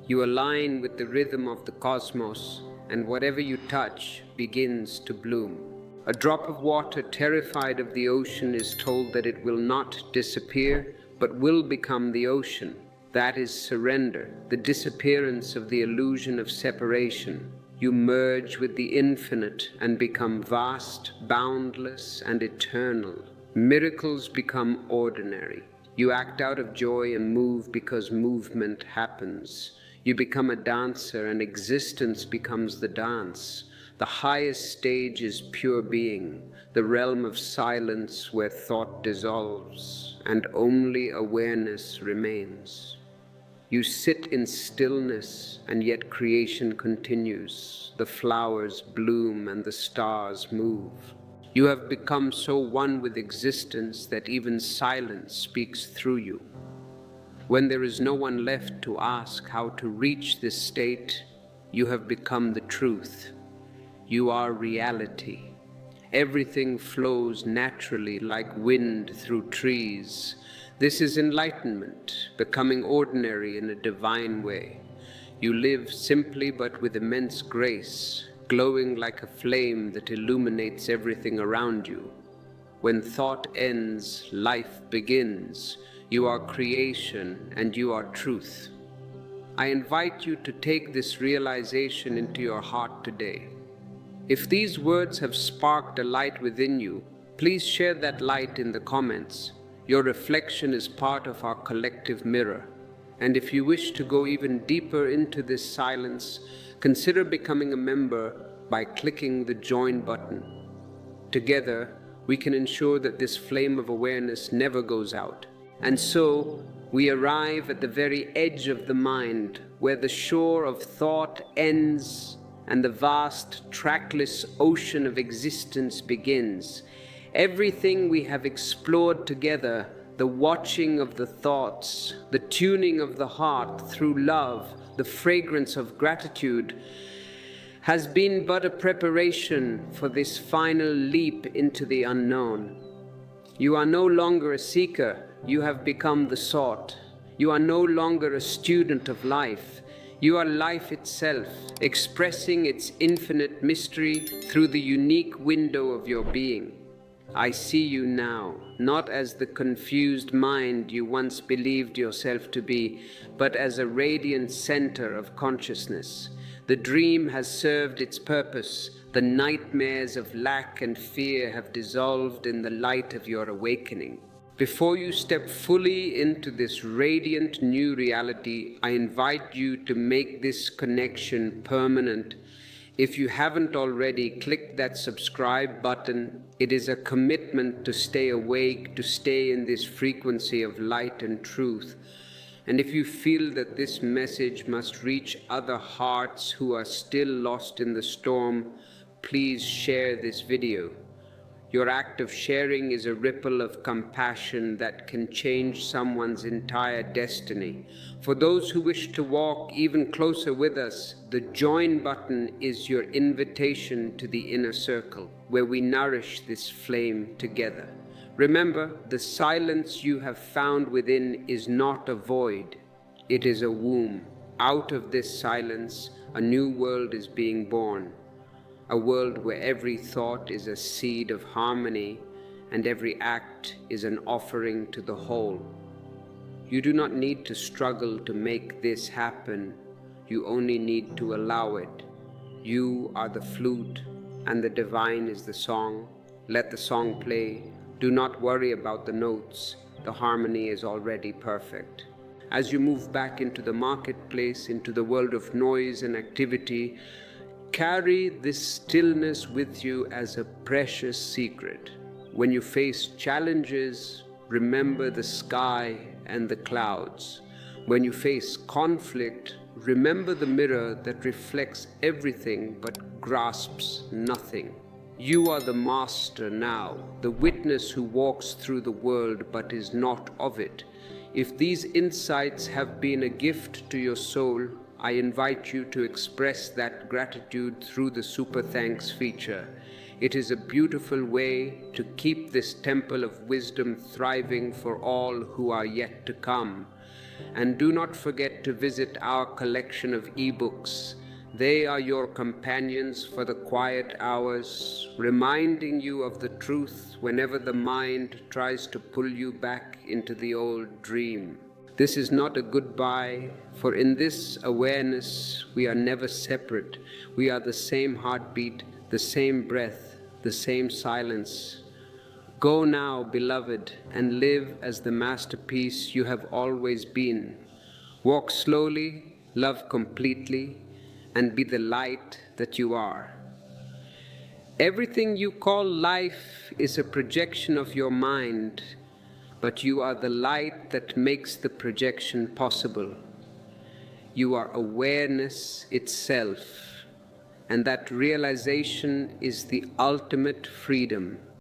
You align with the rhythm of the cosmos, and whatever you touch begins to bloom. A drop of water terrified of the ocean is told that it will not disappear, but will become the ocean. That is surrender, the disappearance of the illusion of separation. You merge with the infinite and become vast, boundless, and eternal. Miracles become ordinary. You act out of joy and move because movement happens. You become a dancer and existence becomes the dance. The highest stage is pure being, the realm of silence where thought dissolves and only awareness remains. You sit in stillness and yet creation continues. The flowers bloom and the stars move. You have become so one with existence that even silence speaks through you. When there is no one left to ask how to reach this state, you have become the truth. You are reality. Everything flows naturally like wind through trees. This is enlightenment, becoming ordinary in a divine way. You live simply but with immense grace, glowing like a flame that illuminates everything around you. When thought ends, life begins. You are creation and you are truth. I invite you to take this realization into your heart today. If these words have sparked a light within you, please share that light in the comments. Your reflection is part of our collective mirror. And if you wish to go even deeper into this silence, consider becoming a member by clicking the join button. Together, we can ensure that this flame of awareness never goes out. And so, we arrive at the very edge of the mind, where the shore of thought ends and the vast, trackless ocean of existence begins. Everything we have explored together, the watching of the thoughts, the tuning of the heart through love, the fragrance of gratitude, has been but a preparation for this final leap into the unknown. You are no longer a seeker, you have become the sought. You are no longer a student of life. You are life itself, expressing its infinite mystery through the unique window of your being. I see you now, not as the confused mind you once believed yourself to be, but as a radiant center of consciousness. The dream has served its purpose. The nightmares of lack and fear have dissolved in the light of your awakening. Before you step fully into this radiant new reality, I invite you to make this connection permanent. If you haven't already, click that subscribe button. It is a commitment to stay awake, to stay in this frequency of light and truth. And if you feel that this message must reach other hearts who are still lost in the storm, please share this video. Your act of sharing is a ripple of compassion that can change someone's entire destiny. For those who wish to walk even closer with us, the join button is your invitation to the inner circle, where we nourish this flame together. Remember, the silence you have found within is not a void, it is a womb. Out of this silence, a new world is being born. A world where every thought is a seed of harmony and every act is an offering to the whole. You do not need to struggle to make this happen. You only need to allow it. You are the flute and the divine is the song. Let the song play. Do not worry about the notes. The harmony is already perfect. As you move back into the marketplace, into the world of noise and activity, carry this stillness with you as a precious secret. When you face challenges, remember the sky and the clouds. When you face conflict, remember the mirror that reflects everything but grasps nothing. You are the master now, the witness who walks through the world but is not of it. If these insights have been a gift to your soul, I invite you to express that gratitude through the Super Thanks feature. It is a beautiful way to keep this temple of wisdom thriving for all who are yet to come. And do not forget to visit our collection of ebooks. They are your companions for the quiet hours, reminding you of the truth whenever the mind tries to pull you back into the old dream. This is not a goodbye, for in this awareness we are never separate. We are the same heartbeat, the same breath, the same silence. Go now, beloved, and live as the masterpiece you have always been. Walk slowly, love completely, and be the light that you are. Everything you call life is a projection of your mind, but you are the light that makes the projection possible. You are awareness itself, and that realization is the ultimate freedom.